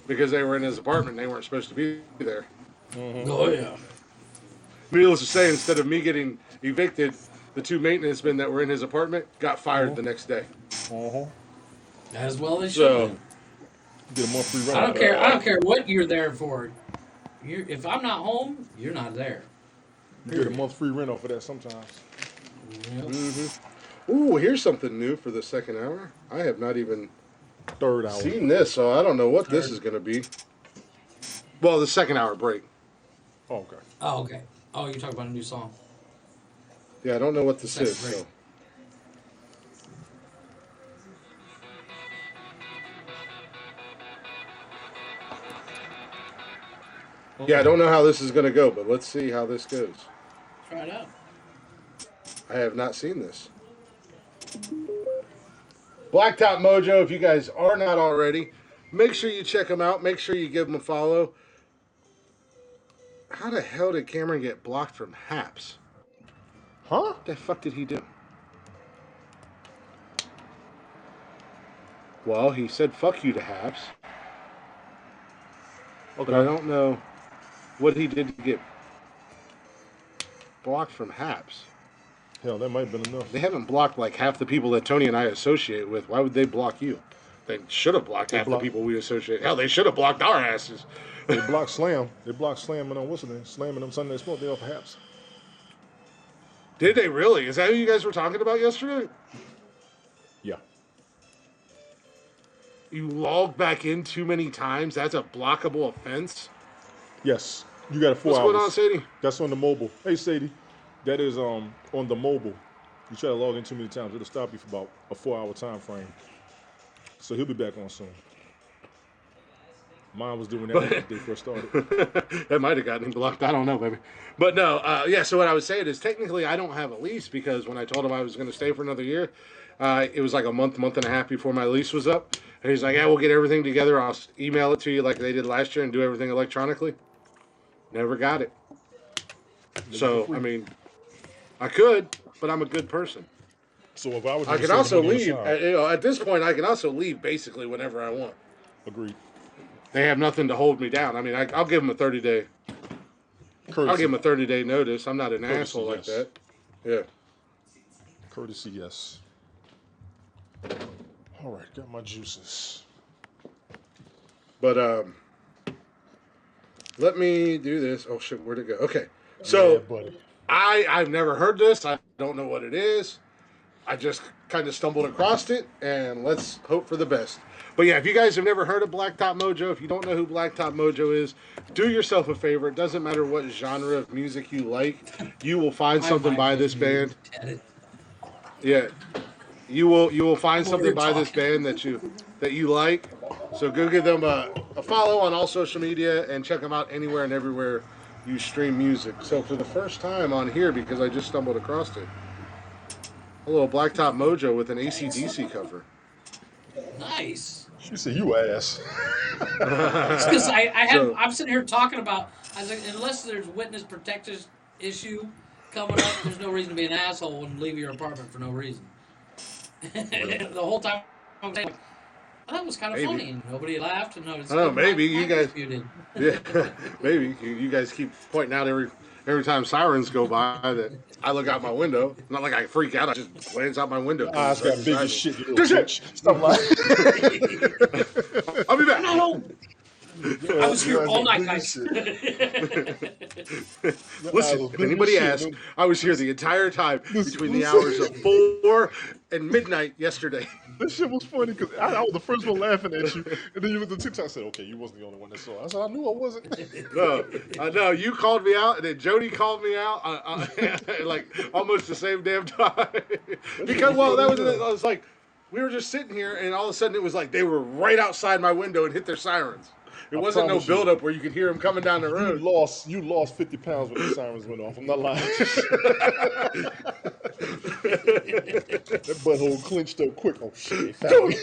because they were in his apartment and they weren't supposed to be there. Oh yeah. Needless to say, instead of me getting evicted, the two maintenance men that were in his apartment got fired the next day. As well as So- should. Get a month free rent. I don't care. I don't care what you're there for. If I'm not home, you're not there. You get a month free rent off of that sometimes. Yep. Ooh, here's something new for the second hour. I have not even Third hour. seen this, so I don't know what this Third. is going to be. Well, the second hour break. Oh, okay. Oh, okay. Oh, you're talking about a new song. Yeah, I don't know what this Second is. break. So. Yeah, I don't know how this is going to go, but let's see how this goes. Try it out. I have not seen this. Blacktop Mojo, if you guys are not already, make sure you check them out. Make sure you give them a follow. How the hell did Cameron get blocked from Haps? Huh? What the fuck did he do? Well, he said fuck you to Haps. Okay. But I don't know what he did to get blocked from Haps. Hell, that might have been enough. They haven't blocked like half the people that Tony and I associate with. Why would they block you? They should have blocked half blocked- the people we associate. Hell, they should have blocked our asses. They blocked Slam. They blocked Slam and what's his name? Slam and them Sunday Sport. They off perhaps. Did they really? Is that who you guys were talking about yesterday? Yeah. You logged back in too many times? That's a blockable offense? Yes. You got it 4 What's hours. going on, Sadie? That's on the mobile. Hey, Sadie. That is on the mobile. You try to log in too many times, it'll stop you for about a 4 hour time frame. So he'll be back on soon. Mine was doing that when But they first started. that might have gotten him blocked. I don't know, baby. But no, yeah. So what I was saying is, technically, I don't have a lease because when I told him I was going to stay for another year, it was like a month and a half before my lease was up. And he's like, "Yeah, we'll get everything together. I'll email it to you like they did last year and do everything electronically." Never got it. Live for So free. I mean, I could, but I'm a good person. So if I were to I just can save the also money on the leave. side, At this point, I can also leave basically whenever I want. agreed. They have nothing to hold me down. I mean, I'll give them a 30 day. I'll give Courtesy. them a 30 day notice. I'm not an Courtesy, asshole like yes. that. Yeah. Courtesy, yes. All right, got my juices. But let me do this. Oh shit, where'd it go? Okay. Yeah, So buddy. I've never heard this. I don't know what it is. I just kind of stumbled across it, and let's hope for the best. But yeah, if you guys have never heard of Blacktop Mojo, if you don't know who Blacktop Mojo is, do yourself a favor. It doesn't matter what genre of music you like, you will find My something mind by was this band. moved at it. Yeah, you will find When we something were by this talking. band that you like. So go give them a follow on all social media and check them out anywhere and everywhere you stream music. So for the first time on here, because I just stumbled across it, a little Blacktop Mojo with an ACDC cover. Nice. She said, "You ass." It's because So I'm sitting here talking about. I was like, unless there's witness protection issue coming up, there's no reason to be an asshole and leave your apartment for no reason. The whole time I'm saying, oh, that was kind of maybe. funny. And nobody laughed, and no, it's I don't know. good. Maybe you My guys. disputed. Yeah, maybe you guys keep pointing out every time sirens go by that I look out my window. Not like I freak out. I just glance out my window Your because eyes it's right got big beside as me. shit, you little Good shit. bitch. Stop lying. I'll be I'm back. not home. I was Your here eyes all was night, big as guys. shit. Your eyes Listen, was if big as anybody shit. asked, I was here the entire time between the hours Listen. of 4 and midnight yesterday. That shit was funny because I was the first one laughing at you, and then you looked at TikTok and said, "Okay, you wasn't the only one that saw it." I said, "I knew I wasn't." No, no, you called me out, and then Jody called me out, like almost the same damn time. That shit Because was well, funny that as was it. hell. I was like, we were just sitting here, and all of a sudden it was like they were right outside my window and hit their sirens. It I wasn't no promise you, buildup where you could hear them coming down the road. you lost 50 pounds when the sirens went off. I'm not lying. That butthole clenched up quick. Oh shit, they found me.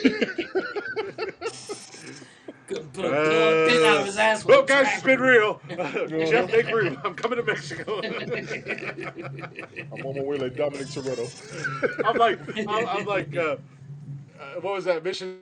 Couldn't put a pin out of his ass with Well, a guys, it's been tractor. real. Jeff, make room. I'm coming to Mexico. I'm on my way like Dominic Toretto. I'm like, what was that mission?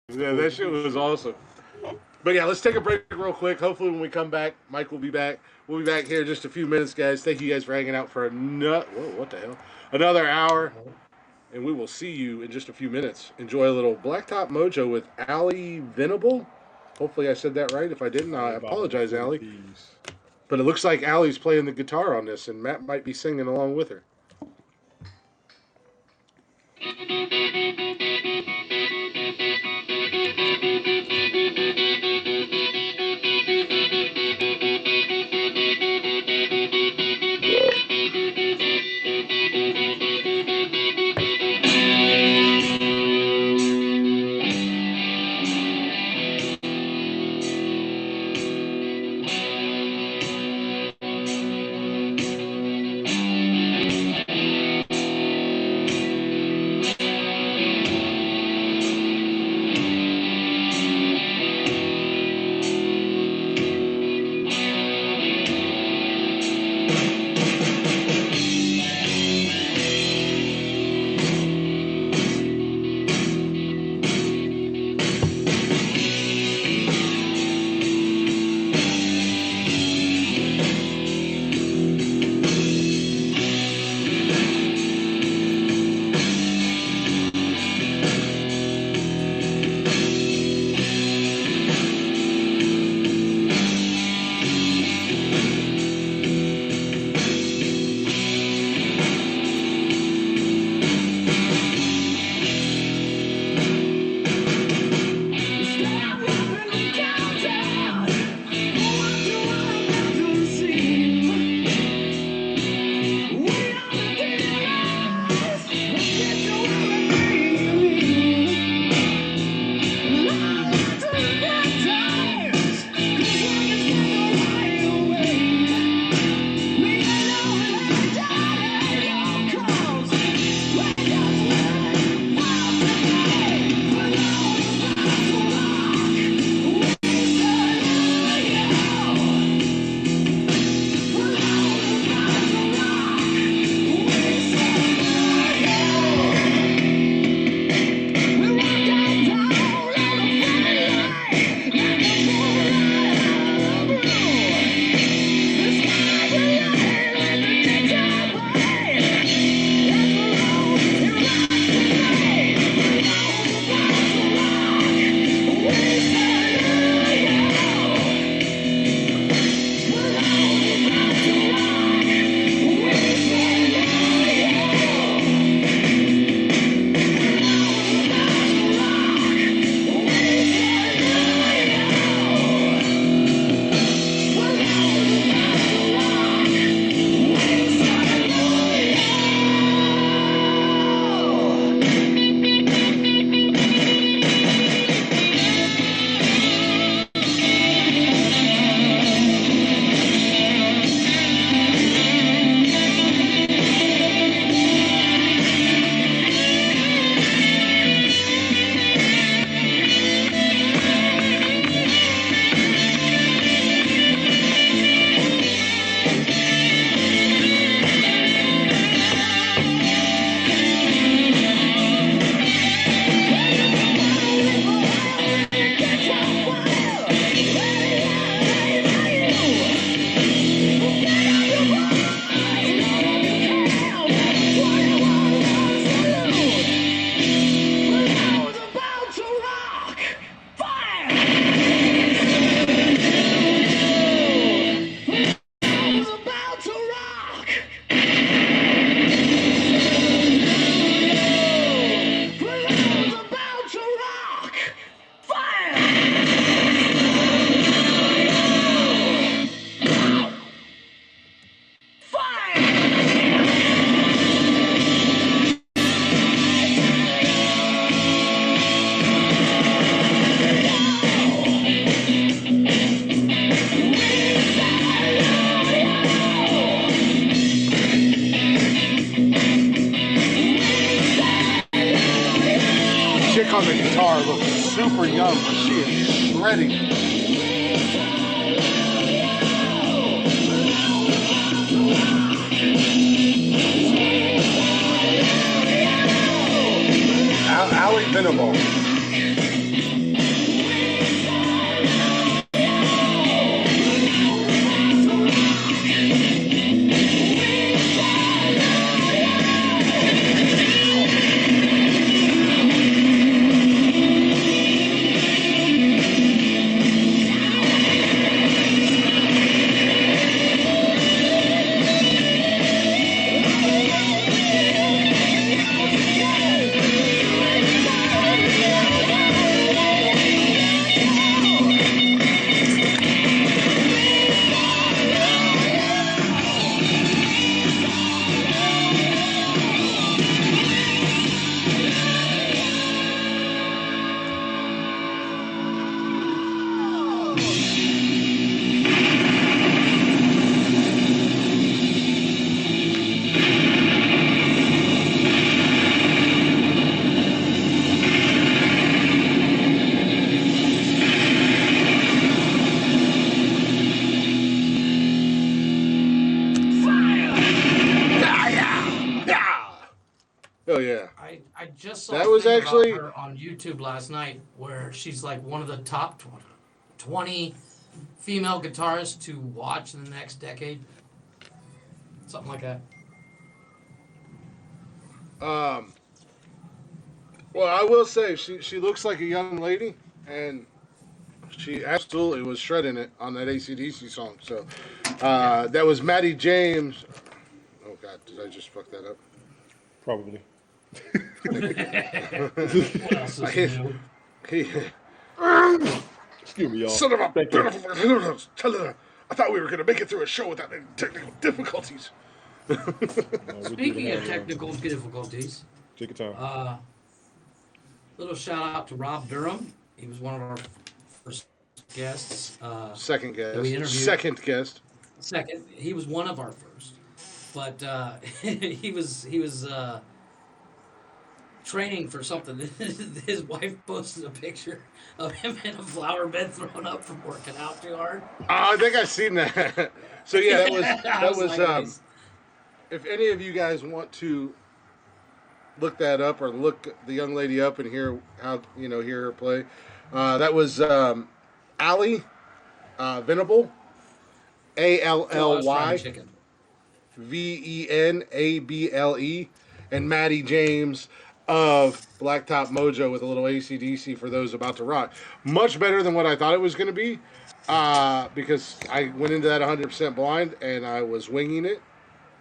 Yeah, that shit was awesome. But yeah, let's take a break real quick. Hopefully, when we come back, Mike will be back. We'll be back here in just a few minutes, guys. Thank you guys for hanging out for what the hell? Another hour, and we will see you in just a few minutes. Enjoy a little Blacktop Mojo with Allie Venable. Hopefully, I said that right. If I didn't, I apologize, Allie. But it looks like Allie's playing the guitar on this, and Matt might be singing along with her. super young, but she is ready. Allie Venable. Oh yeah. I just saw That a was thing actually- about her on YouTube last night where she's like one of the top 20 female guitarists to watch in the next decade. Something like that. Well, I will say she looks like a young lady, and she absolutely was shredding it on that AC/DC song. So that was Maddie James. Oh God, did I just fuck that up? Probably. What else is new? Excuse me, y'all. Son of a Thank you. I thought we were going to make it through a show without any technical difficulties. Speaking of technical difficulties, take your time. little shout out to Rob Durham. He was one of our first guests. Second guest. we interviewed- Second guest. Second, he was one of our first, but he was training for something. His wife posted a picture of him in a flower bed thrown up from working out too hard. I think I've seen that. So yeah, that was like, if any of you guys want to look that up or look the young lady up and hear how hear her play, that was Allie Venable, Australian ALLY chicken. VENABLE, and Maddie James of Blacktop Mojo with a little AC/DC for those about to rock. Much better than what I thought it was going to be, because I went into that 100% blind and I was winging it.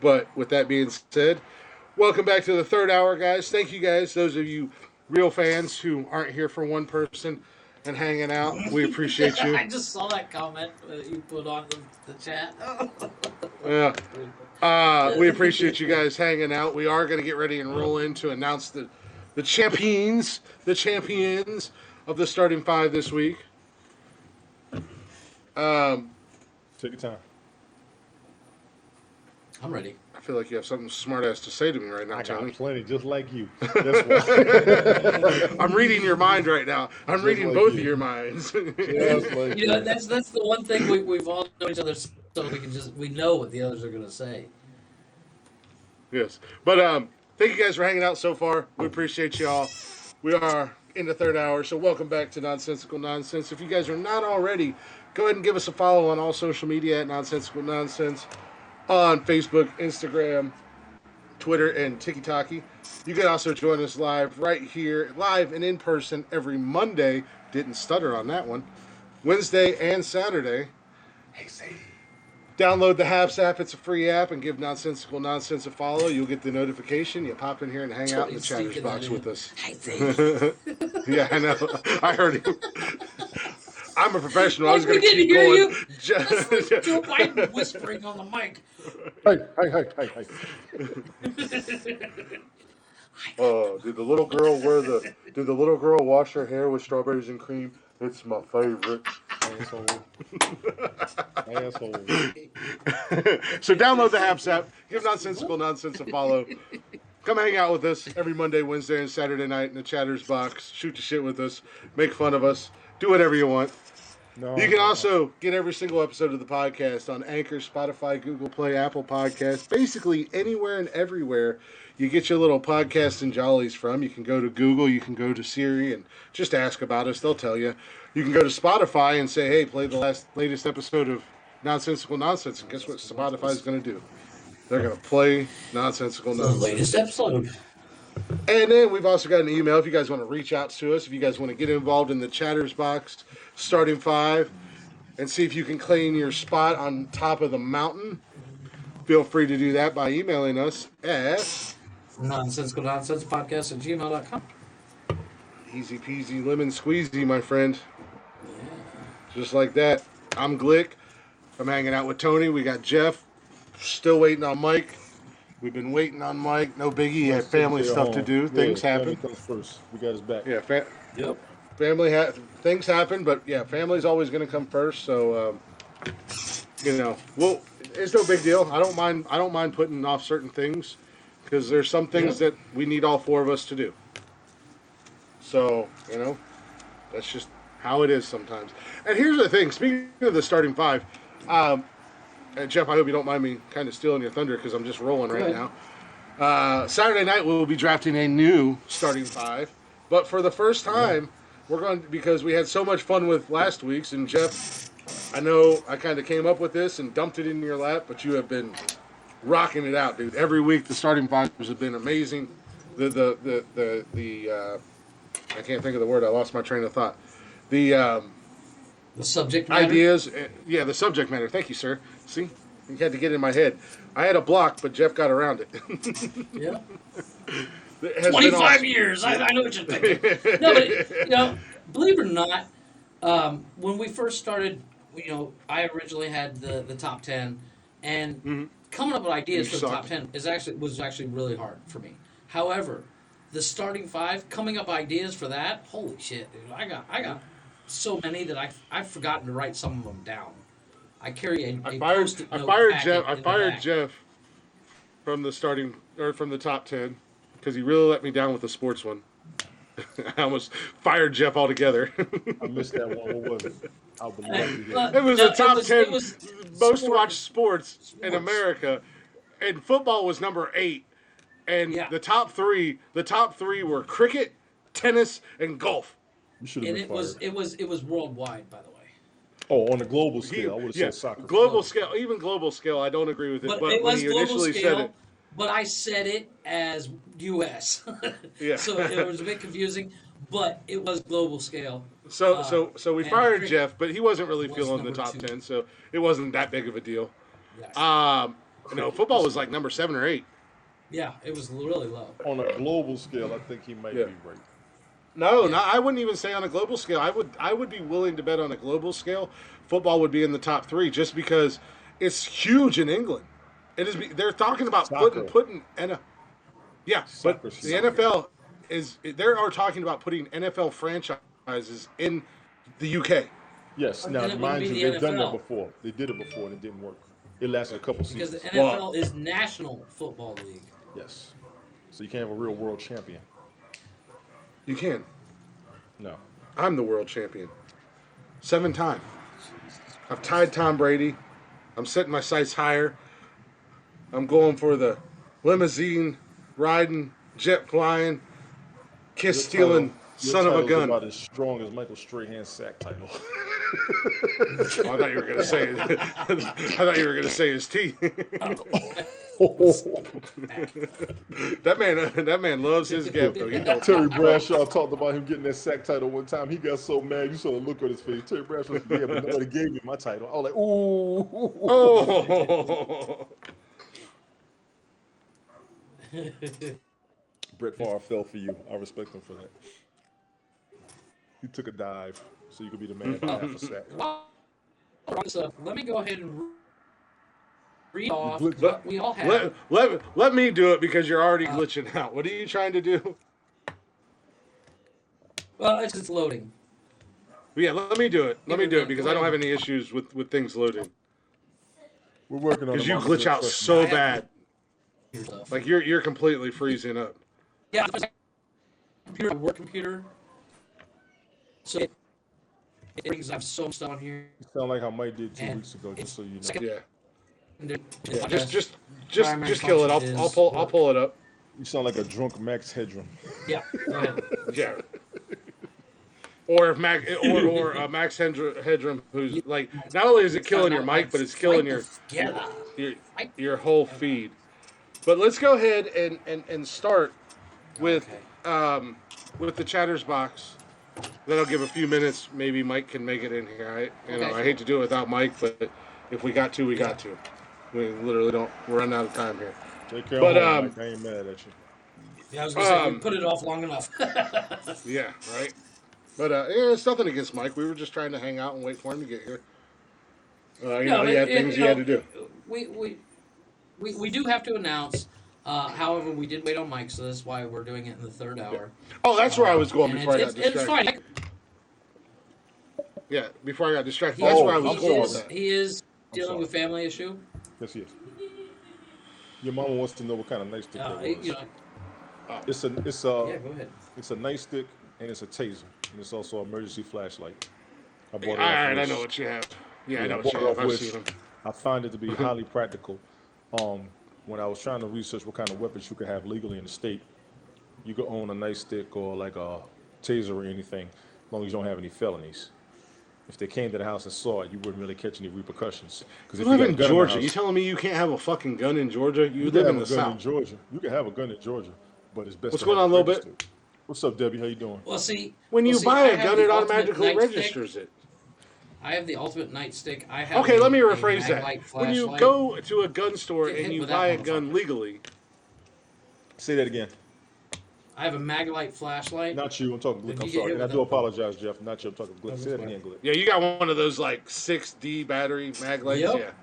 But with that being said, welcome back to the third hour, guys. Thank you guys, those of you real fans who aren't here for one person and hanging out. We appreciate you. I just saw that comment that you put on the chat. Yeah. We appreciate you guys hanging out. We are going to get ready and roll in to announce the champions of the starting five this week. Take your time. I'm ready. I feel like you have something smart ass to say to me right now, I got Tony. plenty, just like you. That's why. I'm reading your mind right now. I'm Just reading like both you. of your minds. Just like You know, that's the one thing we've all known each other, so we know what the others are gonna say. Yes. But thank you guys for hanging out so far. We appreciate y'all. We are in the third hour, so welcome back to Nonsensical Nonsense. If you guys are not already, go ahead and give us a follow on all social media at Nonsensical Nonsense on Facebook, Instagram, Twitter, and TikTok. You can also join us live right here, live and in person every Monday. Didn't stutter on that one. Wednesday and Saturday. Hey, Sadie. Download the Haps app. It's a free app, and give Nonsensical Nonsense a follow. You'll get the notification. You pop in here and hang out in the chatter's box with us. Yeah, I know. I heard him. I'm a professional. I was going to keep going. That's like Joe Biden whispering on the mic. Hey. Did the little girl Did the little girl wash her hair with strawberries and cream? It's my favorite. Asshole. So download the Haps app. Give Nonsensical Nonsense a follow come hang out with us every Monday, Wednesday, and Saturday night in the Chatters box. Shoot the shit with us. Make fun of us. Do whatever you want. No, You can also get every single episode of the podcast on Anchor, Spotify, Google Play, Apple Podcasts, basically anywhere and everywhere you get your little podcasts and jollies from. You can go to Google, you can go to Siri, and just ask about us. They'll tell you. You can go to Spotify and say, hey, play the latest episode of Nonsensical Nonsense. And guess what Spotify is going to do? They're going to play Nonsensical The Nonsense. latest episode. And then we've also got an email if you guys want to reach out to us, if you guys want to get involved in the Chatters box, starting 5, and see if you can claim your spot on top of the mountain. Feel free to do that by emailing us at Nonsensical Nonsense Podcast at gmail.com. easy peasy lemon squeezy, my friend. Just like that. I'm Glick. I'm hanging out with Tony. We got Jeff. Still waiting on Mike. We've been waiting on Mike. No biggie. He had family stuff to do. Things happen. Family comes first. We got his back. Yeah, Yep. things happen, but yeah, family's always going to come first. So, well, it's no big deal. I don't mind putting off certain things because there's some things that we need all 4 of us to do. So, that's just how it is sometimes. And here's the thing. Speaking of the starting 5, and Jeff, I hope you don't mind me kind of stealing your thunder because I'm just rolling right now. Saturday night we'll be drafting a new starting 5, but for the first time, we're going to, because we had so much fun with last week's. And Jeff, I know I kind of came up with this and dumped it in your lap, but you have been rocking it out, dude. Every week the starting 5s have been amazing. The I can't think of the word. I lost my train of thought. The subject matter. ideas, the subject matter. Thank you, sir. See, you had to get in my head. I had a block, but Jeff got around it. Yeah. It has been 25 awesome. years. I know what you're thinking. No, but believe it or not, when we first started, I originally had the top 10, and coming up with ideas You for the top sucked. 10 was actually really hard for me. However, the starting 5, coming up ideas for that, holy shit, dude! I got so many that I've forgotten to write some of them down. I carry a Post-it note packet I in the fired back. Jeff from the top 10 because he really let me down with the sports one. I almost fired Jeff altogether. I missed that one. What was it? I'll believe you. It was the top 10 it was most watched sports in America, and football was number 8. And the top three were cricket, tennis, and golf. You should have And been it fired. was worldwide, by the way. Oh, on a global scale, I would have Yeah, said soccer. global scale, even global scale, I don't agree with it. But But it when was he global initially scale, said it, but I said it as U.S. Yeah. So it was a bit confusing, but it was global scale. so we and fired cricket Jeff, but he wasn't really was feeling the number top 2. 10, so it wasn't that big of a deal. Yes. Football was like number 7 or 8. Yeah, it was really low. On a global scale, I think he might be right. No, I wouldn't even say on a global scale. I would be willing to bet on a global scale. Football would be in the top 3 just because it's huge in England. It is. They're talking about Soccer. putting but Soccer's the soccer. NFL they are talking about putting NFL franchises in the UK. Yes. And Now, then it wouldn't mind be you, the they've done that NFL. before. They did it before and it didn't work. It lasted a couple Because the seasons. NFL is National Football League. Yes. So you can't have a real world champion. You can. No. I'm the world champion. 7 times. I've tied Tom Brady. I'm setting my sights higher. I'm going for the limousine riding, jet flying, kiss stealing son of a Your title's gun. about as strong as Michael Strahan's sack title. Oh, I thought you were gonna say I thought you were gonna say his teeth. That man loves his gap though. He knows. Terry Bradshaw talked about him getting that sack title one time. He got so mad. You saw the look on his face. Terry Bradshaw said, yeah, but nobody gave me my title. I was like, ooh. Oh. Brett Favre fell for you. I respect him for that. He took a dive so you could be the man for half a sack. So let me go ahead and read off glitched what we all have. Let me do it because you're already glitching out. What are you trying to do? Well, it's loading. Yeah, let me do it. Let me do it because I don't have any issues with things loading. We're working on Because it, you Marcus. glitch out Trust me. so bad. stuff. Like you're completely freezing up. Yeah, computer, work computer. So it brings. I have so much stuff on here. You sound like how Mike did 2 weeks And ago, just so you know. Yeah. yeah. Just kill it. I'll pull it up. You sound like a drunk Max Headroom. Yeah, go ahead. Yeah. Or if Max Headroom, who's like, not only is it killing your mic, but it's killing your whole feed. But let's go ahead and start with the chatters box. Then I'll give a few minutes. Maybe Mike can make it in here. I hate to do it without Mike, but if we got to, we got to. We literally don't. We're running out of time here. Take care of Mike. I ain't mad at you. Yeah, I was gonna say we put it off long enough. Yeah, right. But it's nothing against Mike. We were just trying to hang out and wait for him to get here. He had things he had to do. We do have to announce. However, we did wait on Mike, so that's why we're doing it in the third hour. Oh, that's where I was going before I got distracted. It's fine. Yeah, before I got distracted. That's where I was going with that. He is dealing with family issue. Yes, he is. Your mama wants to know what kind of nightstick that was. It's yeah, go ahead. It's a nightstick and it's a taser and it's also an emergency flashlight. I bought it. All right, I know what you have. Yeah, I know what you have. I've seen them. I find it to be highly practical. When I was trying to research what kind of weapons you could have legally in the state, you could own a nightstick or like a taser or anything, as long as you don't have any felonies. If they came to the house and saw it, you wouldn't really catch any repercussions. Because you live in Georgia. You telling me you can't have a fucking gun in Georgia? You live in the South. In Georgia. You can have a gun in Georgia, but it's best. What's going on, a little bit? What's up, Debbie? How you doing? Well, see, when you buy a gun, it automatically registers it. I have the ultimate nightstick. I have. Okay, let me rephrase that. When you go to a gun store and you buy a gun legally, say that again. I have a Maglite flashlight. Not you. I'm talking Glick. I'm sorry. And I do apologize, Jeff. Not you. I'm talking Glick. Say that again, Glick. Yeah, you got one of those like 6D battery Maglites. Yep.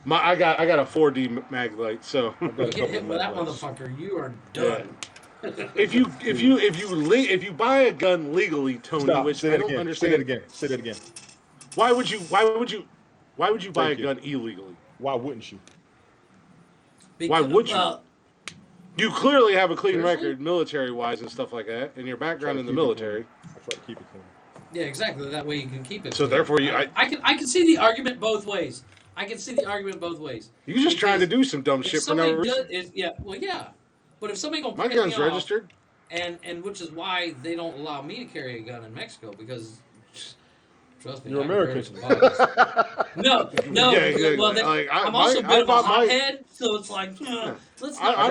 Yeah. I got a 4D Maglite. So you get hit with that motherfucker, you are done. Yeah. if you buy a gun legally, Tony, Stop. which I don't understand. Say that again. Why would you buy a gun illegally? Why wouldn't you? Why would you? You clearly have a clean record, military-wise and stuff like that, and your background in the military. I try to keep it clean. Yeah, exactly. That way you can keep it. So clean. therefore, I can see the argument both ways. You're just trying to do some dumb shit for no reason. Yeah. But if somebody gonna my gun's registered, and which is why they don't allow me to carry a gun in Mexico because. Trust me, you're American. No. Yeah, well, I'm also a bit of a hothead, so it's like, let's not. I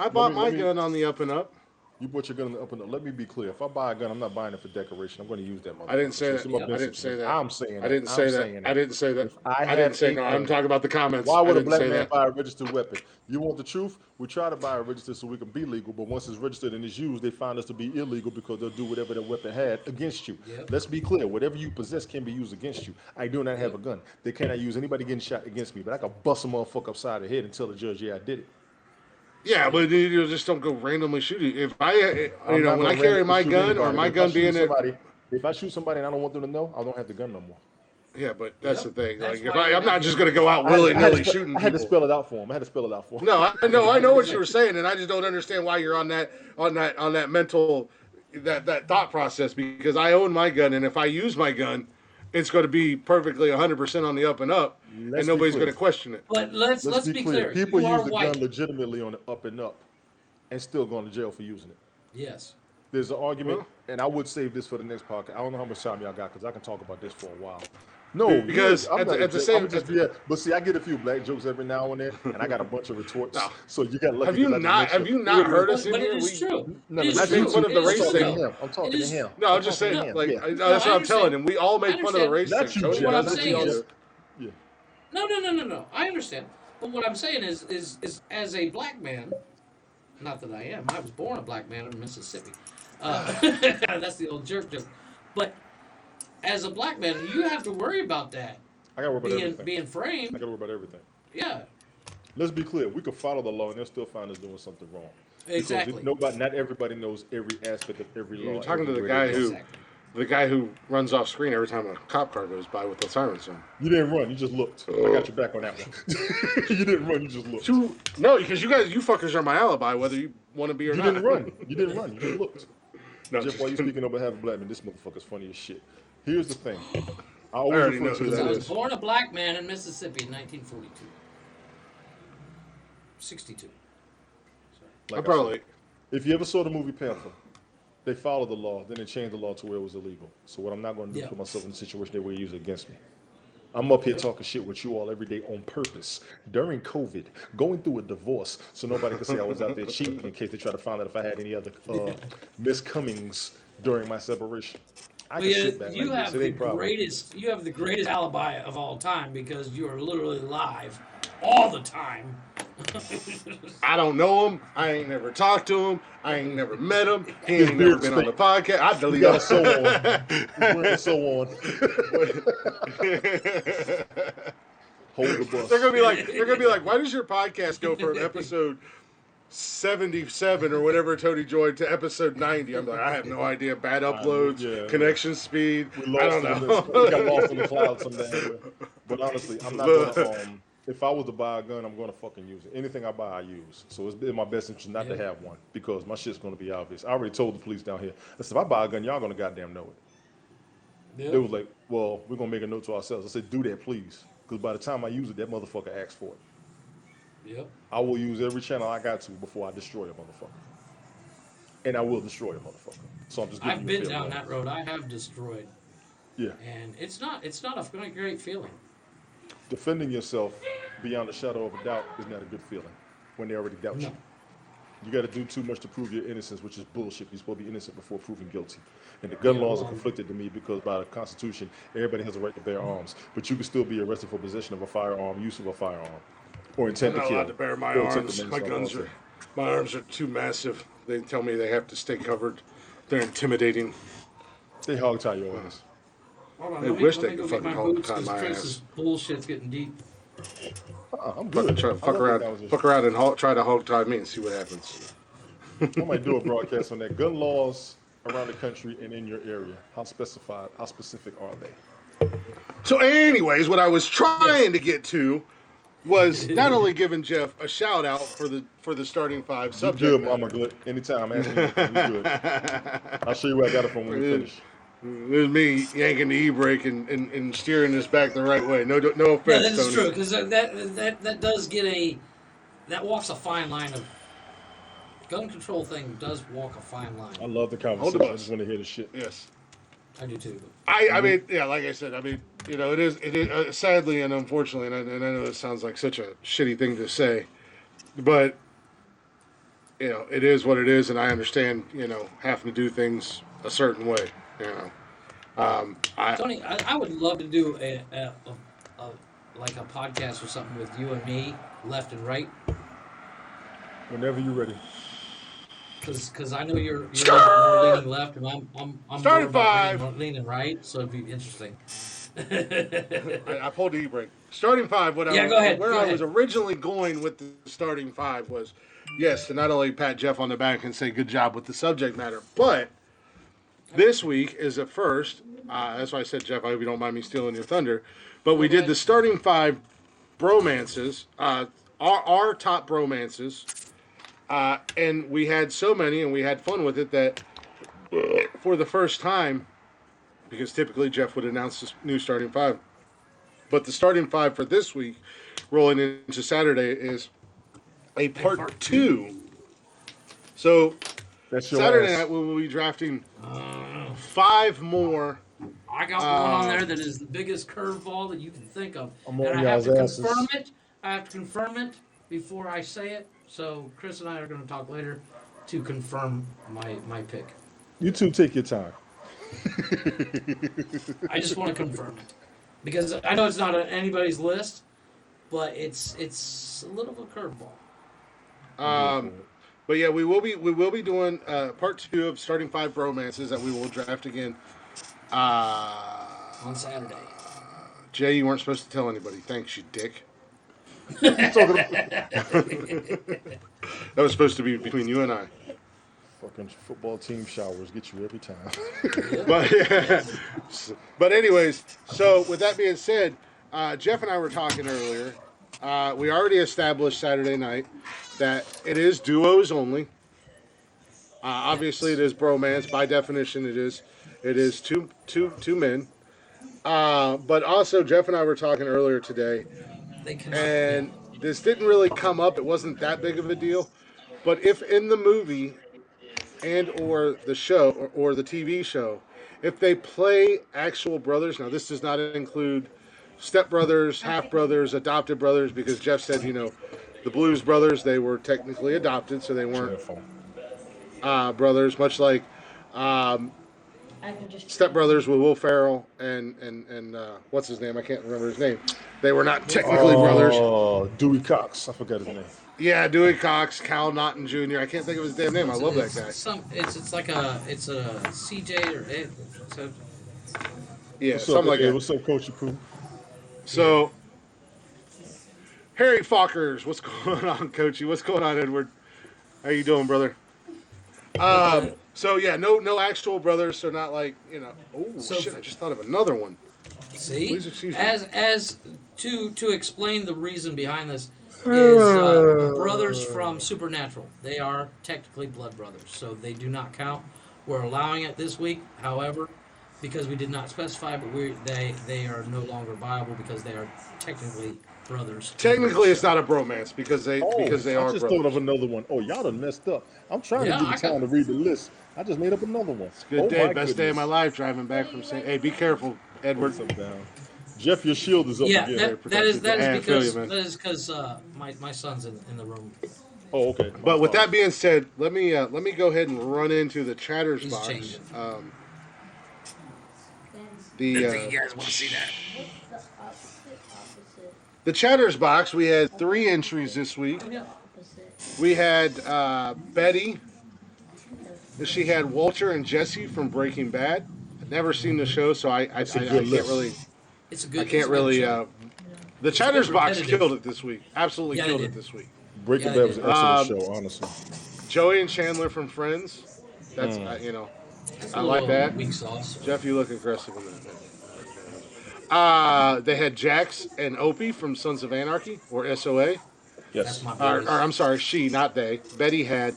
bought my gun on the up and up. You bought your gun on the up and up. Let me be clear. If I buy a gun, I'm not buying it for decoration. I'm going to use that motherfucker. I didn't say that. I'm saying that. I didn't say that. I didn't say that. I didn't say no. I'm talking about the comments. Why would a black man buy a registered weapon? You want the truth? We try to buy a registered so we can be legal, but once it's registered and it's used, they find us to be illegal because they'll do whatever the weapon had against you. Yep. Let's be clear. Whatever you possess can be used against you. I do not have a gun. They cannot use anybody getting shot against me, but I can bust a motherfucker upside the head and tell the judge, yeah, I did it. Yeah, but you just don't go randomly shooting. If when I carry my gun or my gun being there. If I shoot somebody and I don't want them to know, I don't have the gun no more. Yeah, but that's the thing. Like, I'm not just going to go out willy-nilly shooting people. I had to spell it out for him. No, I know what you were saying, and I just don't understand why you're on that mental that thought process because I own my gun, and if I use my gun, it's going to be perfectly 100% on the up and up, and nobody's going to question it. But let's be clear. People use the gun legitimately on the up and up, and still going to jail for using it. Yes. There's an argument, and I would save this for the next podcast. I don't know how much time y'all got because I can talk about this for a while. No, because at the same time, but see, I get a few black jokes every now and then, and I got a bunch of retorts. No. So you got lucky. Have you not heard us in here? It is true. No, I make fun of the race thing. I'm talking to him. No, I'm just saying. That's what I'm telling him. We all make fun of the race thing. What I'm saying is, no. I understand, but what I'm saying is as a black man, not that I am. I was born a black man in Mississippi. That's the old jerk joke, but. As a black man, you have to worry about that. I gotta worry about everything. Being framed. I gotta worry about everything. Yeah. Let's be clear. We could follow the law, and they'll still find us doing something wrong. Exactly. Not everybody knows every aspect of every law. You're talking to the guy who The guy who runs off screen every time a cop car goes by with the sirens on. You didn't run. You just looked. I got your back on that one. You didn't run. You just looked. No, because you fuckers are my alibi, whether you want to be or You not. didn't run. You didn't run. You just looked. No, Jeff, just why you kidding. speaking on behalf of black men? This motherfucker's funny as shit. Here's the thing. I always already refer know to who this that I is. was born a black man in Mississippi in 1942. 62. like I probably. if you ever saw the movie Panther, they followed the law, then they changed the law to where it was illegal. So what I'm not going to do is Yeah. put myself in a situation that way use it against me. I'm up here talking shit with you all every day on purpose. During COVID, going through a divorce, so nobody could say I was out there cheating in case they try to find out if I had any other miscomings during my separation. I can Well, sit back you like have this. It the ain't problem. greatest. You have the greatest alibi of all time because you are literally live all the time. I don't know him. I ain't never talked to him. I ain't never met him. He His ain't never beard been on the stink. podcast. I He delete got all a sew on. He's wearing a sew on. Hold the bus. They're gonna be like, why does your podcast go from episode 77 or whatever Tony joined to episode 90? I'm like, I have no idea. Bad uploads, yeah. connection speed. We I lost don't in know. we got lost in the clouds someday. But honestly, I'm not gonna. If I was to buy a gun, I'm gonna fucking use it. Anything I buy, I use. So it's in my best interest not to have one because my shit's gonna be obvious. I already told the police down here. I said, if I buy a gun, y'all gonna goddamn know it. They was like, well, we're gonna make a note to ourselves. I said, do that, please, because by the time I use it, that motherfucker asks for it. Yep. I will use every channel I got to before I destroy a motherfucker, and I will destroy a motherfucker. So I'm just giving I've you a been fair down warning. that road. I have destroyed, Yeah. and it's not a great feeling. Defending yourself beyond a shadow of a doubt is not a good feeling when they already doubt you. No. You got to do too much to prove your innocence, which is bullshit. You're supposed to be innocent before proven guilty. And the gun laws are conflicted to me because by the Constitution, everybody has a right to bear arms. But you can still be arrested for possession of a firearm, use of a firearm, or I'm intent to not kill. allowed to bear my or intent arms. to My manslaughter guns also. my arms are too massive. They tell me they have to stay covered. They're intimidating. They hog tie your ass. Hold on, They let wish me they go could get fucking my hold boots tie because my Chris's ass. bullshit's getting deep. I'm Fucking good. try, I fuck love that around, conversation. fuck around and try to hog tie me and see what happens. I might do a broadcast on that. Gun laws around the country and in your area. How specific are they? So, anyways, what I was trying to get to was not only giving Jeff a shout out for the starting five You subject good, matter. Mama Good. Anytime, ask me anything. You good. I'll show you where I got it from when we finish. There's me yanking the e-brake and steering this back the right way. No No, offense, that is Tony. true because that does get that walks a fine line of gun control thing does walk a fine line. I love the Hold the conversation. I bus. just want to hear the shit. Yes. I do too. I mean, yeah, like I said, I mean, you know, it is sadly and unfortunately, and I know it sounds like such a shitty thing to say, but you know, it is what it is, and I understand, you know, having to do things a certain way, you know. Tony, I would love to do a like a podcast or something with you and me, left and right, Whenever you're ready. because I know you're a little bit more leaning left, and I'm more Starting about five. leaning right, so it'd be interesting. I pulled the e-brake. Starting five. Where Go ahead, I go was ahead. originally going with the starting five was, yes, to not only pat Jeff on the back and say good job with the subject matter, but this week is a first. That's why I said, Jeff, I hope you don't mind me stealing your thunder. But we did the starting five bromances, our top bromances, and we had so many and we had fun with it that for the first time, because typically Jeff would announce this new starting five, but the starting five for this week, rolling into Saturday, is a part two. So That's your Saturday ass. night we will be drafting five more. I got one on there that is the biggest curveball that you can think of, I'm and on I have y'all's to asses. confirm it. I have to confirm it before I say it. So Chris and I are going to talk later to confirm my pick. You two take your time. I just want to confirm it because I know it's not on anybody's list, but it's a little bit of a curveball. But yeah, we will be doing part two of starting five bromances that we will draft again. On Saturday. Jay, you weren't supposed to tell anybody. Thanks, you dick. You talking about- That was supposed to be between you and I. Fucking football team showers get you every time. But but anyways, so with that being said, Jeff and I were talking earlier. We already established Saturday night that it is duos only. Obviously, it Yes. is bromance by definition. It is. It is two men. But also, Jeff and I were talking earlier today, They cannot. Yeah. and this didn't really come up. It wasn't that big of a deal. But if in the movie and or the show or the TV show, if they play actual brothers, now this does not include stepbrothers, half brothers, adopted brothers, because Jeff said, the Blues Brothers, they were technically adopted, so they weren't Careful. brothers, much like um, I can just. Step Brothers with Will Ferrell and what's his name? I can't remember his name. They were not technically brothers. Oh, Dewey Cox. I forgot his name. Yeah, Dewey Cox, Cal Naughton Jr. I can't think of his damn name. I love that It's guy. it's like a CJ or so. Yeah, What's something up, like hey, that. what's up, Coach Pooh? So, Harry Fockers, what's going on, Coachy? What's going on, Edward? How you doing, brother? So yeah, no actual brothers. So not like Oh So- shit! I just thought of another one. See, Please excuse me. as to explain the reason behind this is brothers from Supernatural. They are technically blood brothers, so they do not count. We're allowing it this week, however, because we did not specify, but they are no longer viable because they are technically brothers. Technically, it's not a bromance because they I are just brothers. thought of another one. Oh, y'all done messed up. I'm trying Yeah, to give I you time got- to read the list. I just made up another one. Good Oh, day, my best day of my goodness. life driving back from St. Hey, be careful, Edward. What's up, down? Jeff, your shield is up Yeah, again. that is Yeah, I feel you, man. because my son's in the room. Oh, okay. But with that being said, let me go ahead and run into the chatters He's box. changing. The guys want to see that. What's the opposite? the chatters box. We had 3 entries this week. Opposite. We had Betty. She had Walter and Jesse from Breaking Bad. I've never seen the show, so I That's a good can't list. really. It's a good. I it's can't a good really. show. The chatters box repetitive. killed it this week. Absolutely Yeah, they killed it did. this week. Breaking Yeah, Bad was an excellent Um, show, honestly. Joey and Chandler from Friends. That's It's I a like little that. Weak sauce. Jeff, you look aggressive in that. They had Jax and Opie from Sons of Anarchy or SOA. That's Yes. my Or boys. I'm sorry, she, not they. Betty had.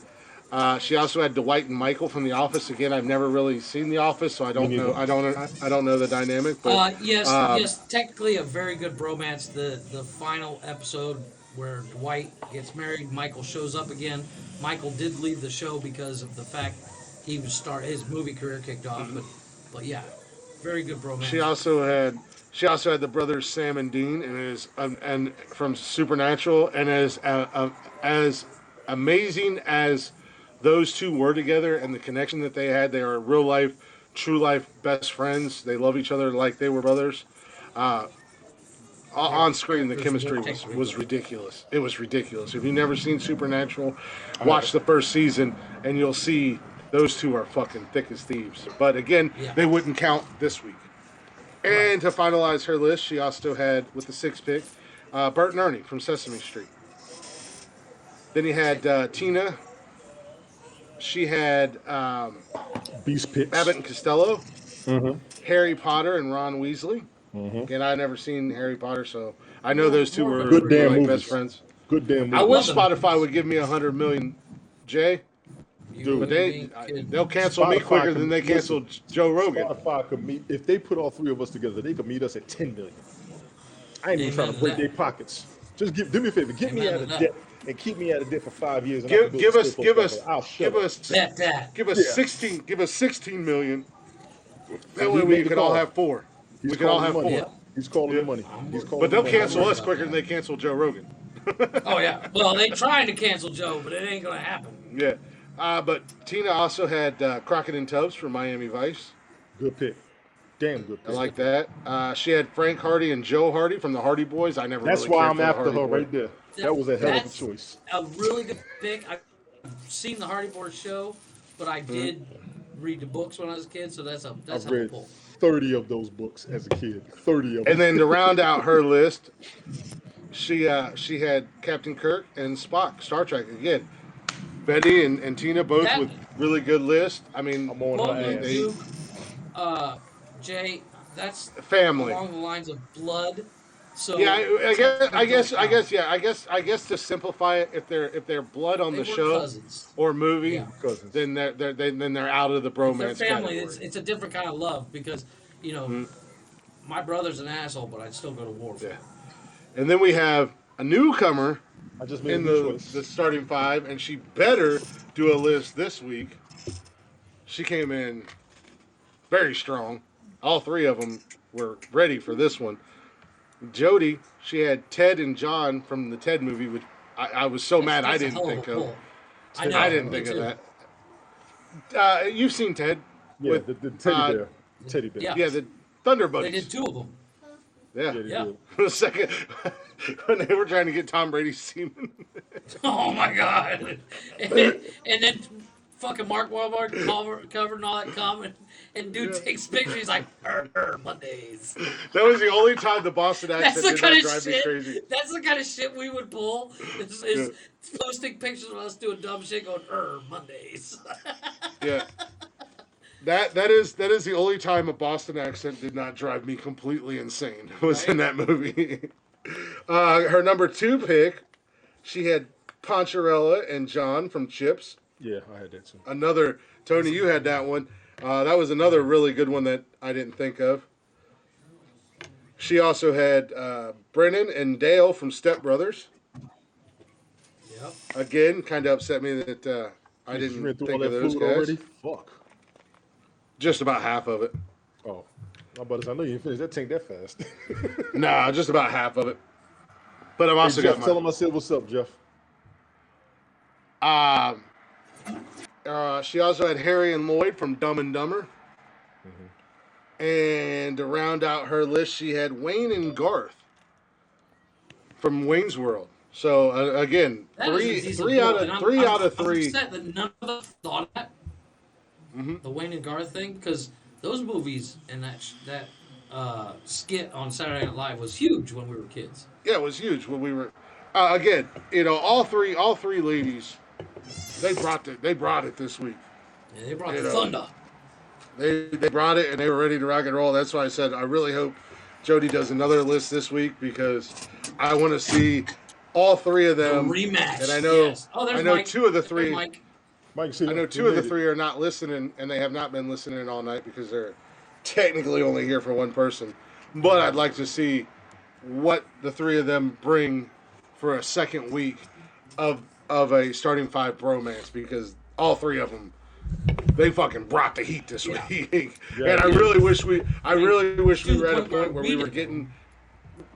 She also had Dwight and Michael from The Office. Again, I've never really seen The Office, so I don't Me know. neither. I don't know the dynamic. But Yes, technically a very good bromance. The final episode where Dwight gets married, Michael shows up again. Michael did leave the show because of the fact he was his movie career kicked off, but yeah, very good bromance. she also had the brothers Sam and Dean, and from Supernatural, and as amazing as those two were together and the connection that they had, they are real life, true life best friends. They love each other like they were brothers. On screen, the chemistry was ridiculous. It was ridiculous. If you've never seen Supernatural, watch the first season and you'll see those two are fucking thick as thieves. But again, Yeah. they wouldn't count this week. And to finalize her list, she also had, with the 6th pick, Bert and Ernie from Sesame Street. Then you had Tina. She had Beast Picks. Abbott and Costello, Harry Potter and Ron Weasley. Again, I've never seen Harry Potter, so I know those two were Good damn like movies. best friends. Good damn I movie. wish Love them. Spotify would give me 100 million, Jay, You but ain't kidding. they'll cancel me Spotify quicker can- than they cancel listen. Joe Rogan. Spotify could meet, if they put all 3 of us together, they could meet us at 10 million. I ain't even Amen trying to to break that. their pockets. Just do me a favor, get me Amen out to of that. debt and keep me out of debt for 5 years. And I can Give build a us strip give club us together. I'll shut give up. us That. give us Yeah. 16 million. That And way he we made the could all call. have 4. He's We could all calling have the 4. money. Yeah. He's calling Yeah. the money. He's calling But they'll the money. cancel us about quicker that. than they cancel Joe Rogan. Oh yeah. Well, they tried to cancel Joe, but it ain't gonna happen. Yeah. But Tina also had Crockett and Tubbs from Miami Vice. Good pick. Damn good I pick. like that. She had Frank Hardy and Joe Hardy from the Hardy Boys. I never That's really why cared I'm for the after Hardy her Boys. right there. That was a hell of a That's choice. A really good pick. I've seen the Hardy Boys show, but I did read the books when I was a kid, so that's a I've helpful. read 30 of those books as a kid. 30 of them. And then to round out her list, she had Captain Kirk and Spock, Star Trek again. Betty and Tina both That with really good lists. I mean, I'm on Both her with ass. they Duke, Jay, that's family. along the lines of blood. Yeah, So technically don't count. I guess to simplify it, if they're blood on They the were show cousins. or movie, Yeah. Cousins. then they're out of the If they're bromance family, category. it's a different kind of love because, you know, Mm, my brother's an asshole, but I'd still go to war for yeah, him. and then we have a newcomer I just made a in new the choice. starting five, and she better do a list this week. She came in very strong. All three of them were ready for this one. Jody, she had Ted and John from the Ted movie, which I was so mad I That's a didn't hell of a think of. pull. I Ted I know, didn't John. me think of too. that. You've seen Ted Yeah, with the teddy uh, bear. The teddy bear. Yeah, yeah, the Thunder they Buddies. did two of them. Yeah. Yeah, they Yeah. did. The second when they were trying to get Tom Brady's semen. Oh my god! And then fucking Mark Wahlberg covered and all that comment, and dude Yeah. takes pictures. He's like, Mondays. That was the only time the Boston That's accent the did kind not of drive me shit. crazy. That's the kind of shit we would pull. Is Yeah. posting pictures of us doing dumb shit, going Mondays. Yeah. That is the only time a Boston accent did not drive me completely insane was in that movie. Her number 2 pick, she had Poncherella and John from Chips. Yeah, I had that too. Another Tony, you had that one. That was another really good one that I didn't think of. She also had Brennan and Dale from Step Brothers. Yep. Again, kind of upset me that I You didn't ran through all think of that those food guys. already? Fuck. Just about half of it. Oh. My brothers, I know you didn't finish that tank that fast. Nah, just about half of it. But I've Hey, also Jeff, got tell my. him I said what's up, Jeff. She also had Harry and Lloyd from Dumb and Dumber. And to round out her list, she had Wayne and Garth from Wayne's World. So again, That is a decent three pull, out and of I'm, three I'm, out of I'm three. upset that none of us thought of that. The Wayne and Garth thing, because those movies and that skit on Saturday Night Live was huge when we were kids. Yeah, it was huge when we were. Again, all three ladies, they brought it this week. Yeah, they brought You the know. thunder. They brought it and they were ready to rock and roll. That's why I said I really hope Jody does another list this week because I want to see all three of The them. rematch. And I know Yes. Oh, there's I know Mike. two of the There's three. Mike. Mike, see, I know two of the three are not listening, and they have not been listening all night because they're technically only here for one person. But I'd like to see what the three of them bring for a second week of a starting five bromance because all three of them they fucking brought the heat this Yeah. week. Yeah, And I yeah. really wish we To the were at a point where point where we we were did. getting.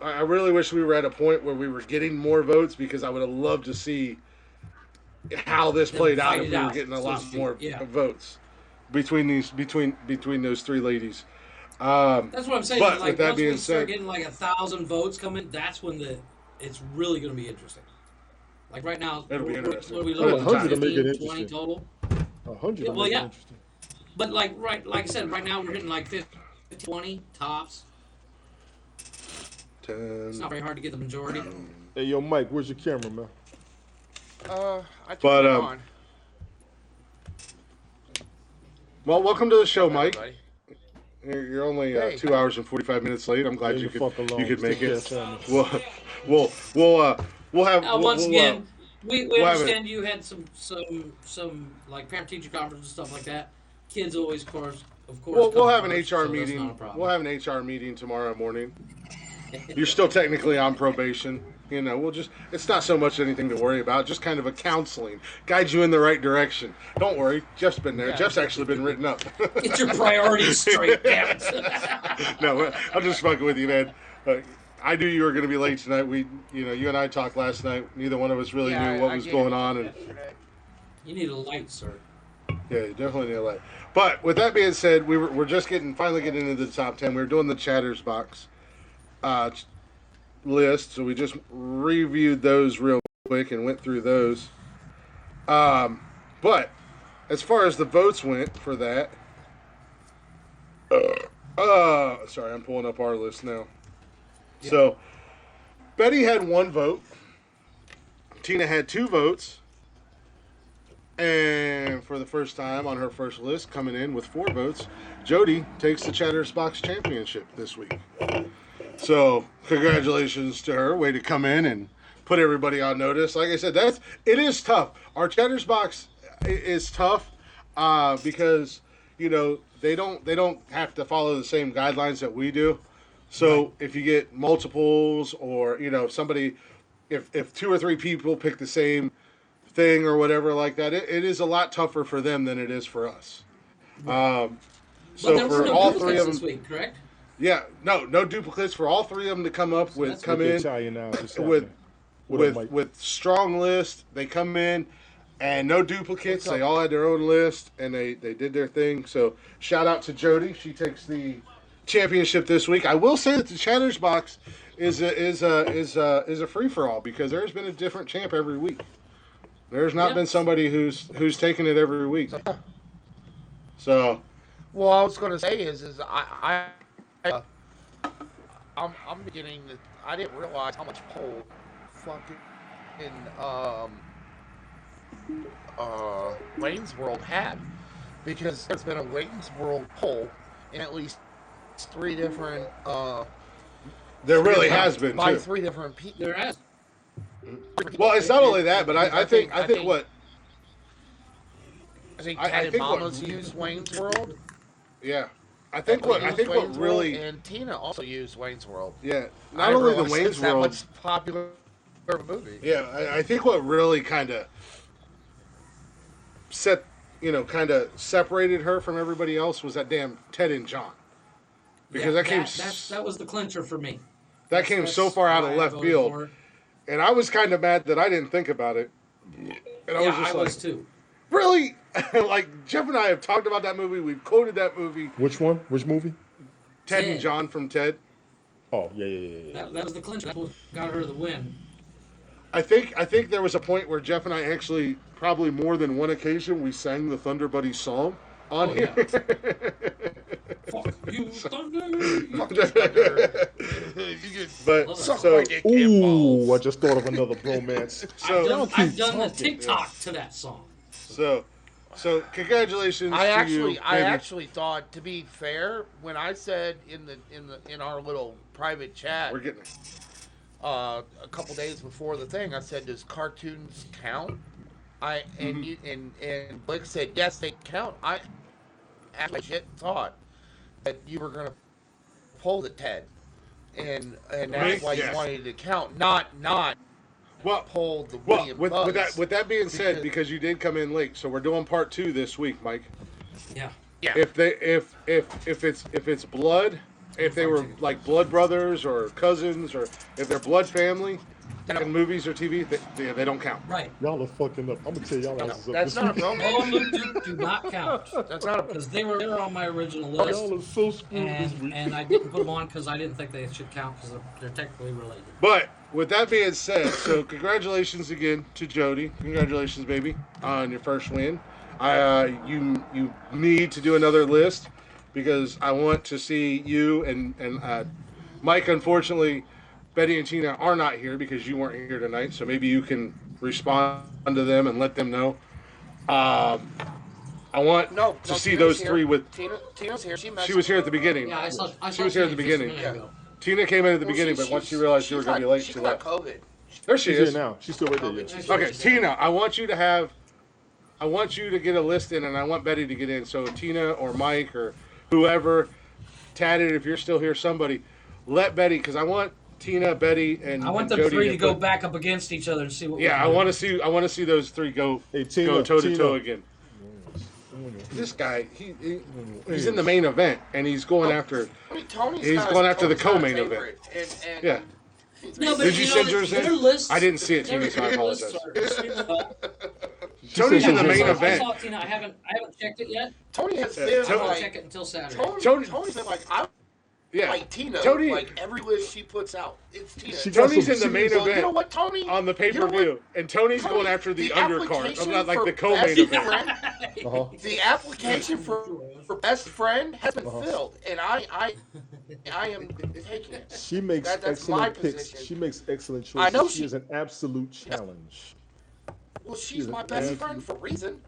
I really wish we were at a point where we were getting more votes because I would have loved to see how this Them played out fight if it we were out, getting a so to lot speak. more Yeah. votes between those three ladies. That's what I'm saying. But Like with that once being we start said- getting like 1,000 votes coming, that's when it's really going to be interesting. Like right now, It'll be what interesting. are we Well, looking 100 at? will make it 15, 20 interesting. total. 100. Yeah, well, yeah. Interesting. But like I said, right now we're hitting like 50, 20 tops. It's 10. not very hard to get the majority. Hey, yo, Mike, where's your camera, man? I turned But, it um, on. Well, welcome to the show, Hi, Mike. everybody. You're only Hey. 2 hours and 45 minutes late. I'm glad Leave you the could fuck alone. you could make Take it. care of We'll have Once we'll, again, we we'll have understand you had some like parent teacher conference and stuff like that. Kids always, of course. we'll come have an first, HR so that's meeting. not a problem. We'll have an HR meeting tomorrow morning. You're still technically on probation. You know, it's not so much anything to worry about, just kind of a counseling. Guide you in the right direction. Don't worry, Jeff's been there. Yeah. Actually been written up. Get your priorities straight, damn it. No, I'm just fucking with you, man. I knew you were going to be late tonight. You and I talked last night. Neither one of us really Yeah, knew what I was gave going it on, and yesterday. You need a light, sir. yeah, you definitely need a light. But with that being said, we're just finally getting into the top 10. We were doing the Chatters box list, so we just reviewed those real quick and went through those. But as far as the votes went for that, sorry, I'm pulling up our list now. Yeah. So Betty had 1 vote. Tina had 2 votes. And for the first time on her first list, coming in with 4 votes, Jody takes the Chatterbox Championship this week. So congratulations to her. Way to come in and put everybody on notice. Like I said, it is tough. Our Chatterbox is tough because they don't have to follow the same guidelines that we do. So if you get multiples or somebody, if 2 or 3 people pick the same thing or whatever like that, it is a lot tougher for them than it is for us. But So there were for no all 3 duplicates of this them, week, correct? yeah, no duplicates for all 3 of them to come up with that's come With the in Italian now, it's with happening. What up, Mike? with strong list. They come in and no duplicates. What's up? They all had their own list and they did their thing. So shout out to Jody. She takes the championship this week. I will say that the Chatters box is a free for all because there's been a different champ every week. There's not Yeah. been somebody who's taken it every week. So Well, I was gonna say is I'm beginning to. I didn't realize how much pull fucking Wayne's World had, because there's been a Wayne's World poll in at least 3 different there really has been by too. 3 different people. There has. Well, it's not only that, but I think what I think I Ted and think what- Mama's used Wayne's World. yeah. I think what Wayne's really World, and Tina also used Wayne's World. yeah, I not didn't only the realize Wayne's it's that World. much popular of a movie. Yeah, I think what really kind of separated her from everybody else was that damn Ted and John, because Yeah, that was the clincher for me. that came so That's far out why of I left voted field, for it. and I was kind of mad that I didn't think about it, and I was Yeah, just I like, was too. really, like Jeff and I have talked about that movie, we've quoted that movie, Which one? Which movie? Ted and Ted. John from Ted. Oh, yeah. That was the clincher. That's what got her the win. I think there was a point where Jeff and I actually, probably more than one occasion, we sang the Thunder Buddy song on Oh, here. yeah. Fuck you, Thunder. But Love it. Suck so my dick, Kimbo. Ooh, I just thought of another bromance. so I've done the talking. TikTok to that song. so congratulations I to actually, you, I baby. actually thought, to be fair, when I said in our little private chat We're getting it. a couple days before the thing, I said, "Does cartoons count?" And Blake said, "Yes, they count." I actually shit thought that you were gonna pull the Ted, and that's why Yes. you wanted to count, not Well, pull the well, William with Buzz. that being said, because- because you did come in late, so we're doing part 2 this week, Mike. Yeah. Yeah. If it's blood, if they were like blood brothers or cousins, or if they're blood family in movies or TV, they don't count. Right. Y'all are fucking up. I'm gonna tell y'all asses up. That's this not a week. promo. All Luke Duke do not count That's not a. because they were on my original list, Y'all are so screwed this week. and I didn't put them on because I didn't think they should count because they're technically related. But with that being said, so congratulations again to Jody. Congratulations, baby, on your first win. You need to do another list because I want to see you and Mike. Unfortunately, Betty and Tina are not here because you weren't here tonight. So maybe you can respond to them and let them know. I want No, to no, see Tina's those here. 3 with. Tina's here. She was here at the beginning. Yeah, I saw She was here at the Tina just a beginning. minute ago. Tina came in at the beginning, but once she realized you were going to be late, she's she got left. COVID. There she She's is. here now. She's still right there. Yeah. She's- Okay, Tina, I want you to get a list in, and I want Betty to get in. So Tina or Mike or whoever, Tatted, if you're still here, somebody, let Betty, because I want Tina, Betty, and I want and them Jody 3 to go put- back up against each other and see what. we Yeah, can I do. want to see those 3 go Hey, Tina, go toe to Tina. toe again. This guy, he's in the main event, and he's going after. Tony's He's not- going after the Tony's not a co-main event. favorite. And Yeah. No, but Did you send yours their in? lists- I didn't see it, their- Tina, so I their lists apologize. are extremely well. Tony's in the said main she's- I event. saw Tina. I haven't checked it yet. Tony has Yeah, been Tony- I'll like check it until Saturday. Tony's been like, I Yeah, like Tina. Tony- like every list she puts out, it's Tina. She got Tony's some in the main serious- event. You know what, Tony? on the You know what? pay-per-view, and Tony's Tony, going after the undercard. application I'm not like for the co-main best event. friend- Uh-huh. The application for best friend has been filled, and I am taking it. She makes That's my excellent picks. position. She makes excellent I choices. know she she- is an absolute challenge. Well, She's she's an my best ass. friend for a reason.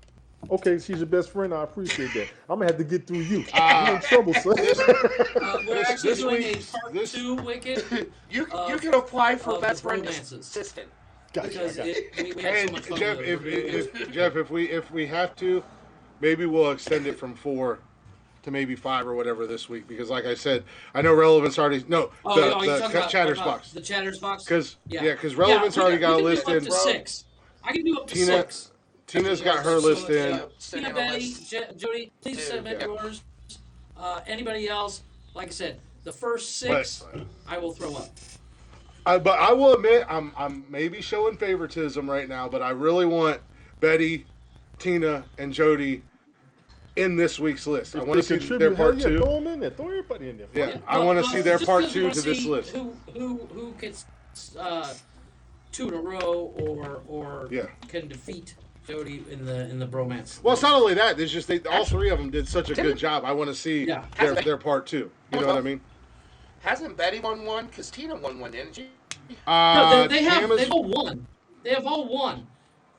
Okay, she's your best friend. I appreciate that. I'm gonna have to get through you. You in trouble, son. We're actually this doing a week's part this 2, Wicked, You of, can apply for of the best friend bromances. assistant. Gotcha. I Because got you. we had so and much fun Jeff, with it. We're doing it. Jeff, if we have to, maybe we'll extend it from 4 to maybe 5 or whatever this week because, like I said, I know Relevance already. No, You're the talking Chatter's about box. the Chatter's box? Because because Relevance already got a we list can do up in. to 6. I can do up to Tina 6. Tina's got her list in. Send Tina, in a Betty, list. Jody, please Dude, submit yeah. yours. Anybody else? Like I said, the first But 6 I will throw up. but I will admit I'm maybe showing favoritism right now, but I really want Betty, Tina, and Jody in this week's list. I want to see their part Hell yeah, 2. throw them in there. Throw everybody in there. Yeah, I want to see their just part because we 2 wanna to this see list. Who gets 2 in a row or Yeah. can defeat Jody in the bromance. Well, it's not only that. It's just all 3 of them did such a good job. I want to see Yeah. their part 2. You know what I mean? Hasn't Betty won one? Because Tina won one, didn't she? No, they've Tama's- all won. They have all won.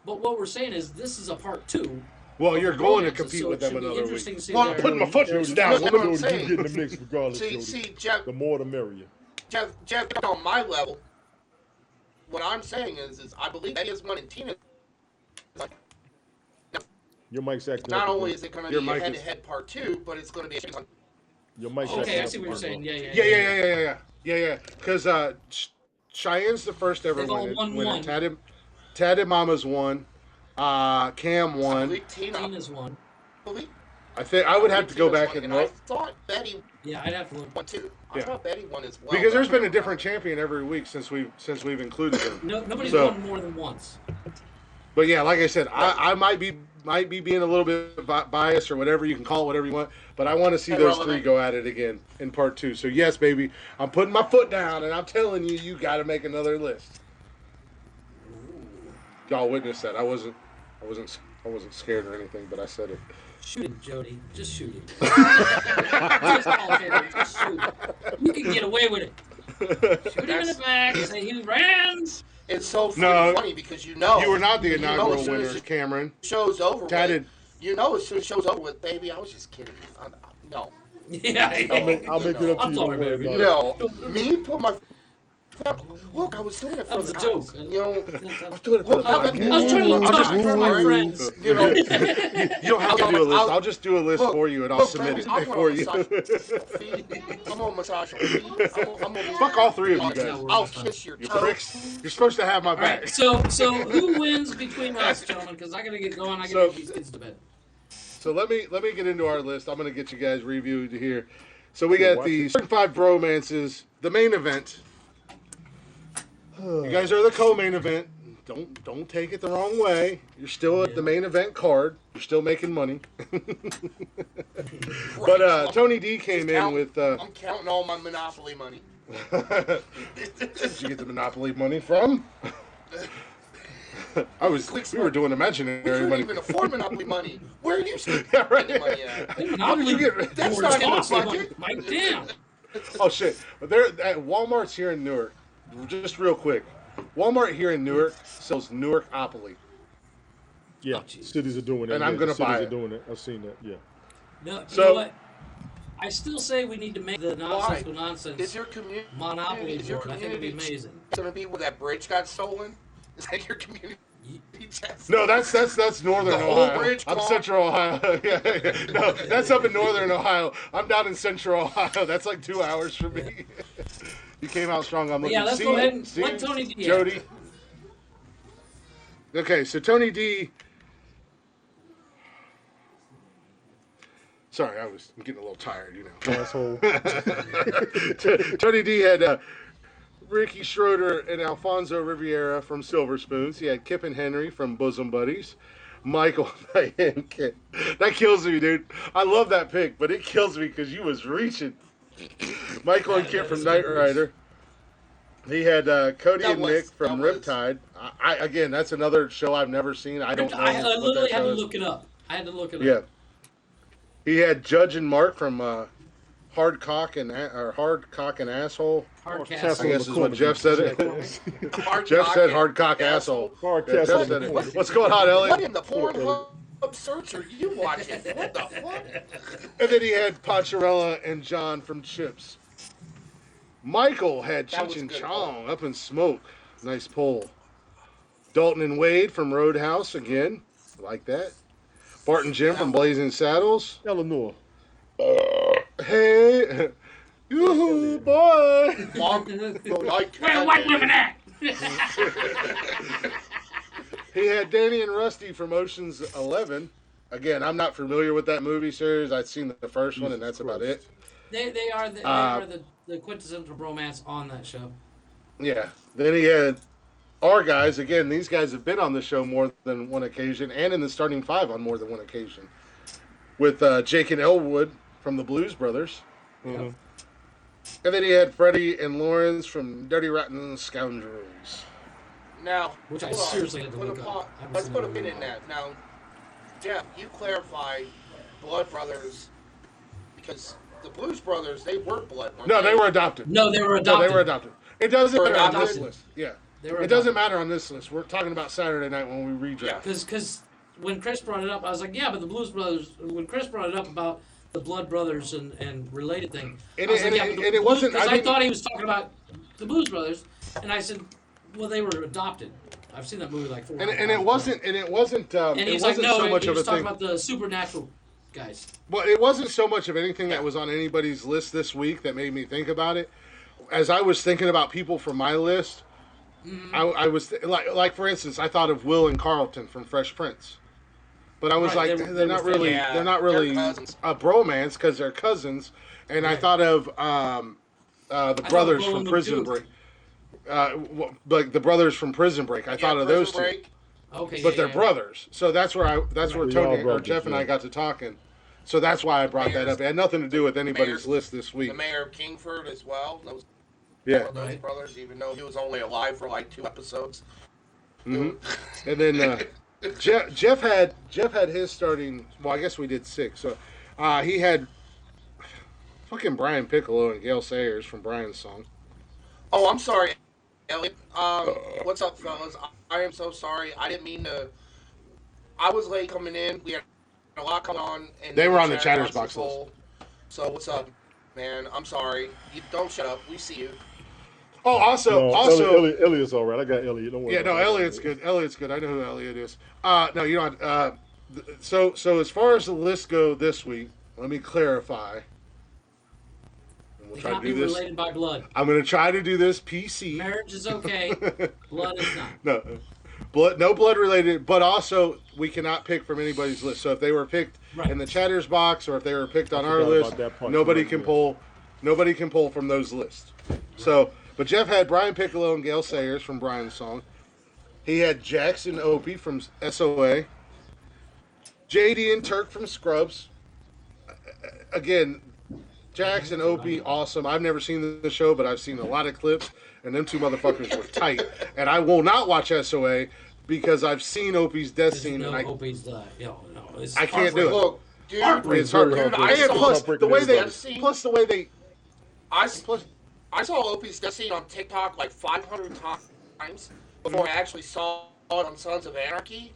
But what we're saying is this is a part 2. Well, of you're the going to bromances, compete so with it them should be another interesting week. to see Well, I'm their- putting my foot Jody, down. That's what I'm Jody, saying. you get in the mix regardless, Jody. See, Jeff, The more the merrier. Jeff, on my level, what I'm saying is I believe Betty has won and Tina. Your mic's acting Not up only again. is it going to Your be a mic is- head-to-head part 2, but it's going to be a Your mic's acting Okay, I up see what you're again, saying. bro. Yeah. Because Cheyenne's the first ever They've all winner. won one. Tad and Mama's won. Cam I won. believe Tina. Tina's won. I think I would have to go back and I look thought Betty Yeah, I'd have to look. won too. I Yeah. thought Betty won as well. because there's been a different champion every week since we've included them. No, nobody's So- won more than once. But yeah, like I said, I might be being a little bit biased or whatever you can call it, whatever you want. But I want to see those 3 go at it again in part 2. So yes, baby, I'm putting my foot down and I'm telling you, you got to make another list. Y'all witnessed that. I wasn't scared or anything, but I said it. Shoot him, Jody. Just shoot him. Just call it, just shoot him. You can get away with it. Shoot him in the back. Say he ran. It's so No. funny because you know You were not the you know inaugural as soon as winners, Cameron. the show's over. Tatted. With, you know, as soon as the show's over with, baby, I was just kidding. No, Yeah, I'll make it up to I'm you. sorry, Don't worry baby. about it. no, me put my. Look, I was doing it for That was the a guys, joke. You know, I was doing it for the I was podcast. I was trying to look I'll tough just- for my I'll- friends. you know. You don't have to do a list. I'll just do a list Look, for you and I'll look, submit baby, it I'm for gonna you. massage your feet. I'm gonna massage your feet. I'm gonna Fuck all 3 of you guys. I'll kiss your You toes. pricks. You're supposed to have my All back. right, so who wins between us, gentlemen? Because I gotta get going. I gotta So- get these kids to bed. So let me get into our list. I'm gonna get you guys reviewed here. So we got the certain 5 bromances, the main event. You guys are the co-main event. Don't take it the wrong way. You're still at the main event card. You're still making money. But Tony D came in with. I'm counting all my Monopoly money. Where'd you get the Monopoly money from? We were doing We imaginary couldn't money. even afford Monopoly money. Where are you Yeah, right. getting money at? How did you get? That's Board's not in the costly, budget. Mike, damn. Oh shit! They're at Walmart's here in Newark. Just real quick, Walmart here in Newark sells Newarkopoly. Yeah, cities are doing it. And I'm Yeah, gonna the cities buy are it. doing it. I've seen that. Yeah. No, you So- know what? I still say we need to make the nonsensical Is nonsense your community? monopoly Is your board. I think it'd be community amazing. going to be where that bridge got stolen? Is that your community? Test? No, that's Northern The whole Ohio. bridge I'm gone? Central Ohio. Yeah. No, that's up in Northern Ohio. I'm down in Central Ohio. That's like 2 hours from me. You came out strong. I'm looking. Yeah, let's see, go ahead and see, let Tony D. Jody. Okay, so Tony D. Sorry, I'm getting a little tired, you know. Asshole. Tony D had Ricky Schroeder and Alfonso Riviera from Silver Spoons. He had Kip and Henry from Bosom Buddies. Michael and Kip. That kills me, dude. I love that pick, but it kills me because you was reaching. Michael and Kip from Knight Rider. He had Cody That and was- Nick from that was- Riptide. Again, that's another show I've never seen. I don't know. I what literally that had show to is. look it up. I had to look it Yeah. up. He had Judge and Mark from hard cock and asshole. Hard Castle Castle. I guess is what Jeff said it. Hard Jeff cock said and hard cock asshole. Hard Yeah, Castle Jeff said in the it. corner. What's going on, What Elliot? in the Pornhub search are you watching? What the fuck? And then he had Poncherella and John from Chips. Michael had That was Cheech and good. Chong, Up in Smoke. Nice pull. Dalton and Wade from Roadhouse again. Like that. Bart and Jim from Blazing Saddles. Eleanor. Hey, yoo-hoo, boy. Mom, go like Where the white women at? He had Danny and Rusty from Ocean's 11. Again, I'm not familiar with that movie series. I'd seen the first one, and that's about it. They are the quintessential bromance on that show. Yeah. Then he had our guys. Again, these guys have been on the show more than one occasion, and in the starting five on more than one occasion. With Jake and Elwood from the Blues Brothers. Mm-hmm. And then he had Freddie and Lawrence from Dirty Rotten Scoundrels. Now, Which I hold on. seriously had to Put a look up. pa- I haven't Let's seen put a that pin movie in in a while. that. Now, Jeff, you clarified Blood Brothers because the Blues Brothers, they were blood. weren't No, they were adopted. No, they were No, adopted. they were adopted. It doesn't They were matter on this adopted? list. Yeah. They were It doesn't adopted. matter on this list. We're talking about Saturday night when we redraft. Because when Chris brought it up, I was like, yeah, but the Blues Brothers. When Chris brought it up about the Blood Brothers and related thing, And I was it- like, and yeah, it- but the and it Blues- wasn't- 'cause I I didn't- thought he was talking about the Blues Brothers, and I said, well, they were adopted. I've seen that movie like 4 And times. it wasn't. And it wasn't. And It he's like, wasn't no, so much he of a was talking thing. about the supernatural guys. Well, it wasn't so much of anything that was on anybody's list this week that made me think about it. As I was thinking about people from my list, I was like for instance, I thought of Will and Carlton from Fresh Prince, but I was Right, like, they were- they're they not were really, family. they're not Yeah, really they're cousins. a bromance because they're cousins, and I Right. thought of the brothers Will from and Prison Luke, Break, like the brothers from Prison Break. I thought of Prison those two. Break. Okay, But yeah, they're yeah. brothers, so that's where We all Tony or brothers, Jeff and I yeah. got to talking. So that's why I brought that up. It had nothing to do with anybody's list this week. The mayor of Kingford as well. That was Yeah, one of those Right. brothers, even though he was only alive for like 2 episodes. and then Jeff had his starting. Well, I guess we did 6. So he had fucking Brian Piccolo and Gail Sayers from Brian's song. Oh, I'm sorry, Elliot. What's up, fellas? I am so sorry. I didn't mean to. I was late coming in. We had a lot going on. And They were on the Chatterbox Chatterbox was full. So what's up, man? I'm sorry. You don't shut up. We see you. Oh, also, Elliot's all right. I got Elliot. Don't worry. yeah, no, about that. Elliot's good. Elliot's good. I know who Elliot is. No, you know. So as far as the list go this week, let me clarify. And we'll They try to cannot do be this. related by blood. I'm going to try to do this PC. Marriage is okay. Blood is not. No, no blood related, but also we cannot pick from anybody's list. So if they were picked Right. in the chatters box, or if they were picked on our forgot list, about that part. nobody Right, can yeah. pull. Nobody can pull from those lists. So, but Jeff had Brian Piccolo and Gail Sayers from Brian's song. He had Jackson Opie from SOA. JD and Turk from Scrubs. Again, Jackson Opie, awesome. I've never seen the show, but I've seen a lot of clips, and them two motherfuckers were tight. And I will not watch SOA because I've seen Opie's death Because you scene, know and Opie's no, it's I can't do it. Look, dude. It's hard. Very And heartbreaking. plus Heartbreaking the way they, everybody. plus the way they, I saw Opie's death scene on TikTok like 500 times before I actually saw it on Sons of Anarchy.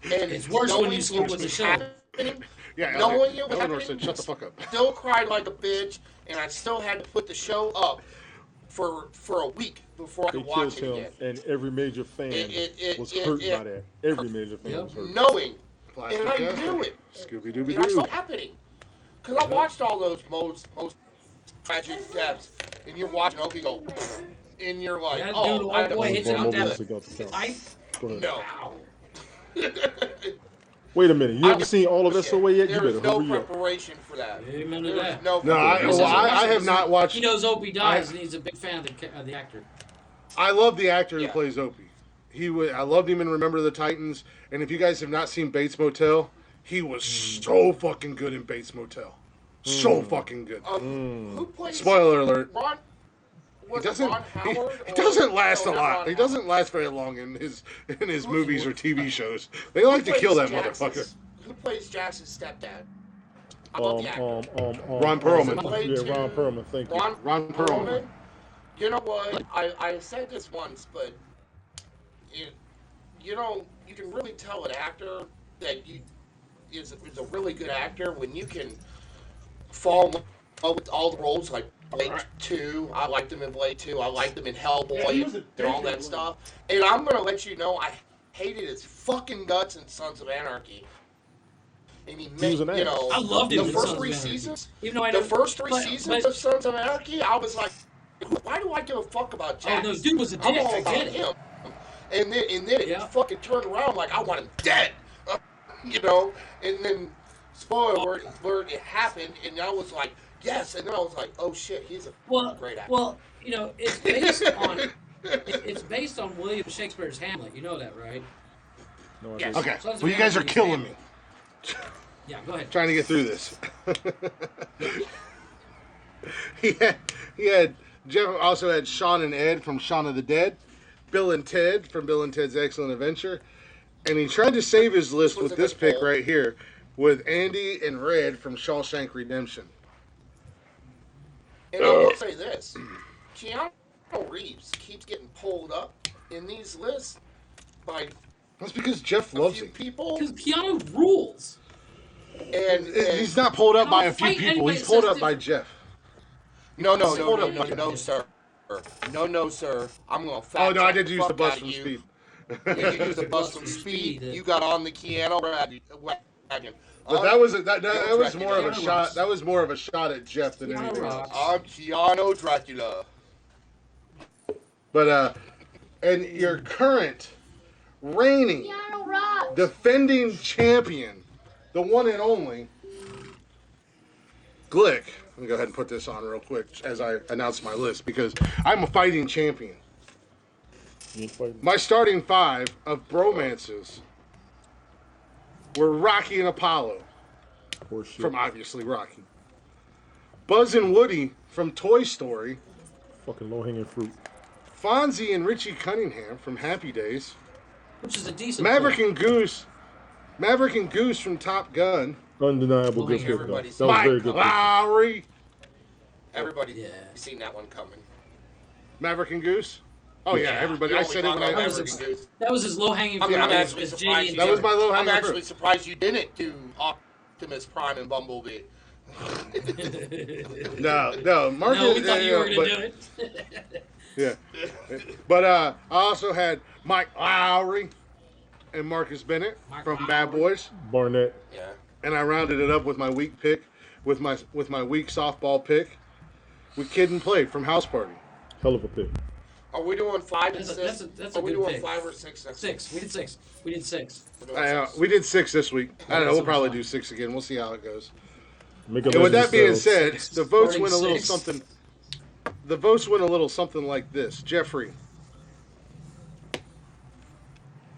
And It's worse when knowing you see it with the show. happening, yeah. knowing it was Eleanor happening, said, "Shut the fuck up." still cried like a bitch, and I still had to put the show up for a week before I They could killed watch it him, again. and every major fan was it- hurt it- by that. Every major fan was hurt. Knowing, Plastic and I Castle. knew it, Scooby and I Dooby saw Doo. it happening, because I watched all those most tragic deaths, and you're watching Opie go, and you're like, That oh, dude, I old boy know. hits it out Moments that. ago to count. I Go ahead. No. Wait a minute. You haven't seen all of SOA yet? You There was better no hurry up. preparation for that. Amen to There was that. no No, preparation. I have not watched. He knows Opie dies, and he's a big fan of the actor. I love the actor who Yeah. plays Opie. I loved him in Remember the Titans. And if you guys have not seen Bates Motel, he was so fucking good in Bates Motel. So fucking good. Who plays Spoiler alert. Ron? Was He it doesn't. Ron He, Howard? he or- doesn't last no, a not lot. Ron He Howard. doesn't last very long in his movies or TV shows. They like to Who kill that plays motherfucker. Who plays Jackson's stepdad? I love the actor. Ron Perlman. Played Yeah, to Ron Perlman. Thank you. Ron Perlman. You know what? I said this once, but it, you can really tell an actor that is a really good actor when you can fall in love with all the roles like Blade 2. I liked him in Blade 2. I liked him in Hellboy and all that stuff. And I'm going to let you know I hated his fucking guts in Sons of Anarchy. And he was an ass. I loved him the in first Sons of three Anarchy. seasons. Even though I The know, first three but- seasons but- of Sons of Anarchy, I was like, why do I give a fuck about Jack? Oh, no, dude was a I'm dick. all I about get it. him. And then it Yeah. fucking turned around like I want him dead. And then spoiler alert, it happened, and I was like, yes, and then I was like, oh shit, he's a great actor. Well, it's based on it's based on William Shakespeare's Hamlet. You know that, right? No, I Yes. didn't. Okay. Sons of Well, you guys are Anarchy is killing me. Hamlet. Yeah, go ahead. Trying to get through this. he had Jeff also had Shaun and Ed from Shaun of the Dead, Bill and Ted from Bill and Ted's Excellent Adventure, and he tried to save his list with this pick right here with Andy and Red from Shawshank Redemption. And I will say this, Keanu Reeves keeps getting pulled up in these lists by That's because Jeff a loves few him. people, Because Keanu rules. and He's not pulled up by a few fight people. anybody He's that pulled says up by different. Jeff. no, sir. I'm gonna fact Oh no, I check did the use the fuck bus out from of you. Speed. You used the bus from Speed. You got on the Keanu wagon. But that was that was more of a shot. That was more of a shot at Jeff than Keanu anything else. rocks. I'm Keanu Dracula. But and your current reigning Keanu rocks. defending champion, the one and only Glick. Let me go ahead and put this on real quick as I announce my list because I'm a fighting champion. You ain't fighting. My starting five of bromances were Rocky and Apollo Horse shit. from obviously Rocky, Buzz and Woody from Toy Story, Fucking low hanging fruit. Fonzie and Richie Cunningham from Happy Days, Which is a decent Maverick pick. and Goose from Top Gun, Undeniable Well, good hey, pick though. everybody's- That was Mike very good. Pick. Lowry, Everybody Yeah. seen that one coming. Maverick and Goose. Oh yeah, everybody. I said it when I That was ever. his- That was his low-hanging fruit. I'm as actually JD surprised. and That was Jerry. my low I'm hanging actually fruit. surprised you didn't do Optimus Prime and Bumblebee. No, Marcus. No, we thought you were going but- to do it. Yeah, but I also had Mike Lowry and Marcus Bennett Mike from Lowry. Bad Boys, Barnett. Yeah. and I rounded it up with my weak pick, with my weak softball pick, with Kid and Play from House Party. Hell of a pick. Are we doing 5 and That's 6? a- that's a Are we good doing pick. 5 or 6? next week? 6. We did 6. We did 6. We're doing six. We did 6 this week. I don't know. We'll That's probably fine. do 6 again. We'll see how it goes. Make a And with that legend being cells. said, the votes Starting went a little 6. something. The votes went a little something like this. Jeffrey,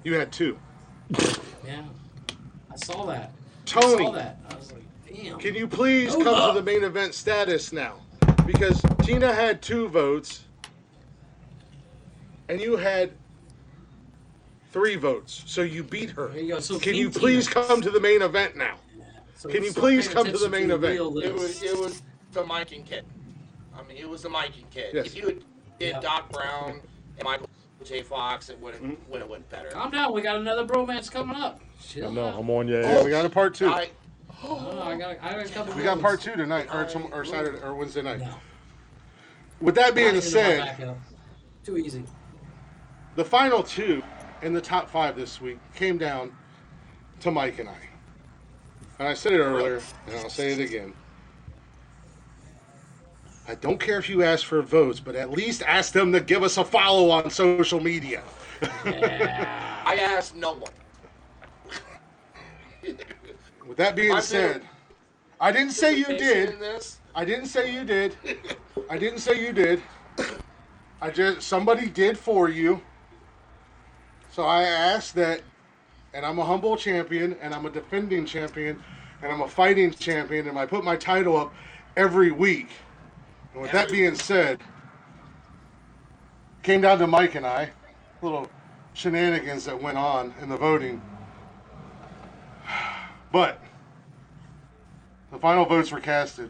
you had 2. Yeah. I saw that. I Tony, saw that. I was like, damn. can you please Hold come up. to the main event status now? Because Tina had 2 votes, and you had 3 votes, so you beat her. There you go. So Can King you please Tina. come to the main event now? So Can you start please paying come to the attention main event? real It lists. was the Mike and Kid. I mean, it was the Mike and Kid. Yes. If you had did Yeah. Doc Brown and Michael J. Fox, it would have went better. Calm down. We got another bromance coming up. Chill I know. out. I'm on your Yeah, ass. we got a part 2. I, Oh, I got a couple. We got good part ones. 2 tonight, or Saturday, or Wednesday night. No. With that Not being even said, my backup. Too easy. the final 2 in the top 5 this week came down to Mike and I. And I said it earlier, and I'll say it again. I don't care if you ask for votes, but at least ask them to give us a follow on social media. I asked no one. With that being My said, I didn't say you did. In this, I didn't say you did. I didn't say you did. Somebody did for you. So I asked that, and I'm a humble champion, and I'm a defending champion, and I'm a fighting champion, and I put my title up every week. And with that being said, came down to Mike and I, little shenanigans that went on in the voting. But The final votes were casted.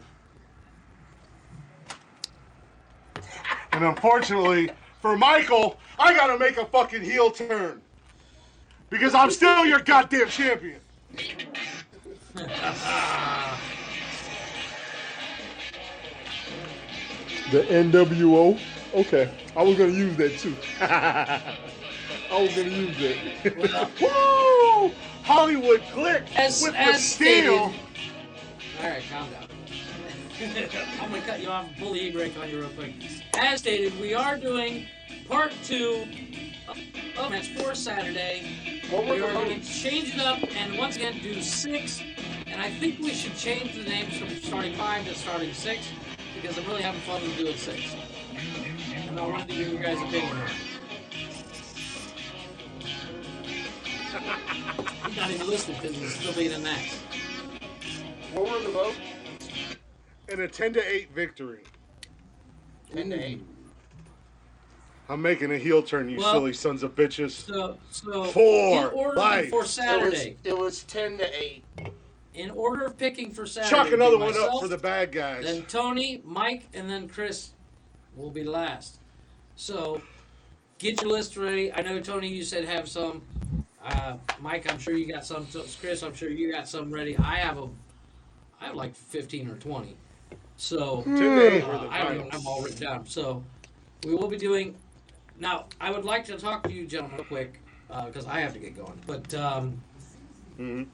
And unfortunately, for Michael, I gotta make a fucking heel turn. Because I'm still your goddamn champion. The NWO. Okay, I was gonna use that too. I was gonna use that. Woo! Hollywood click As- with the as steel. stated. All right, calm down. I'm gonna cut you off and pull the e-brake on you real quick. As stated, we are doing part 2 of match for Saturday. What were We the are going to votes? change it up and once again do 6. And I think we should change the names from starting 5 to starting 6 because I'm really having fun with doing 6. And I wanted to hear your guys' opinion on it. He's not even listening because he's still being a match. What were the votes? And a 10-8 victory. 10 to 8. I'm making a heel turn, you Well, silly sons of bitches. So For in order life. for Saturday, It was 10 to 8. in order of picking for Saturday, Chuck it'd be another one myself, up for the bad guys. Then Tony, Mike, and then Chris will be last. So get your list ready. I know Tony, you said have some. Mike, I'm sure you got some. So, Chris, I'm sure you got some ready. I have like 15 or 20. So 10 to 8 were the I don't even finals. have them all written down. So we will be doing. Now, I would like to talk to you gentlemen real quick because I have to get going. But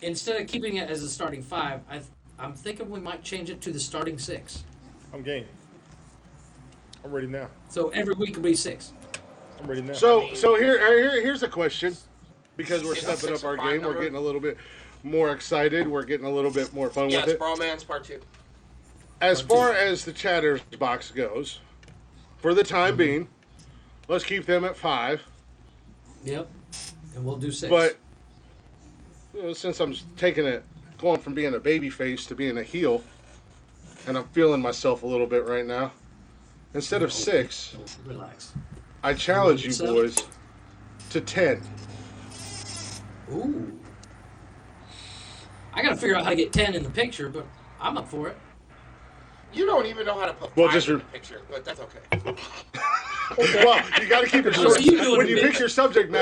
instead of keeping it as a starting 5, I'm thinking we might change it to the starting 6. I'm game. I'm ready now. So every week will be 6. I'm ready now. So here's a question. Because we're stepping up our game, we're getting a little bit more excited. We're getting a little bit more fun Yes, with it. Bromance Part 2. As far as the chatters box goes, for the time being, let's keep them at 5. Yep. And we'll do 6. But since I'm taking it, going from being a baby face to being a heel, and I'm feeling myself a little bit right now, instead of 6, Relax. I challenge you boys to 10. Ooh. I gotta figure out how to get 10 in the picture, but I'm up for it. You don't even know how to put Well, 5 just in the picture, but that's okay. Well, you got to keep it So short. you do it When a you bit. pick your subject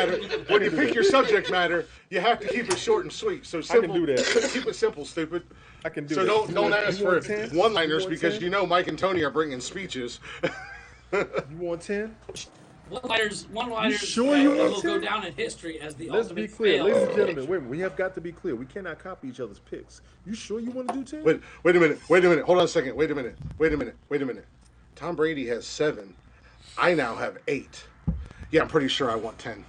matter, you have to keep it short and sweet. So simple. do that. Keep it simple, stupid. I can do So that. don't You ask for want 10? one-liners You want because 10? you know Mike and Tony are bringing speeches. You want 10? One-liners sure you want will 10? go down in history as the Let's ultimate be clear, fail. ladies and gentlemen. Wait a minute. We have got to be clear. We cannot copy each other's picks. You sure you want to do 10? Wait a minute. Hold on a second. Wait a minute. Tom Brady has 7. I now have 8. Yeah, I'm pretty sure I want 10.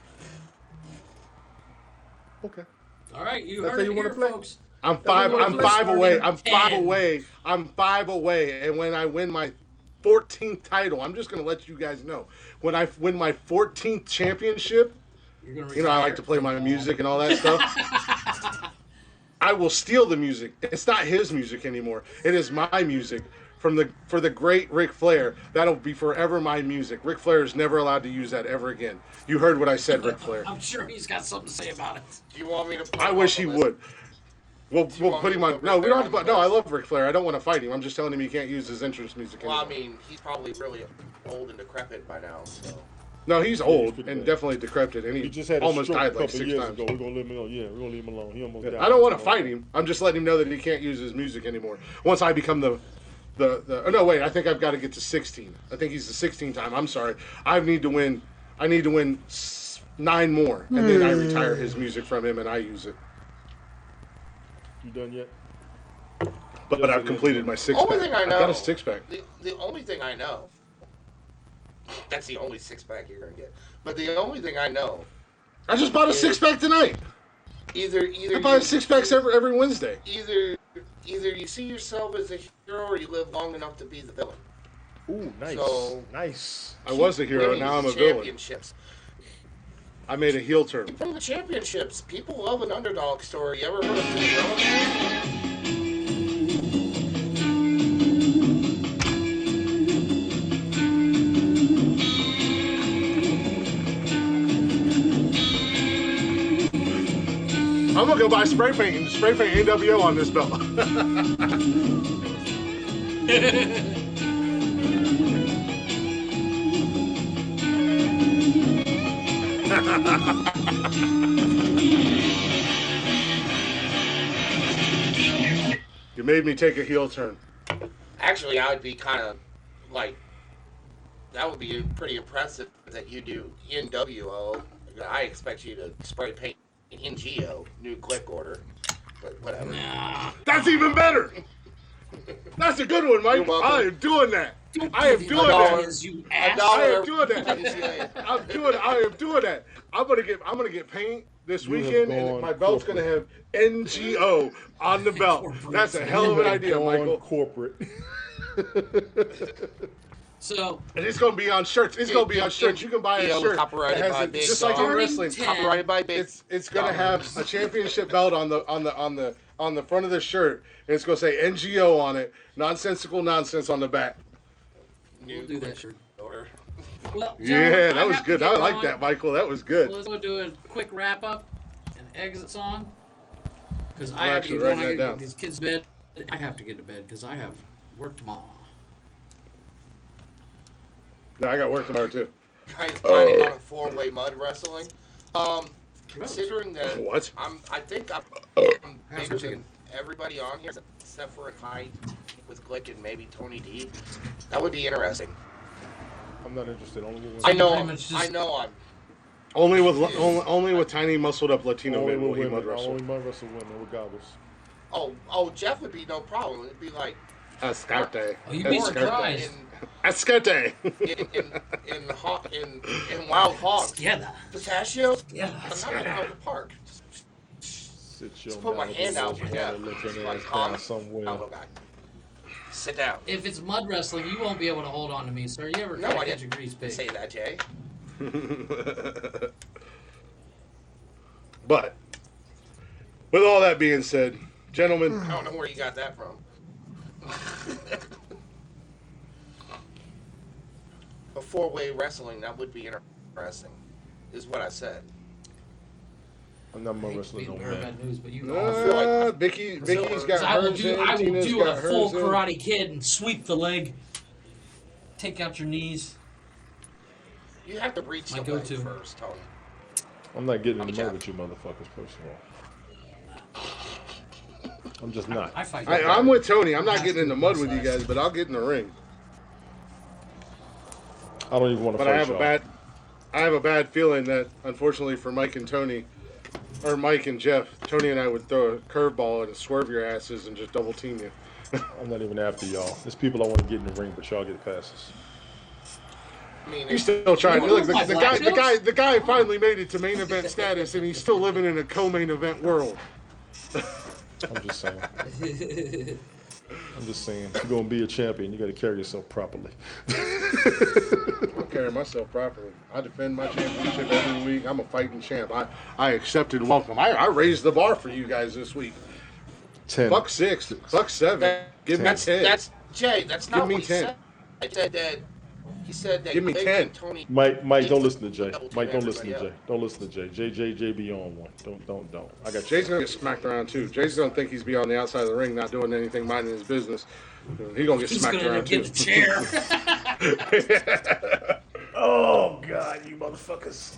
Okay. All right, you That's heard how it you wanna here, play? folks. I'm 5 Starting away. at I'm 10. 5 away. I'm 5 away. And when I win my 14th title, I'm just going to let you guys know. When I win my 14th championship, You're gonna you know, I like to play my music and all that stuff. I will steal the music. It's not his music anymore. It is my music for the great Ric Flair. That'll be forever my music. Ric Flair is never allowed to use that ever again. You heard what I said, Ric Flair. I'm sure he's got something to say about it. Do you want me to put I him wish on he the list? would. We'll want put me him to on. put No, Ric we don't Flair have to. on the No, I list? love Ric Flair. I don't want to fight him. I'm just telling him he can't use his entrance music Well, anymore. I mean, he's probably really old and decrepit by now, so. No, he's old pretty and bad. definitely decrepit, and He he just had a almost stroke a died couple like 6 years times. ago. We're gonna leave him alone. Yeah, we're gonna leave him alone. He almost died. I don't want to fight him. I'm just letting him know that he can't use his music anymore. Once I become the oh, no, wait, I think I've got to get to 16. I think he's the 16 time. I'm sorry. I need to win 9 more, and then I retire his music from him and I use it. You done yet? But I've completed my 6 Only pack. thing I know. I've got a 6 pack. The only thing I know. That's the only 6-pack you're gonna get. But the only thing I know, I just bought a 6 pack tonight. either I buy 6 packs every Wednesday. either you see yourself as a hero or you live long enough to be the villain. Ooh, nice. So- Nice. I was a hero, Winning now I'm the a villain. championships. I made a heel turn. From the championships, people love an underdog story. You ever heard of Cinderella Man? I'm gonna go buy spray paint and spray paint NWO on this belt. You made me take a heel turn. Actually, I would be kind of like, that would be pretty impressive that you do NWO. I expect you to spray paint NGO, new click order, but whatever. Nah. That's even better. That's a good one, Mike. You're welcome. I am doing that. I am doing $1. that. You A ass. dollar. I am doing that. appreciate. I am doing that. I'm gonna get paint this You have weekend, and gone my belt's gonna have NGO on the belt. That's a hell of an idea, Gone Michael. corporate. So And it's gonna be on shirts. It's gonna be on shirts. You can buy a Yeah, shirt that copyrighted has by it, Big just like in Dog. wrestling. Copyrighted by Big. It's gonna have a championship belt on the front of the shirt, and it's gonna say NGO on it. Nonsensical Nonsense on the back. we'll do that shirt. Order. Well, Yeah, gentlemen, that was have to good. get I like going. that, Michael. That was good. Let's go do a quick wrap up and exit song. Because I I'm have actually to writing get that down. these kids to bed. I have to get to bed because I have work tomorrow. No, I got work tomorrow too. Guys planning on a four-way mud wrestling. Considering that What? I think I'm How's bigger it than everybody on here except for Kai with Glick and maybe Tony D. That would be interesting. I'm not interested. Only with I women. know. pretty much just- I know. I'm. Only with tiny muscled up Latino Only men will with he women. mud wrestle. Only mud wrestle women, regardless. Oh, Jeff would be no problem. It'd be like Ascarte. Oh, you'd be Or surprised. Ascarte. in Wild Hogs. Yeah, that. Pistachios? Yeah, I'm that's not right. out of the park. Sit your Just put my mouth hand out and for Jeff. let your Like, ass calm down somewhere. down, little guy. Sit down. If it's mud wrestling, you won't be able to hold on to me, sir. You ever No, try I to catch a didn't grease pig? say that, Jay. But with all that being said, gentlemen, I don't know where you got that from. A four-way wrestling, that would be interesting, is what I said. I'm not I mud hate to wrestling be no the bearer of man. bad news, but you Vicky's got I will hers do. in. I will Tina's do got a full hers in. Karate Kid and sweep the leg. Take out your knees. You have to reach My the leg go-to. first, Tony. I'm not getting in the Jeff. mud with you motherfuckers, first of all. I'm just not. I fight. I'm with Tony. I'm not getting in the mud with you guys, but I'll get in the ring. I don't even want to But fight I have a bad feeling that, unfortunately for Mike and Tony, or Mike and Jeff, Tony and I would throw a curveball and swerve your asses and just double team you. I'm not even after y'all. There's people I want to get in the ring, but y'all get passes. I mean, He's still trying. You Look, want my black the guy finally made it to main event status, and he's still living in a co-main event world. I'm just saying. I'm just saying. If you're going to be a champion, you got to carry yourself properly. I carry myself properly. I defend my championship every week. I'm a fighting champ. I accepted welcome. I raised the bar for you guys this week. 10. $6, $7. Give me 10. That's Jay. That's Give not me what he 10. said. He said that. Give me Glick 10. and Tony. Mike, don't listen to Jay. Double team Mike, don't listen to everybody Jay. Don't listen to Jay. Jay be on one. Don't. I got Jay's gonna get smacked around too. Jay's gonna think he's be on the outside of the ring, not doing anything, minding his business. He's gonna get He's smacked gonna end around up too. getting a chair. Oh, God, you motherfuckers.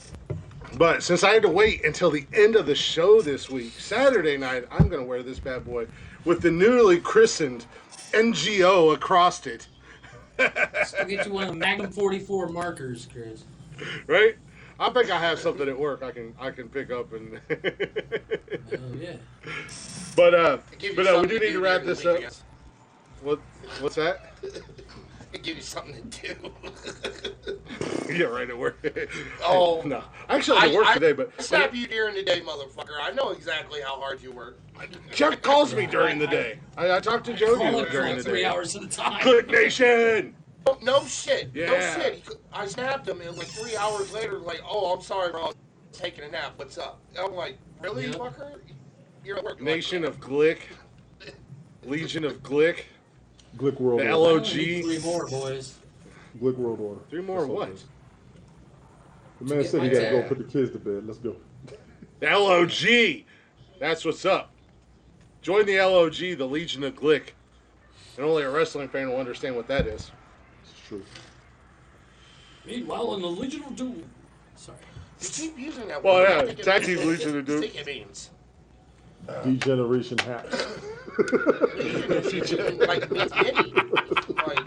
But since I had to wait until the end of the show this week, Saturday night, I'm gonna wear this bad boy with the newly christened NGO across it. I'll get you one of the Magnum 44 markers, Chris. Right? I think I have something at work I can pick up and. Oh yeah. But Give you we something do need to do wrap during this the up. week, What's that? It give you something to do. Yeah, right at work. Oh. No, actually I work today, but I slap you during the day, motherfucker. I know exactly how hard you work. Chuck calls me during the day. I talk to Jody Call it for during like the 3 day. hours at a time. Click Nation. No shit. No Yeah. shit. I snapped him, and like 3 hours later, like, oh, I'm sorry, bro. I was taking a nap. What's up? And I'm like, really, Yeah. fucker? You're at work. Nation of Glick. Legion of Glick. Glick World The Order. LOG. Only 3 more, boys. Glick World Order. 3 more That's all what? it is. The man get said he my got to go dad. put the kids to bed. Let's go. The LOG. That's what's up. Join the LOG, the Legion of Glick. And only a wrestling fan will understand what that is. It's true. Meanwhile, in the Legion of Doom. Sorry. You keep using that Well, word. yeah, I think it tag means team Legion what of Doom. I think it means. Degeneration hacks. Like, it means any. Like,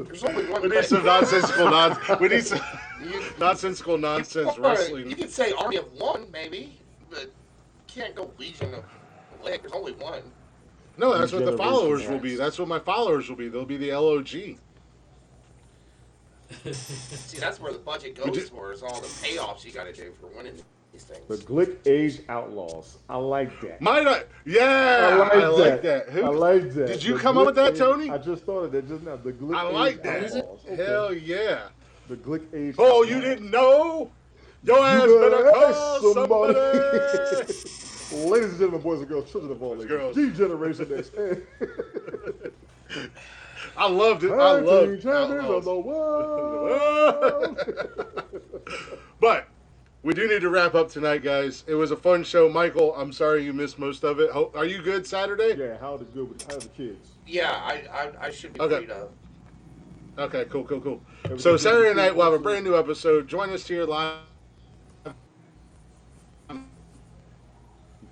there's only one We need way. some nonsensical We need some You- nonsensical nonsense You wrestling. could say Army of One, maybe, but you can't go Legion of Glick. There's only one. No, that's what the Degeneration followers will hacks. be. That's what my followers will be. They'll be the LOG. See, that's where the budget Would goes you- for, is all the payoffs you got to do for winning these things. The Glick Age Outlaws. I like that. Might I? Yeah, I like that. I like that. Did you The come up with Glick that, Age- Tony? I just thought of that just now. The Glick I Age like that. Outlaws. Okay. Hell yeah. The Glick Age Oh, you Outlaws. didn't know? Your ass You better better call ask somebody. somebody. Ladies and gentlemen, boys and girls, children of all ages, Girls. Degeneration X. I loved it. I loved champions of Outlaws. the world. But we do need to wrap up tonight, guys. It was a fun show. Michael, I'm sorry you missed most of it. Are you good Saturday? Yeah, how the good with how the kids? Yeah, I should be Okay. free to. Okay, cool. So Everything Saturday good? night we'll have a brand new episode. Join us here live.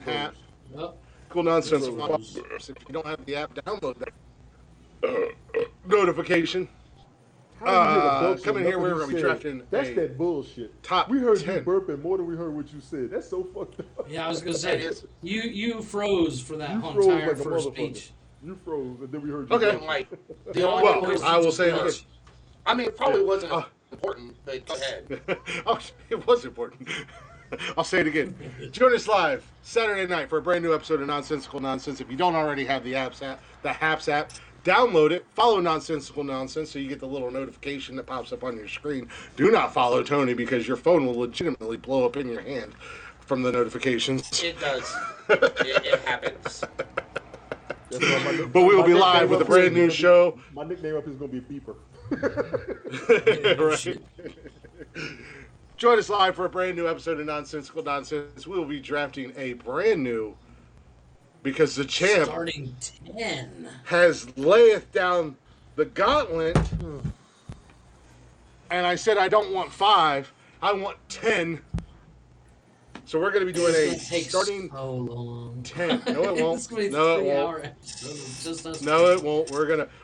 App. Well, Cool nonsense. Froze. If you don't have the app, download that notification. How do you hear the burps come in and here, we're nothing gonna be you drafting said? That's a that bullshit. top We heard 10. you burping more than we heard what you said. That's so fucked up. yeah, I was gonna It say is. you froze for that You whole froze entire like a first motherfucker. speech. You froze, and then we heard you. Okay. And like, the No, only Well, always I will say it too again. much. I mean, it probably wasn't Uh, important, but go ahead. Oh, it was important. I'll say it again. Join us live Saturday night for a brand new episode of Nonsensical Nonsense. If you don't already have the Haps app, download it. Follow Nonsensical Nonsense so you get the little notification that pops up on your screen. Do not follow Tony because your phone will legitimately blow up in your hand from the notifications. It does. It happens. That's why my But we will my be nickname live with a up brand here new is show. My nickname up here is gonna be Beeper. Right. Join us live for a brand new episode of Nonsensical Nonsense. We will be drafting a brand new because the champ Starting 10. has layeth down the gauntlet. And I said I don't want 5, I want 10. So we're going to be doing a It's gonna take starting so long. 10. No, it won't. It's gonna be a No, it 3-hour won't. episode of just us No, two. it won't.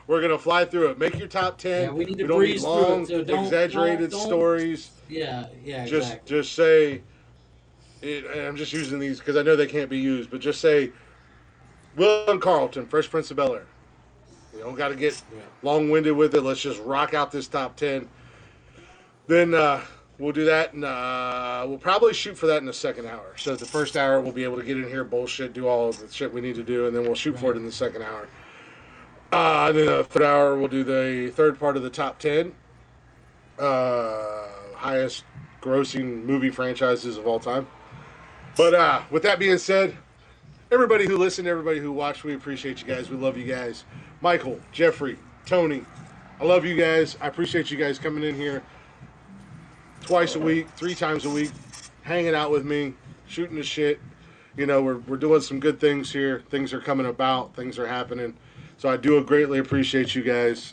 We're gonna fly through it. Make your top 10. Yeah, we need to don't need breeze through long, it, so don't- exaggerated don't- stories. Yeah, Just exactly. say it, and I'm just using these because I know they can't be used, but just say Will and Carlton, Fresh Prince of Bel-Air. You don't got to get long-winded with it. Let's just rock out this top 10. Then we'll do that, and we'll probably shoot for that in the second hour. So the first hour we'll be able to get in here, bullshit, do all of the shit we need to do, and then we'll shoot for it in the second hour. And then the third hour we'll do the third part of the top 10 highest grossing movie franchises of all time. But with that being said, everybody who listened, everybody who watched, we appreciate you guys. We love you guys. Michael, Jeffrey, Tony, I love you guys. I appreciate you guys coming in here twice a week, 3 times a week, hanging out with me, shooting the shit. You know, we're doing some good things here. Things are coming about. Things are happening. So I do greatly appreciate you guys.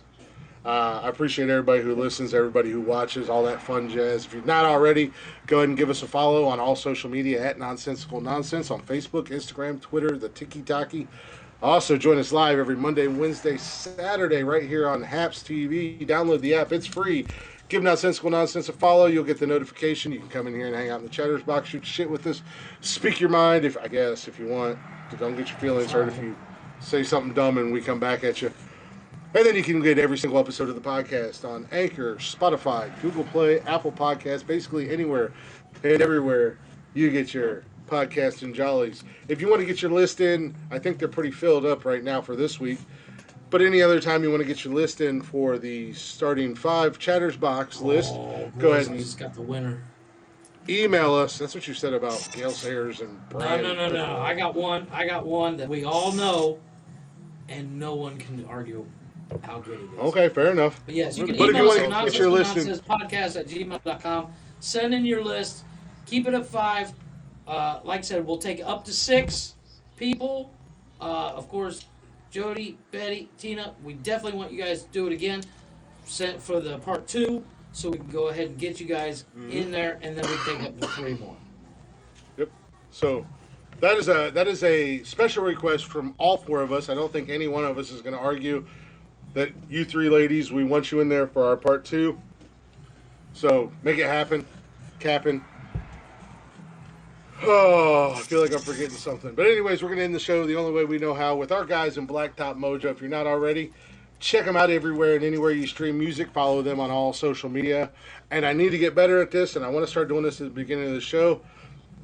I appreciate everybody who listens, everybody who watches, all that fun jazz. If you're not already, go ahead and give us a follow on all social media at Nonsensical Nonsense on Facebook, Instagram, Twitter, the Tiki-Taki. Also, join us live every Monday, Wednesday, Saturday right here on Haps TV. Download the app. It's free. Give Nonsensical Nonsense a follow. You'll get the notification. You can come in here and hang out in the chatters box, shoot shit with us, speak your mind, if you want. Don't get your feelings hurt if you say something dumb and we come back at you. And then you can get every single episode of the podcast on Anchor, Spotify, Google Play, Apple Podcasts, basically anywhere and everywhere you get your podcasts and jollies. If you want to get your list in, I think they're pretty filled up right now for this week. But any other time you want to get your list in for the starting 5 chatters box list, go ahead I and just got the winner. email us. That's what you said about Gail Sayers and Brian. No. I got one that we all know, and no one can argue how good it is. Okay, fair enough. But yes, you can But if you email us want at to get your list in, nonsensicalnonsenspodcast@gmail.com. Send in your list. Keep it at 5. Like I said, we'll take up to 6 people. Of course, Jody, Betty, Tina, we definitely want you guys to do it again for the part 2, so we can go ahead and get you guys in there, and then we take up to 3 more. Yep. So that is a special request from all 4 of us. I don't think any one of us is going to argue that you 3 ladies, we want you in there for our part 2. So make it happen, Cap'n. Oh, I feel like I'm forgetting something. But anyways, we're going to end the show the only way we know how with our guys in Blacktop Mojo. If you're not already, check them out everywhere and anywhere you stream music. Follow them on all social media. And I need to get better at this, and I want to start doing this at the beginning of the show.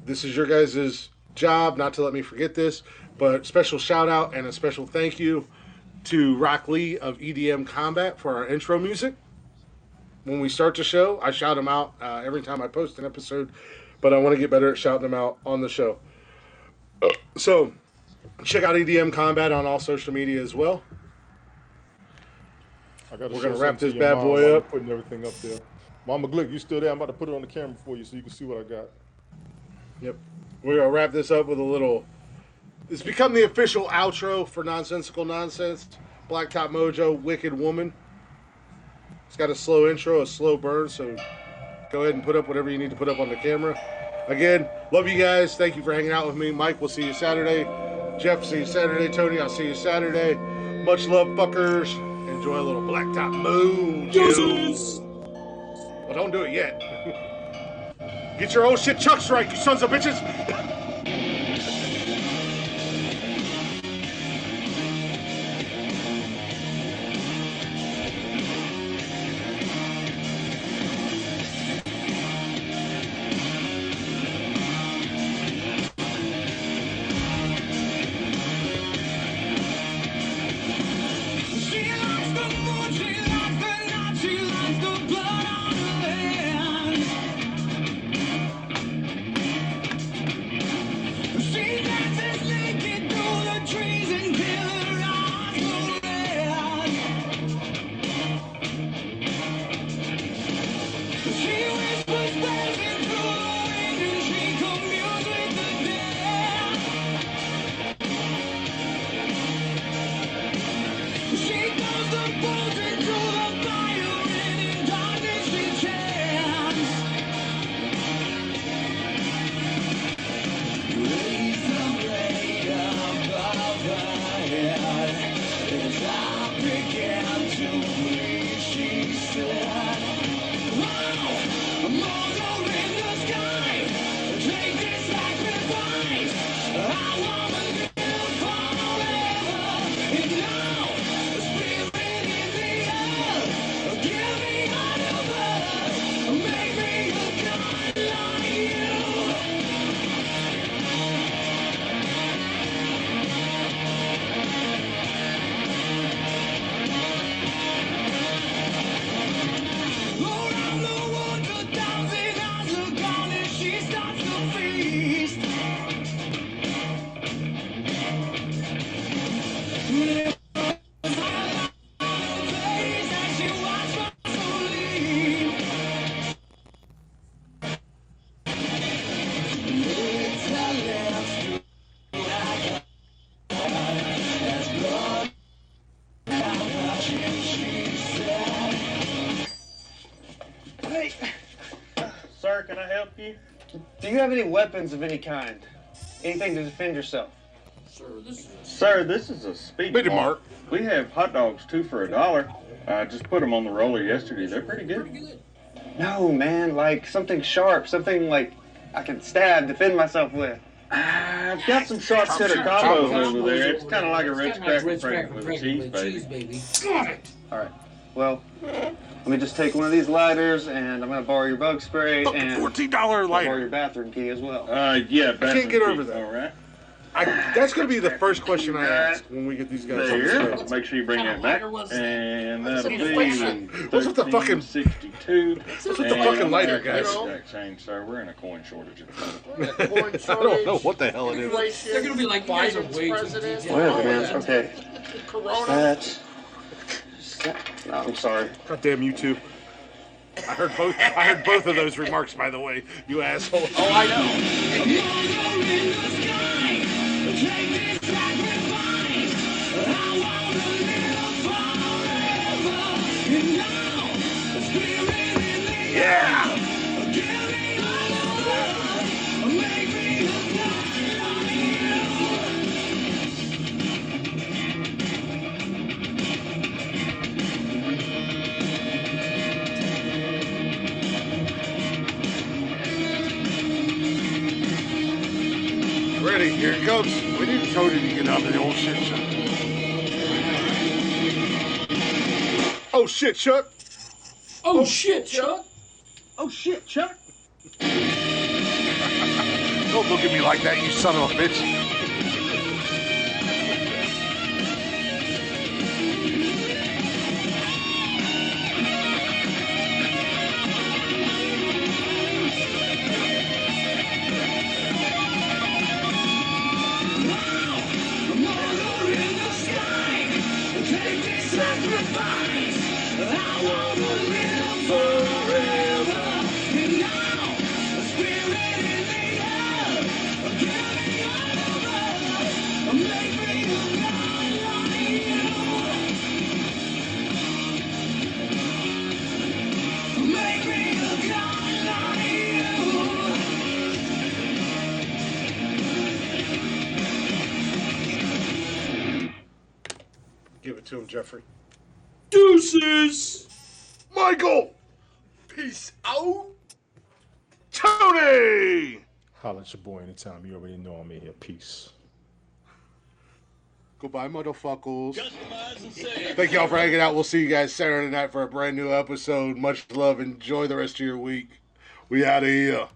This is your guys' job, not to let me forget this. But special shout out and a special thank you to Rock Lee of EDM Combat for our intro music. When we start the show, I shout him out every time I post an episode. But I want to get better at shouting them out on the show. So, check out EDM Combat on all social media as well. I gotta We're show gonna wrap something this to your bad mom boy while you're up. putting everything up there. Mama Glick, you still there? I'm about to put it on the camera for you so you can see what I got. Yep. We're going to wrap this up with a little... It's become the official outro for Nonsensical Nonsense. Blacktop Mojo, Wicked Woman. It's got a slow intro, a slow burn, so go ahead and put up whatever you need to put up on the camera. Again, love you guys. Thank you for hanging out with me. Mike, we'll see you Saturday. Jeff, see you Saturday. Tony, I'll see you Saturday. Much love, fuckers. Enjoy a little Blacktop Mojo. Well, don't do it yet. Get your old shit chucks right, you sons of bitches. Sir, can I help you? Do you have any weapons of any kind? Anything to defend yourself? Sir, this is a speed Beat it, mark. Mark. We have hot dogs 2 for $1. I just put them on the roller yesterday. They're pretty good. No, man, like something sharp, something like I can stab, defend myself with. I've got some sharp cheddar combos over there. It's kind of like a Ritz cracker frank with a cheese, baby. All right. Well, let me just take one of these lighters, and I'm gonna borrow your bug spray and $14 I'll borrow lighter. your bathroom key as well. I Yeah, can't get over key. that. All right. That's going to be the first question I ask when we get these guys on the There. show. Make sure you bring that back. And that'll be What's with the fucking... 62. What's with the fucking lighter, guys? Change, sir. We're in a coin shortage. I don't know what the hell it is. They're gonna be like, you guys are Biden's way too president. detailed. Whatever, man. Okay. Corona. That. No, I'm sorry. God damn you two. I heard both. I heard both of those remarks, by the way. You asshole. Oh, I know. Yeah. Ready? Here it comes. We need to told you to get out of the old shit show. Oh shit, Chuck. Oh shit, Chuck! Oh shit, Chuck. Don't look at me like that, you son of a bitch. Give it to him, Jeffrey. Deuces! Michael! Peace out. Tony! Holla at your boy anytime. You already know I'm here. Peace. Goodbye, motherfuckers. Thank y'all for hanging out. We'll see you guys Saturday night for a brand new episode. Much love. Enjoy the rest of your week. We out of here.